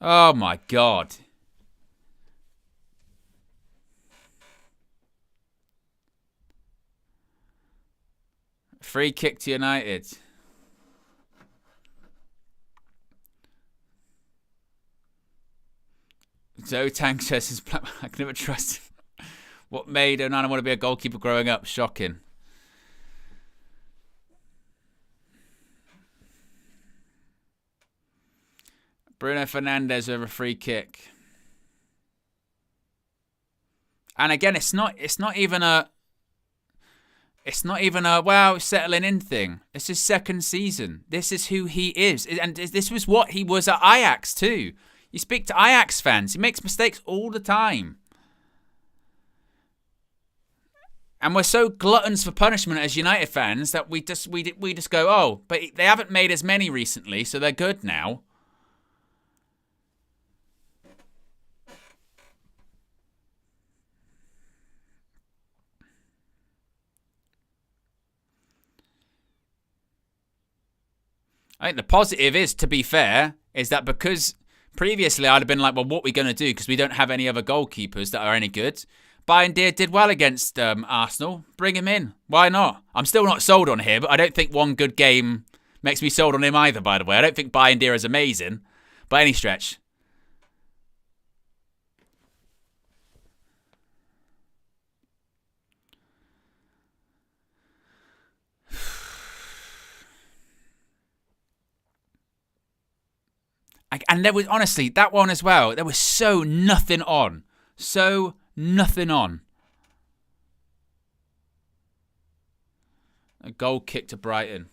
Oh my God. Free kick to United. Zotang says, I can never trust him. What made Onana want to be a goalkeeper growing up? Shocking. Bruno Fernandes over a free kick. And again, it's not even a wow, settling in thing. It's his second season. This is who he is. And this was what he was at Ajax too. You speak to Ajax fans, he makes mistakes all the time. And we're so gluttons for punishment as United fans that we just go, oh, but they haven't made as many recently, so they're good now. I think the positive is, to be fair, is that because Previously, I'd have been like, well, what are we going to do? Because we don't have any other goalkeepers that are any good. Bayern did well against Arsenal. Bring him in. Why not? I'm still not sold on him, but I don't think one good game makes me sold on him either, by the way. I don't think Bayern is amazing by any stretch. And there was, honestly, that one as well, there was so nothing on. So nothing on. A goal kick to Brighton.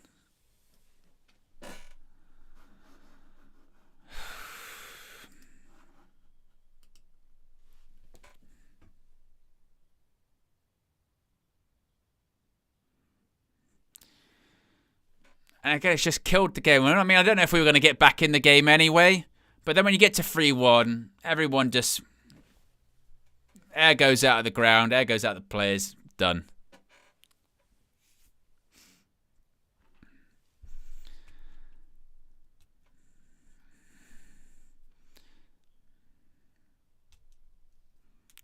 And again, it's just killed the game. I mean, I don't know if we were going to get back in the game anyway. But then when you get to 3-1, everyone just... air goes out of the ground. Air goes out of the players. Done.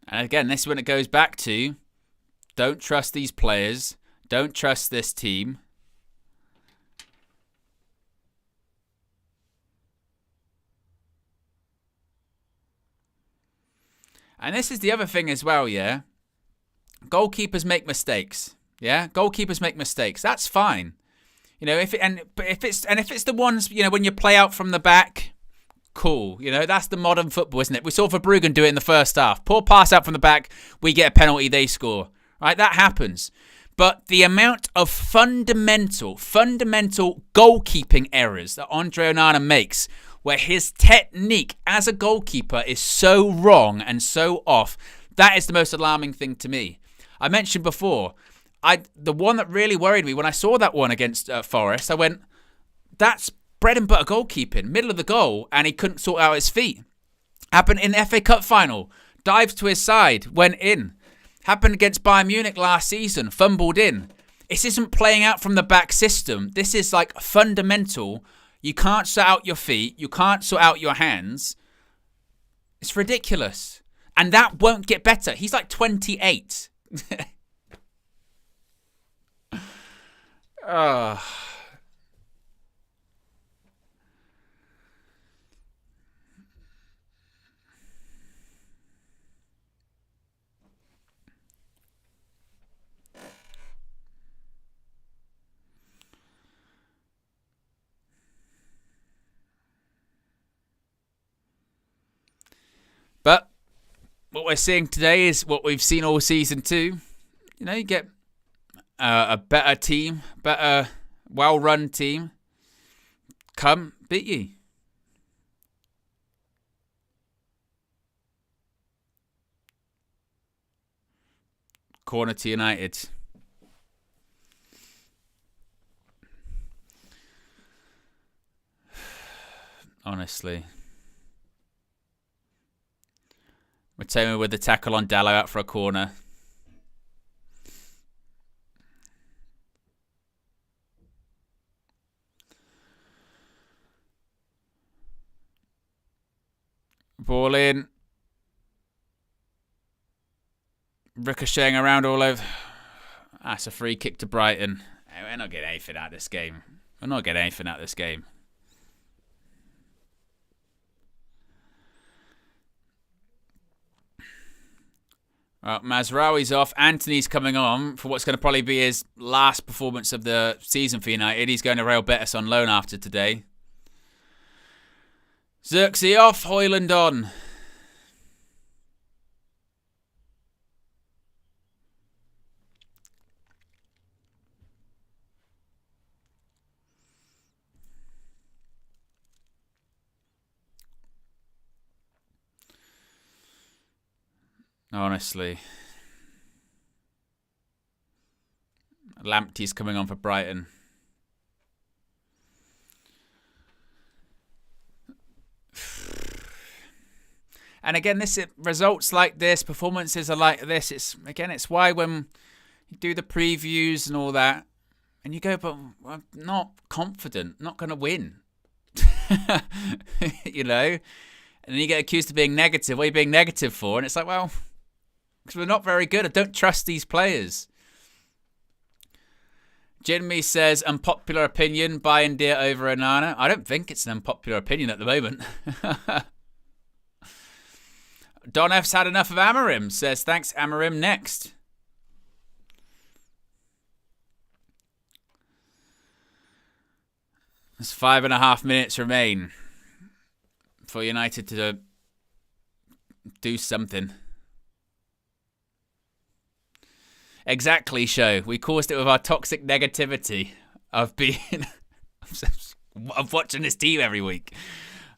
And again, this is when it goes back to... don't trust these players. Don't trust this team. And this is the other thing as well, yeah? Goalkeepers make mistakes, yeah? Goalkeepers make mistakes. That's fine. You know, if it's the ones, you know, when you play out from the back, cool. You know, that's the modern football, isn't it? We saw Verbruggen do it in the first half. Poor pass out from the back, we get a penalty, they score. Right? That happens. But the amount of fundamental goalkeeping errors that Andre Onana makes, where his technique as a goalkeeper is so wrong and so off, that is the most alarming thing to me. I mentioned before, the one that really worried me when I saw that one against Forest, I went, that's bread and butter goalkeeping, middle of the goal, and he couldn't sort out his feet. Happened in the FA Cup final, dived to his side, went in. Happened against Bayern Munich last season, fumbled in. This isn't playing out from the back system. This is like fundamental. You can't sort out your feet. You can't sort out your hands. It's ridiculous. And that won't get better. He's like 28. But what we're seeing today is what we've seen all season 2. You know, you get a better team, better, well-run team come beat you. Corner to United. Honestly. Matoma with the tackle on Dallo out for a corner. Ball in. Ricocheting around all over. That's a free kick to Brighton. We're not getting anything out of this game. We're not getting anything out of this game. Mazraoui's off. Antony's coming on for what's going to probably be his last performance of the season for United. He's going to Real Betis on loan after today. Xerxes off. Højlund on. Honestly. Lamptey's coming on for Brighton. And again, results like this, performances are like this. It's why when you do the previews and all that, and you go, but I'm not confident, not going to win. You know? And then you get accused of being negative. What are you being negative for? And it's like, well, because we're not very good. I don't trust these players. Jinmi says, unpopular opinion, buy India over Onana. I don't think it's an unpopular opinion at the moment. Don F's had enough of Amorim. Says, thanks, Amorim. Next. There's 5.5 minutes remain for United to do something. Exactly, show. We caused it with our toxic negativity of being of watching this team every week.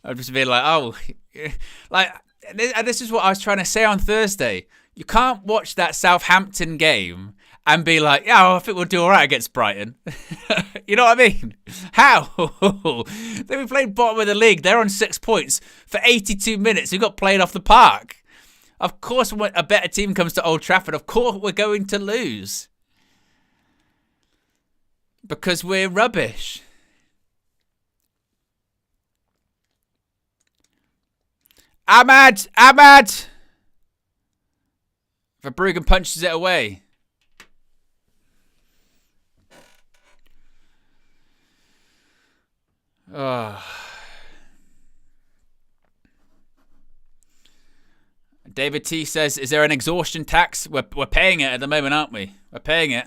I've just been like, oh, like, and this is what I was trying to say on Thursday. You can't watch that Southampton game and be like, yeah, I think we'll do all right against Brighton. You know what I mean? How? Then we played bottom of the league. They're on 6 points for 82 minutes. We got played off the park. Of course, when a better team comes to Old Trafford, of course we're going to lose. Because we're rubbish. Ahmad! Verbruggen punches it away. Oh. David T says, is there an exhaustion tax? We're paying it at the moment, aren't we? We're paying it.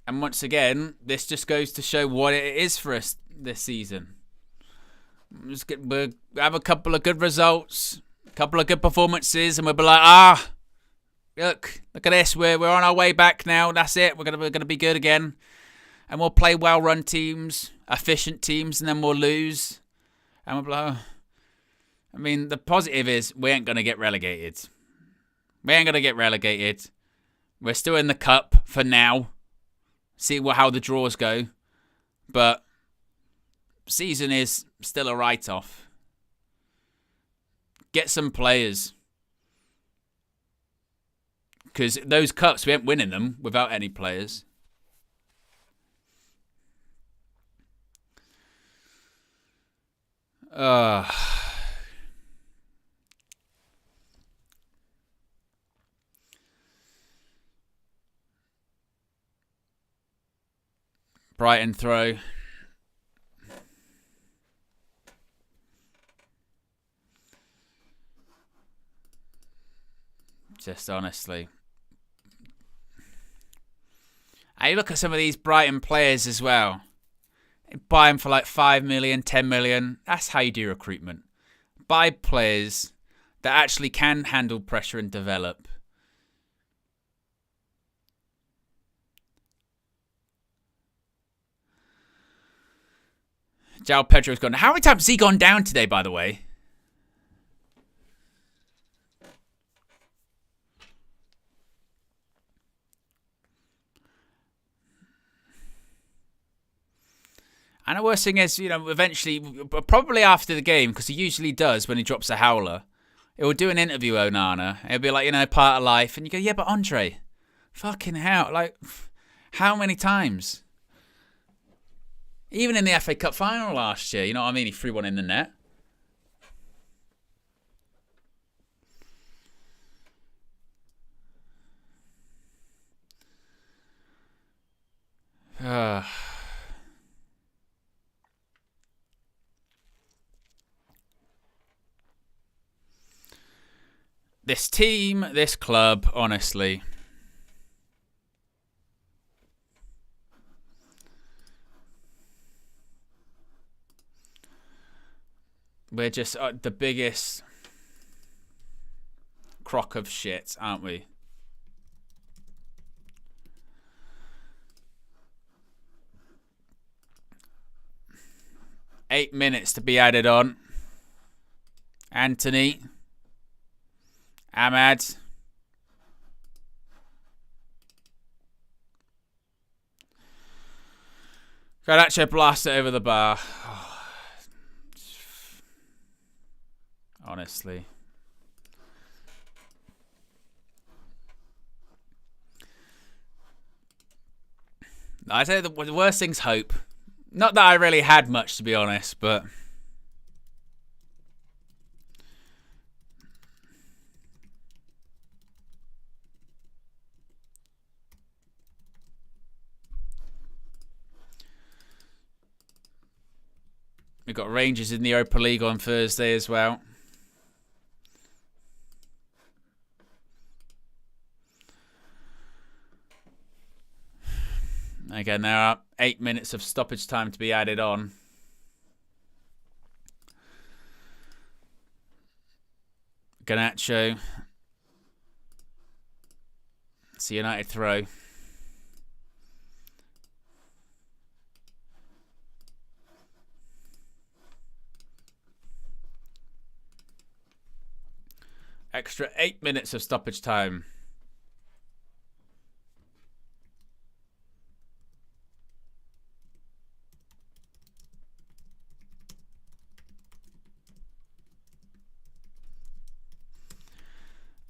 And once again, this just goes to show what it is for us this season. We'll have a couple of good results, a couple of good performances, and we'll be like, look at this. We're on our way back now. That's it. We're gonna be good again, and we'll play well-run teams, efficient teams, and then we'll lose. And we'll be like, I mean, the positive is we ain't gonna get relegated. We're still in the cup for now. See how the draws go. But season is still a write-off. Get some players. Because those cups, we ain't winning them without any players. Brighton throw. Just honestly. I look at some of these Brighton players as well. Buy them for like 5 million, 10 million. That's how you do recruitment. Buy players that actually can handle pressure and develop. João Pedro's gone. How many times has he gone down today, by the way? And the worst thing is, eventually, probably after the game, because he usually does when he drops a howler, it will do an interview, Onana. It'll be like, part of life. And you go, yeah, but Andre, fucking hell. Like, how many times? Even in the FA Cup final last year, you know what I mean? He threw one in the net. This team, this club, honestly. We're just the biggest crock of shit, aren't we? Eight minutes to be added on. Antony. Ahmad. Garnacho blast it over the bar. honestly. I say the worst thing's hope. Not that I really had much, to be honest, but... We've got Rangers in the Europa League on Thursday as well. Again, there are 8 minutes of stoppage time to be added on. Garnacho. It's a United throw. Extra 8 minutes of stoppage time.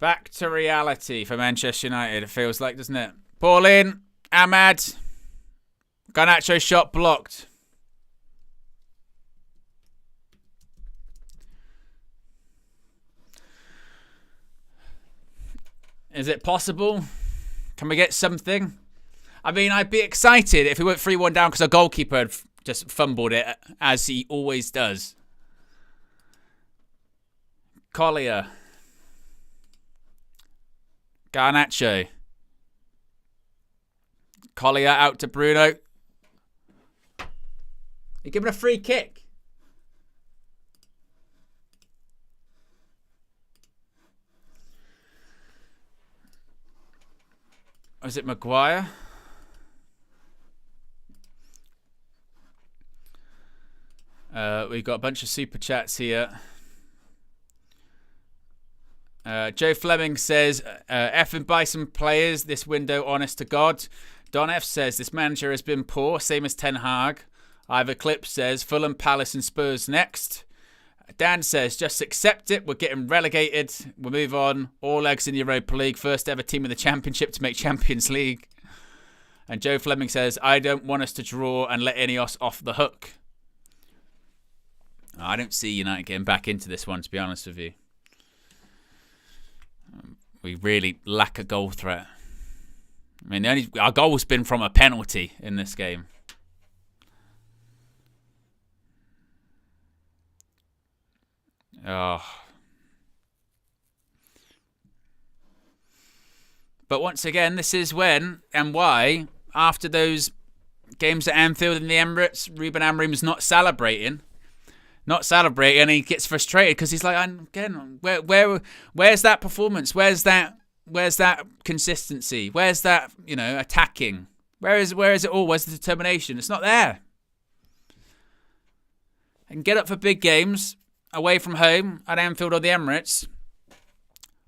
Back to reality for Manchester United, it feels like, doesn't it? Pauline, Ahmad, Garnacho shot blocked. Is it possible? Can we get something? I mean, I'd be excited if we went 3-1 down because our goalkeeper had just fumbled it, as he always does. Collier. Garnacho. Collier out to Bruno. You're giving a free kick. Or is it Maguire? We've got a bunch of super chats here. Joe Fleming says, effing Bison players this window, honest to God. Don F says, this manager has been poor, same as Ten Hag. Ivor Clip says, Fulham, Palace and Spurs next. Dan says, just accept it. We're getting relegated. We'll move on. All eggs in the Europa League. First ever team in the Championship to make Champions League. And Joe Fleming says, I don't want us to draw and let Ineos off the hook. I don't see United getting back into this one, to be honest with you. We really lack a goal threat. I mean, our goal's been from a penalty in this game. Oh. But once again, this is when and why, after those games at Anfield and the Emirates, Ruben Amorim's not celebrating. And he gets frustrated because he's like, again, where's that performance? Where's that consistency? Where's that, attacking? Where is it all? Where's the determination? It's not there. And get up for big games away from home at Anfield or the Emirates,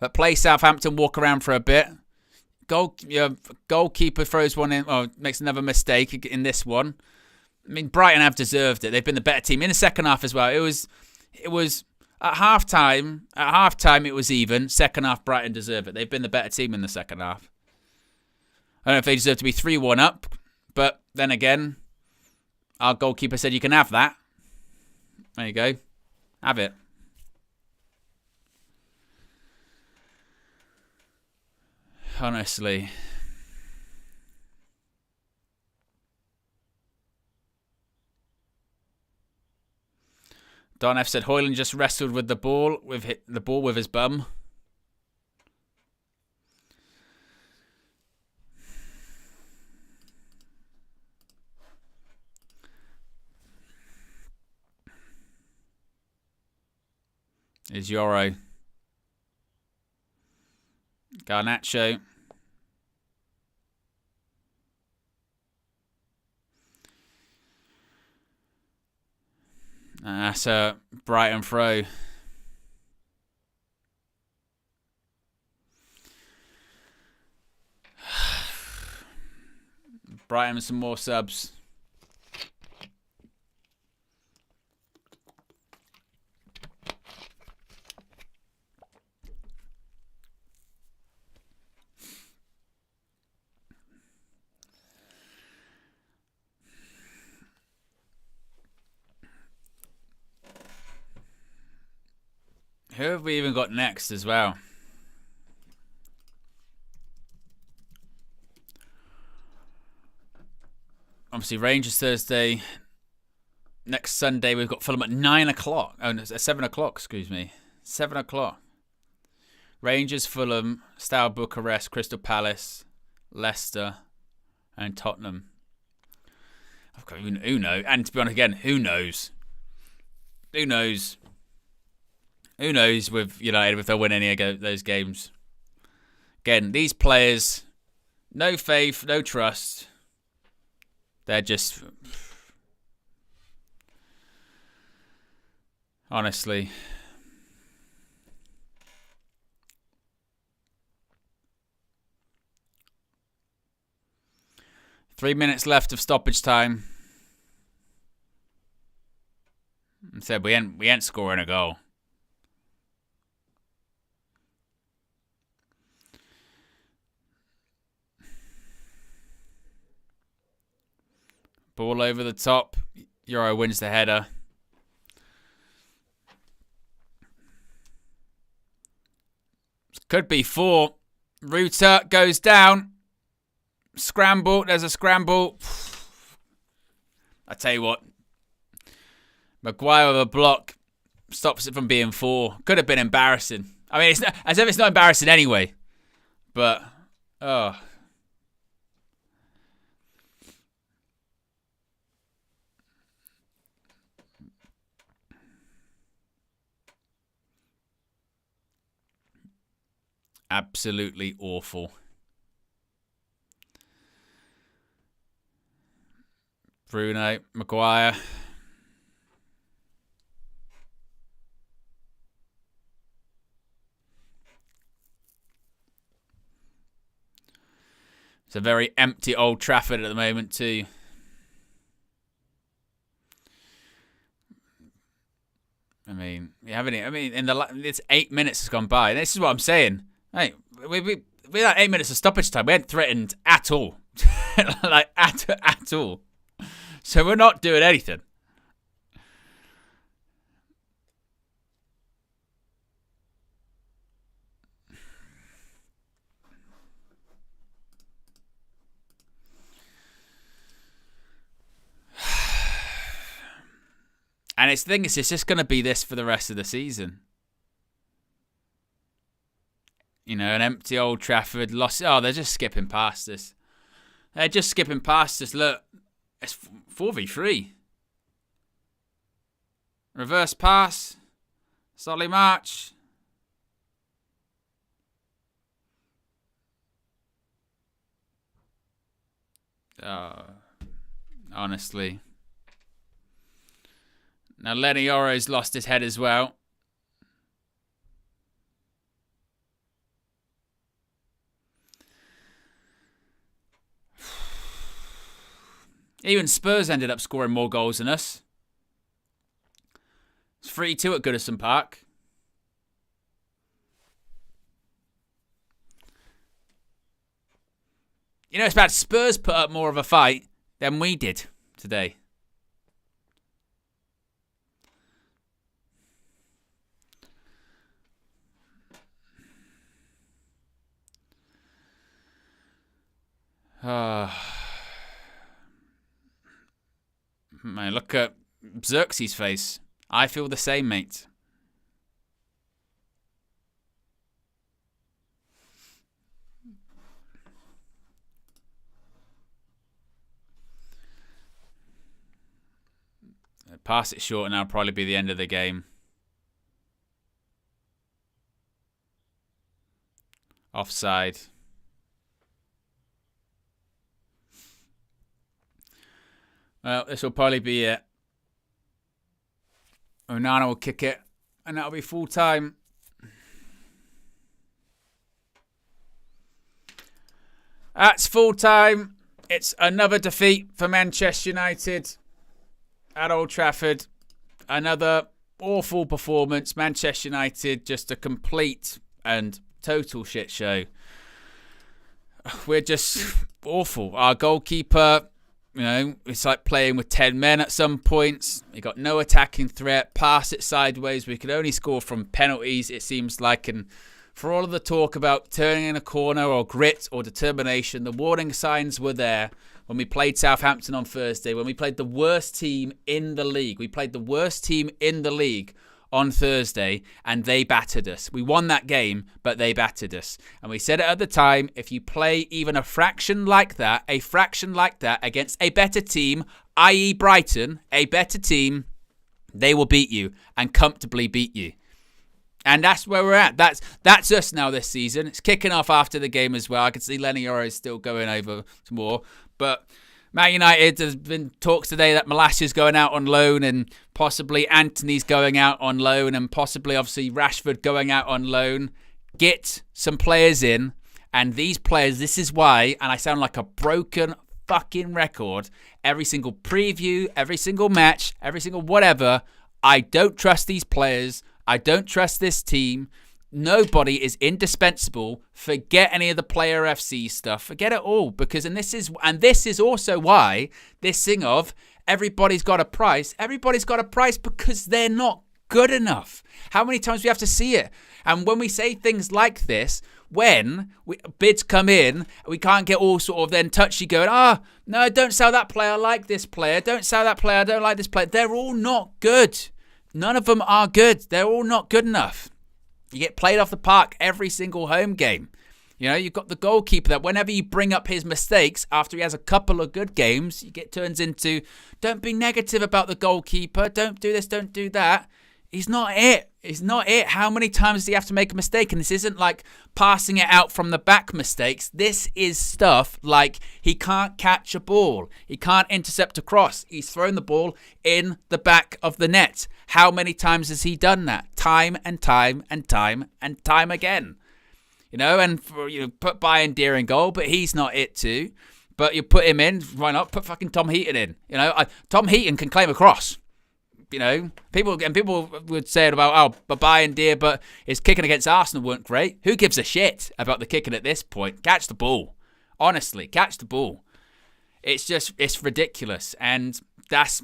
but play Southampton, walk around for a bit. Goalkeeper throws one in, makes another mistake in this one. I mean, Brighton have deserved it. They've been the better team in the second half as well. It was at half time. At half time, it was even. Second half, Brighton deserve it. They've been the better team in the second half. I don't know if they deserve to be 3-1 up, but then again, our goalkeeper said you can have that. There you go. Have it. Honestly. Don F said Hoyland just wrestled with the ball with his bum. Is Yoro. Garnacho. That's a Brighton throw. Brighton with some more subs. Who have we even got next as well? Obviously, Rangers Thursday. Next Sunday, we've got Fulham at 9 o'clock. Oh, no, 7 o'clock, excuse me. 7 o'clock. Rangers, Fulham, Steaua Bucharest, Crystal Palace, Leicester, and Tottenham. Who knows? And to be honest, again, who knows? Who knows? Who knows with United if they'll win any of those games? Again, these players, no faith, no trust. They're just... Honestly. Three minutes left of stoppage time. I said we ain't scoring a goal. Ball over the top. Yoro wins the header. Could be 4. Ruta goes down. Scramble. There's a scramble. I tell you what. Maguire with a block stops it from being 4. Could have been embarrassing. I mean, it's not, as if it's not embarrassing anyway. But, oh. Absolutely awful. Bruno, Maguire. It's a very empty Old Trafford at the moment too. I mean, it's 8 minutes has gone by. This is what I'm saying. Hey, we had 8 minutes of stoppage time. We hadn't threatened at all. Like, at all. So we're not doing anything. And the thing is, it's just going to be this for the rest of the season. An empty Old Trafford. Lost. Oh, they're just skipping past us. They're just skipping past us. Look, it's 4v3. Reverse pass. Solly march. Honestly. Now, Lenny Yoro's lost his head as well. Even Spurs ended up scoring more goals than us. It's 3-2 at Goodison Park. It's about Spurs put up more of a fight than we did today. Man, look at Xerxes' face. I feel the same, mate. Pass it short and that'll probably be the end of the game. Offside. Well, this will probably be it. Onana will kick it, and that'll be full time. That's full time. It's another defeat for Manchester United at Old Trafford. Another awful performance. Manchester United, just a complete and total shit show. We're just awful. Our goalkeeper You know, it's like playing with 10 men at some points. You got no attacking threat. Pass it sideways. We could only score from penalties, it seems like. And for all of the talk about turning in a corner or grit or determination, the warning signs were there when we played Southampton on Thursday, when we played the worst team in the league. We played the worst team in the league on Thursday, and they battered us. We won that game, but they battered us. And we said it at the time, if you play even a fraction like that against a better team, i.e. Brighton, a better team, they will beat you and comfortably beat you. And that's where we're at. That's us now this season. It's kicking off after the game as well. I can see Lenny Yoro is still going over to more. But Man United, there's been talks today that Malacia's going out on loan and possibly Antony's going out on loan and possibly, obviously, Rashford going out on loan. Get some players in. And these players, this is why, and I sound like a broken fucking record, every single preview, every single match, every single whatever, I don't trust these players. I don't trust this team. Nobody is indispensable. Forget any of the player FC stuff. Forget it all. Because this is also why this thing of everybody's got a price. Everybody's got a price because they're not good enough. How many times do we have to see it? And when we say things like this, when bids come in, we can't get all sort of then touchy going, no, don't sell that player. I like this player. Don't sell that player. I don't like this player. They're all not good. None of them are good. They're all not good enough. You get played off the park every single home game. You know, you've got the goalkeeper that whenever you bring up his mistakes after he has a couple of good games, turns into, don't be negative about the goalkeeper. Don't do this, don't do that. He's not it. He's not it. How many times does he have to make a mistake? And this isn't like passing it out from the back mistakes. This is stuff like he can't catch a ball. He can't intercept a cross. He's thrown the ball in the back of the net. How many times has he done that? Time and time and time and time again. You know, and put Bayern Deer in goal, but he's not it too. But you put him in, why not? Put fucking Tom Heaton in. You know, Tom Heaton can claim a cross. You know, people would say it about, but Bayern Deer, but his kicking against Arsenal weren't great. Who gives a shit about the kicking at this point? Catch the ball. Honestly, catch the ball. It's ridiculous. And that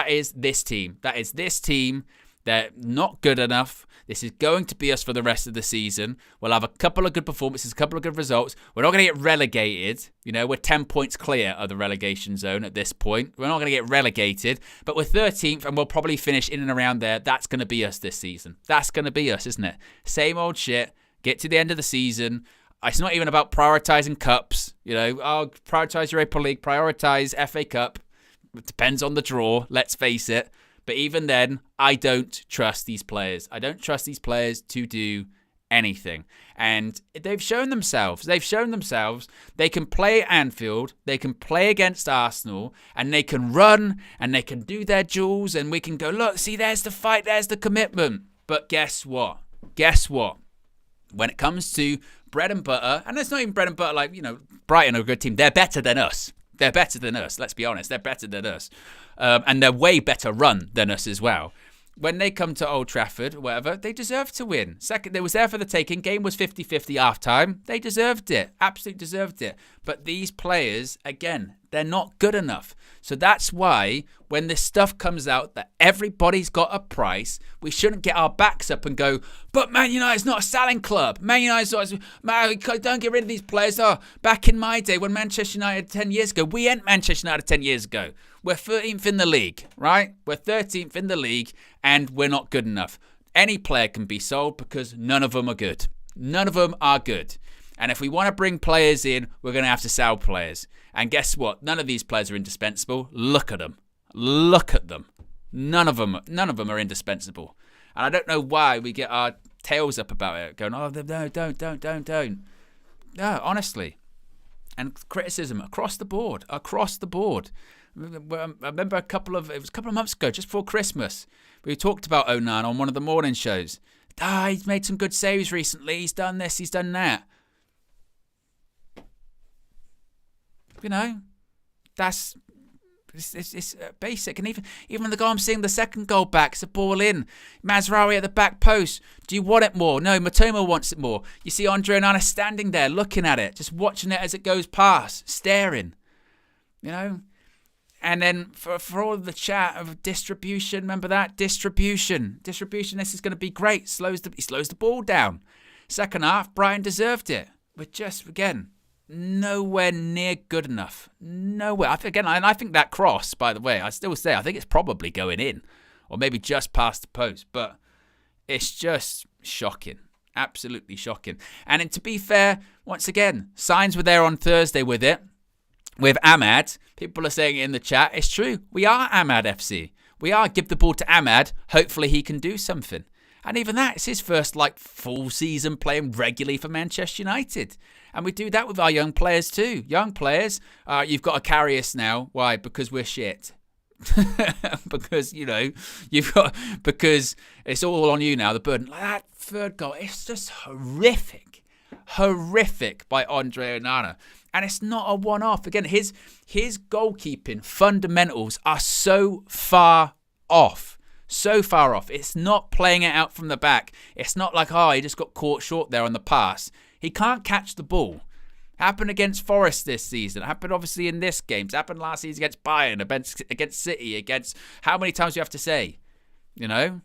is this team. That is this team. They're not good enough. This is going to be us for the rest of the season. We'll have a couple of good performances, a couple of good results. We're not going to get relegated. You know, we're 10 points clear of the relegation zone at this point. We're not going to get relegated, but we're 13th and we'll probably finish in and around there. That's going to be us this season. That's going to be us, isn't it? Same old shit. Get to the end of the season. It's not even about prioritising cups. You know, prioritise Europa League, prioritise FA Cup. It depends on the draw, let's face it. But even then, I don't trust these players. I don't trust these players to do anything. And they've shown themselves. They can play at Anfield. They can play against Arsenal. And they can run. And they can do their duels. And we can go, look, see, there's the fight. There's the commitment. But guess what? When it comes to bread and butter, and it's not even bread and butter like, Brighton are a good team. They're better than us. Let's be honest. They're better than us. And they're way better run than us as well. When they come to Old Trafford, whatever, they deserve to win. Second, they was there for the taking. Game was 50-50 half-time. They deserved it. Absolutely deserved it. But these players, again, they're not good enough. So that's why when this stuff comes out that everybody's got a price, we shouldn't get our backs up and go, but Man United's not a selling club. Man United's not, don't get rid of these players. Back in my day when Manchester United 10 years ago, we ain't Manchester United 10 years ago. We're 13th in the league, right? We're 13th in the league and we're not good enough. Any player can be sold because none of them are good. None of them are good. And if we want to bring players in, we're going to have to sell players. And guess what? None of these players are indispensable. Look at them. None of them are indispensable. And I don't know why we get our tails up about it, going, no, don't. No, honestly. And criticism across the board. I remember it was a couple of months ago, just before Christmas, we talked about Onan on one of the morning shows. He's made some good saves recently. He's done this, he's done that. It's basic. And even the goal I'm seeing the second goal back, it's a ball in. Mazraoui at the back post. Do you want it more? No, Matoma wants it more. You see Andre Onana standing there looking at it, just watching it as it goes past, staring. you know. And then for all of the chat of distribution, remember that? Distribution. This is going to be great. He slows the ball down. Second half, Brighton deserved it. But just, again, nowhere near good enough. Nowhere. I think that cross, by the way, I still say, I think it's probably going in. Or maybe just past the post. But it's just shocking. Absolutely shocking. And to be fair, once again, signs were there on Thursday with it. With Ahmad, people are saying it in the chat. It's true. We are Ahmad FC. We are. Give the ball to Ahmad. Hopefully he can do something. And even that, it's his first full season playing regularly for Manchester United. And we do that with our young players too. Young players, you've got to carry us now. Why? Because we're shit. Because, because it's all on you now, the burden. That third goal, it's just horrific. Horrific by Andre Onana. And it's not a one-off. Again, his goalkeeping fundamentals are so far off. So far off. It's not playing it out from the back. It's not like, he just got caught short there on the pass. He can't catch the ball. Happened against Forest this season. Happened obviously in this game. It's happened last season against Bayern, against City, against... How many times do you have to say? And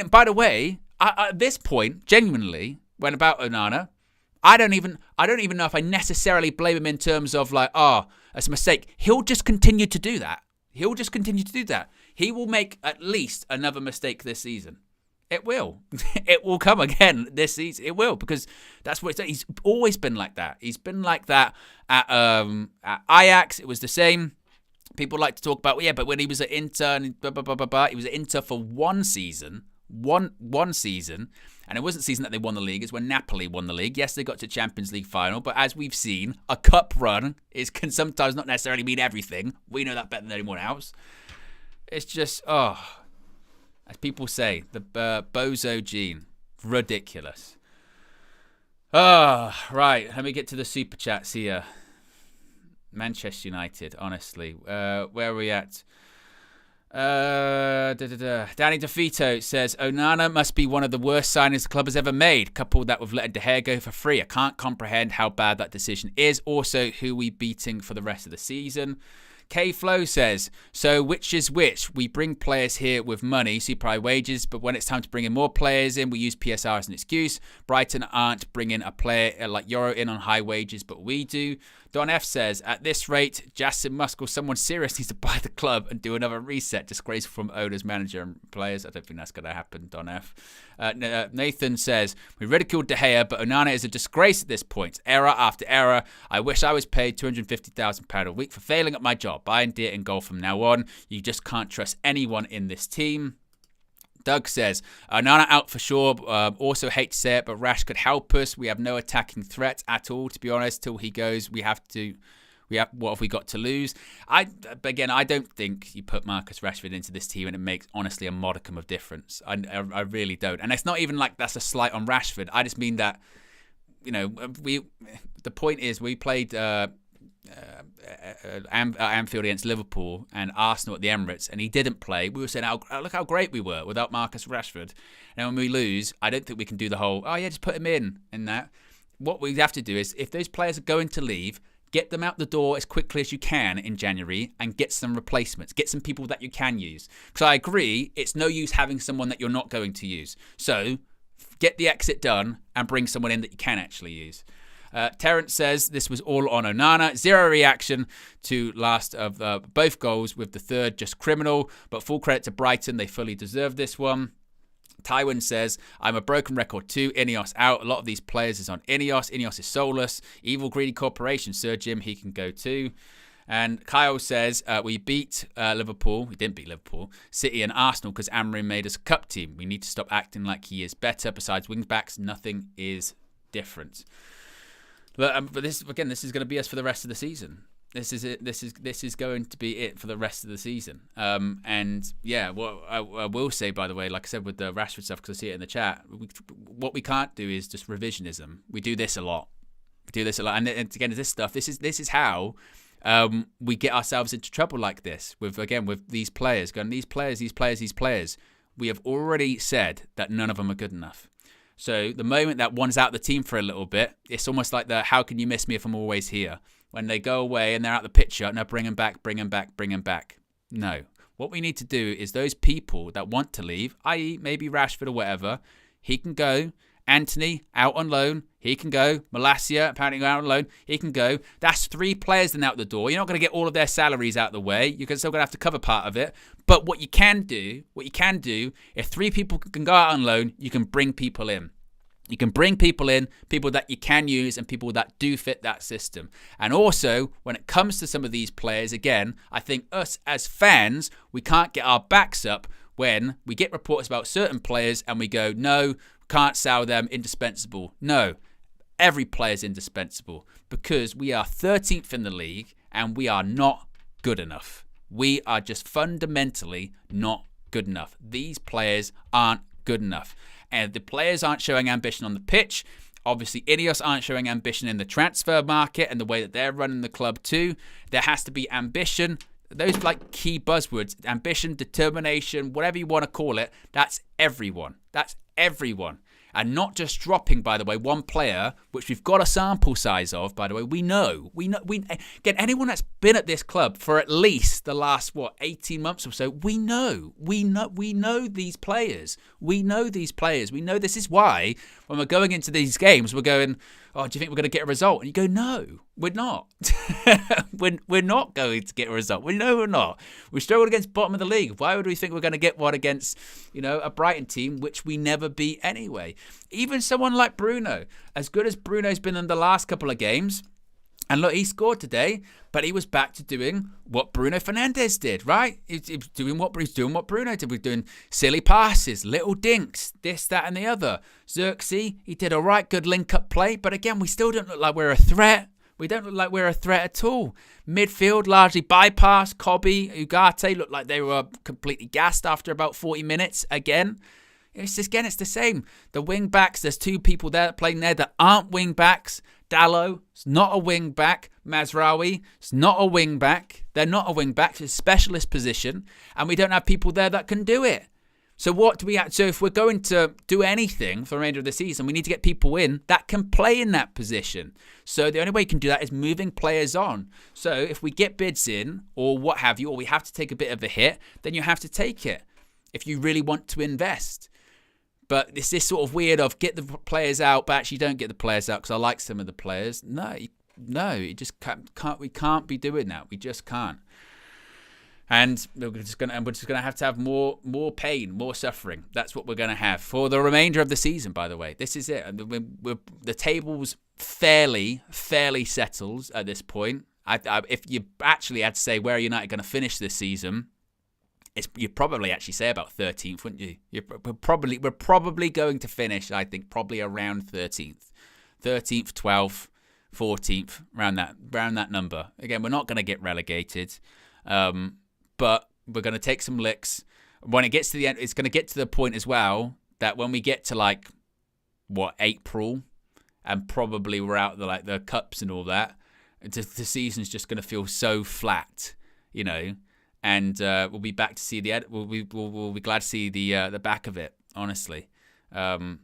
by the way, at this point, genuinely, when about Onana... I don't even know if I necessarily blame him in terms of it's a mistake. He'll just continue to do that. He will make at least another mistake this season. It will. It will come again this season. It will, because that's what he's always been like that. He's been like that at Ajax. It was the same. People like to talk about, but when he was at Inter and blah, blah, blah, blah, blah, he was at Inter for one season. One season, and it wasn't the season that they won the league. It's when Napoli won the league. Yes, they got to Champions League final, but as we've seen, a cup run can sometimes not necessarily mean everything. We know that better than anyone else. It's just, as people say, the bozo gene, ridiculous. Right, let me get to the super chats here. Manchester United, honestly, where are we at? Danny DeFito says Onana must be one of the worst signings the club has ever made. Coupled that with letting De Gea go for free, I can't comprehend how bad that decision is. Also, who we beating for the rest of the season? K Flow says, so which is which? We bring players here with money, super high wages, but when it's time to bring in more players in, we use PSR as an excuse. Brighton aren't bringing a player like Yoro in on high wages, but we do. Don F says, at this rate, Jason Musk or someone serious needs to buy the club and do another reset. Disgraceful from owners, manager, and players. I don't think that's going to happen, Don F. Nathan says, we ridiculed De Gea, but Onana is a disgrace at this point. Error after error. I wish I was paid £250,000 a week for failing at my job. Buying Deer in goal from now on. You just can't trust anyone in this team. Doug says, Onana out for sure. Also hate to say it, but Rash could help us. We have no attacking threat at all, to be honest. Till he goes, what have we got to lose? I don't think you put Marcus Rashford into this team and it makes, honestly, a modicum of difference. I really don't. And it's not even like that's a slight on Rashford. I just mean that, the point is we played Anfield against Liverpool and Arsenal at the Emirates, and he didn't play. We were saying, look how great we were without Marcus Rashford. And when we lose, I don't think we can do the whole, just put him in that. What we have to do is, if those players are going to leave, get them out the door as quickly as you can in January and get some replacements. Get some people that you can use. Because I agree, it's no use having someone that you're not going to use. So get the exit done and bring someone in that you can actually use. Terrence says this was all on Onana. Zero reaction to last of both goals, with the third just criminal. But full credit to Brighton. They fully deserve this one. Tywin says, I'm a broken record too. Ineos out. A lot of these players is on Ineos. Ineos is soulless. Evil, greedy corporation. Sir Jim, he can go too. And Kyle says, we beat Liverpool. We didn't beat Liverpool, City and Arsenal because Amorim made us a cup team. We need to stop acting like he is better. Besides wing backs, nothing is different. But this is going to be us for the rest of the season. This is it. This is going to be it for the rest of the season. And yeah, what I will say, by the way, like I said with the Rashford stuff, because I see it in the chat, what we can't do is just revisionism. We do this a lot. And again, this stuff. This is how we get ourselves into trouble like this. With these players, these players. We have already said that none of them are good enough. So the moment that one's out the team for a little bit, it's almost like the how can you miss me if I'm always here? when they go away and they're out the picture, no, bring them back, bring them back, bring them back. No. What we need to do is those people that want to leave, i.e. maybe Rashford or whatever, he can go. Antony, out on loan, he can go. Malacia, apparently out on loan, he can go. That's 3 players then out the door. You're not going to get all of their salaries out the way. You're still going to have to cover part of it. But what you can do, if 3 people can go out on loan, you can bring people in. You can bring people in, people that you can use and people that do fit that system. And also, when it comes to some of these players, again, I think us as fans, we can't get our backs up when we get reports about certain players and we go, no, can't sell them, indispensable. No, every player is indispensable because we are 13th in the league and we are not good enough. We are just fundamentally not good enough. These players aren't good enough. And the players aren't showing ambition on the pitch. Obviously, Ineos aren't showing ambition in the transfer market and the way that they're running the club too. There has to be ambition. Those like key buzzwords, ambition, determination, whatever you want to call it, that's everyone. That's everyone. And not just dropping, by the way, one player, which we've got a sample size of, by the way. We know, again, anyone that's been at this club for at least the last, 18 months or so, we know these players. We know these players. We know this is why when we're going into these games, we're going, oh, do you think we're going to get a result? And you go, no, we're not. we're not going to get a result. We know we're not. We struggled against bottom of the league. Why would we think we're going to get one against, a Brighton team, which we never beat anyway? Even someone like Bruno, as good as Bruno's been in the last couple of games, and look, he scored today, but he was back to doing what Bruno Fernandes did, right? He's doing what Bruno did. We're doing silly passes, little dinks, this, that, and the other. Xerxes, he did a right good link-up play, but again, we still don't look like we're a threat. We don't look like we're a threat at all. Midfield, largely bypassed. Kobe, Ugarte looked like they were completely gassed after about 40 minutes again. It's the same. The wing backs, there's 2 people there playing there that aren't wing backs. Dallo is not a wing back. Mazraoui is not a wing back. They're not a wing back. It's a specialist position. And we don't have people there that can do it. So so if we're going to do anything for the remainder of the season, we need to get people in that can play in that position. So the only way you can do that is moving players on. So if we get bids in or what have you, or we have to take a bit of a hit, then you have to take it if you really want to invest. But it's this sort of weird of get the players out, but actually don't get the players out because I like some of the players. No, you just can't. We can't be doing that. We just can't. And we're just gonna have more pain, more suffering. That's what we're gonna have for the remainder of the season. By the way, this is it. The table's fairly settled at this point. If you actually had to say where are United going to finish this season, you'd probably actually say about 13th, wouldn't you? We're probably going to finish, I think, probably around 13th, 12th, 14th, around that number. Again, we're not going to get relegated. But we're going to take some licks. When it gets to the end, it's going to get to the point as well that when we get to April, and probably we're out the cups and all that, the season's just going to feel so flat, and we'll be back to see we'll be glad to see the back of it, honestly. And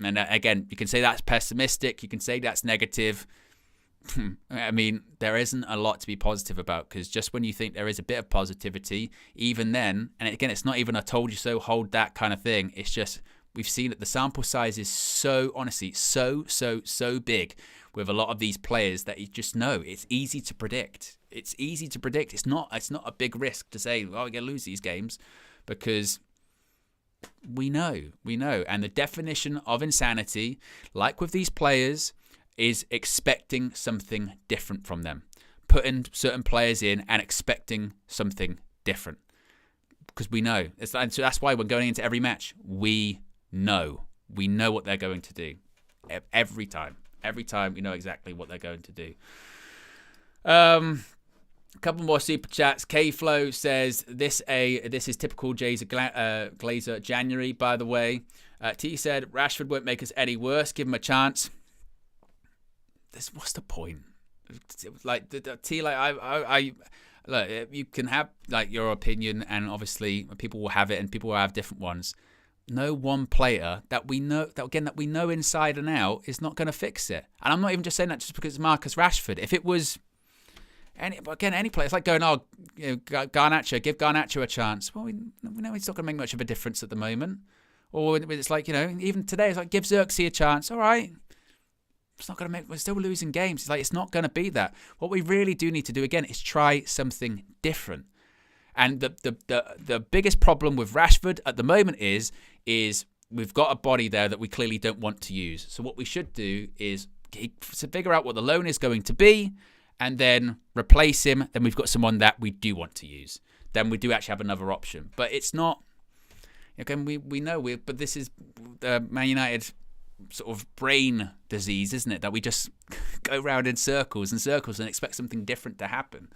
again, you can say that's pessimistic. You can say that's negative. I mean, there isn't a lot to be positive about because just when you think there is a bit of positivity, even then, and again, it's not even a told you so, hold that kind of thing. It's just we've seen that the sample size is so big with a lot of these players that you just know it's easy to predict. It's not a big risk to say, well, we're going to lose these games because we know. And the definition of insanity, like with these players, is expecting something different from them. Putting certain players in and expecting something different. Because we know. So that's why when going into every match, we know. We know what they're going to do. Every time. Every time we know exactly what they're going to do. A couple more super chats. K-Flow says, this is typical Glazer January, by the way. T said, Rashford won't make us any worse. Give him a chance. What's the point? Look, you can have your opinion, and obviously people will have it, and people will have different ones. no one player that we know inside and out is not going to fix it. And I'm not even just saying that just because it's Marcus Rashford. If it was any player, it's like going, Garnacho, give Garnacho a chance. Well, we know he's not going to make much of a difference at the moment. Or it's like, even today, it's like, give Xerxes a chance. All right. It's not going to make, we're still losing games. It's like, it's not going to be that. What we really do need to do again is try something different. And the biggest problem with Rashford at the moment is we've got a body there that we clearly don't want to use. So what we should do is figure out what the loan is going to be and then replace him. Then we've got someone that we do want to use. Then we do actually have another option. But it's not, again, we know, but this is Man United sort of brain disease, isn't it? That we just go round in circles and circles and expect something different to happen.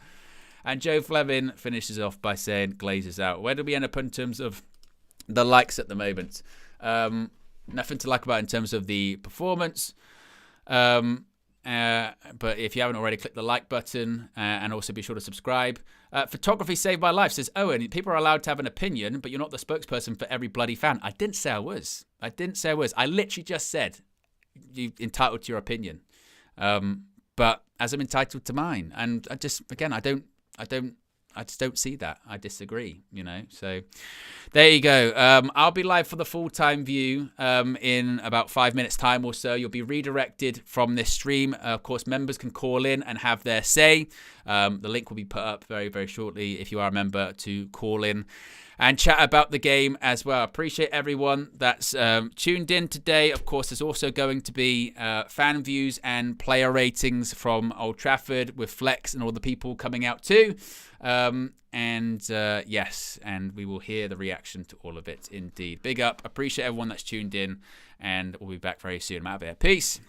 And Joe Fleming finishes off by saying Glazers out. Where do we end up in terms of the likes at the moment? Nothing to like about in terms of the performance. But if you haven't already, click the like button and also be sure to subscribe. Photography saved my life, says Owen. People are allowed to have an opinion, but you're not the spokesperson for every bloody fan. I didn't say I was. I literally just said you're entitled to your opinion. But as I'm entitled to mine. And I just don't see that. I disagree, So there you go. I'll be live for the full-time view in about 5 minutes time or so. You'll be redirected from this stream. Of course, members can call in and have their say. The link will be put up very, very shortly if you are a member to call in and chat about the game as well. Appreciate everyone that's tuned in today. Of course, there's also going to be fan views and player ratings from Old Trafford with Flex and all the people coming out too. Yes, and we will hear the reaction to all of it indeed. Big up. Appreciate everyone that's tuned in, and we'll be back very soon. I'm out of here. Peace.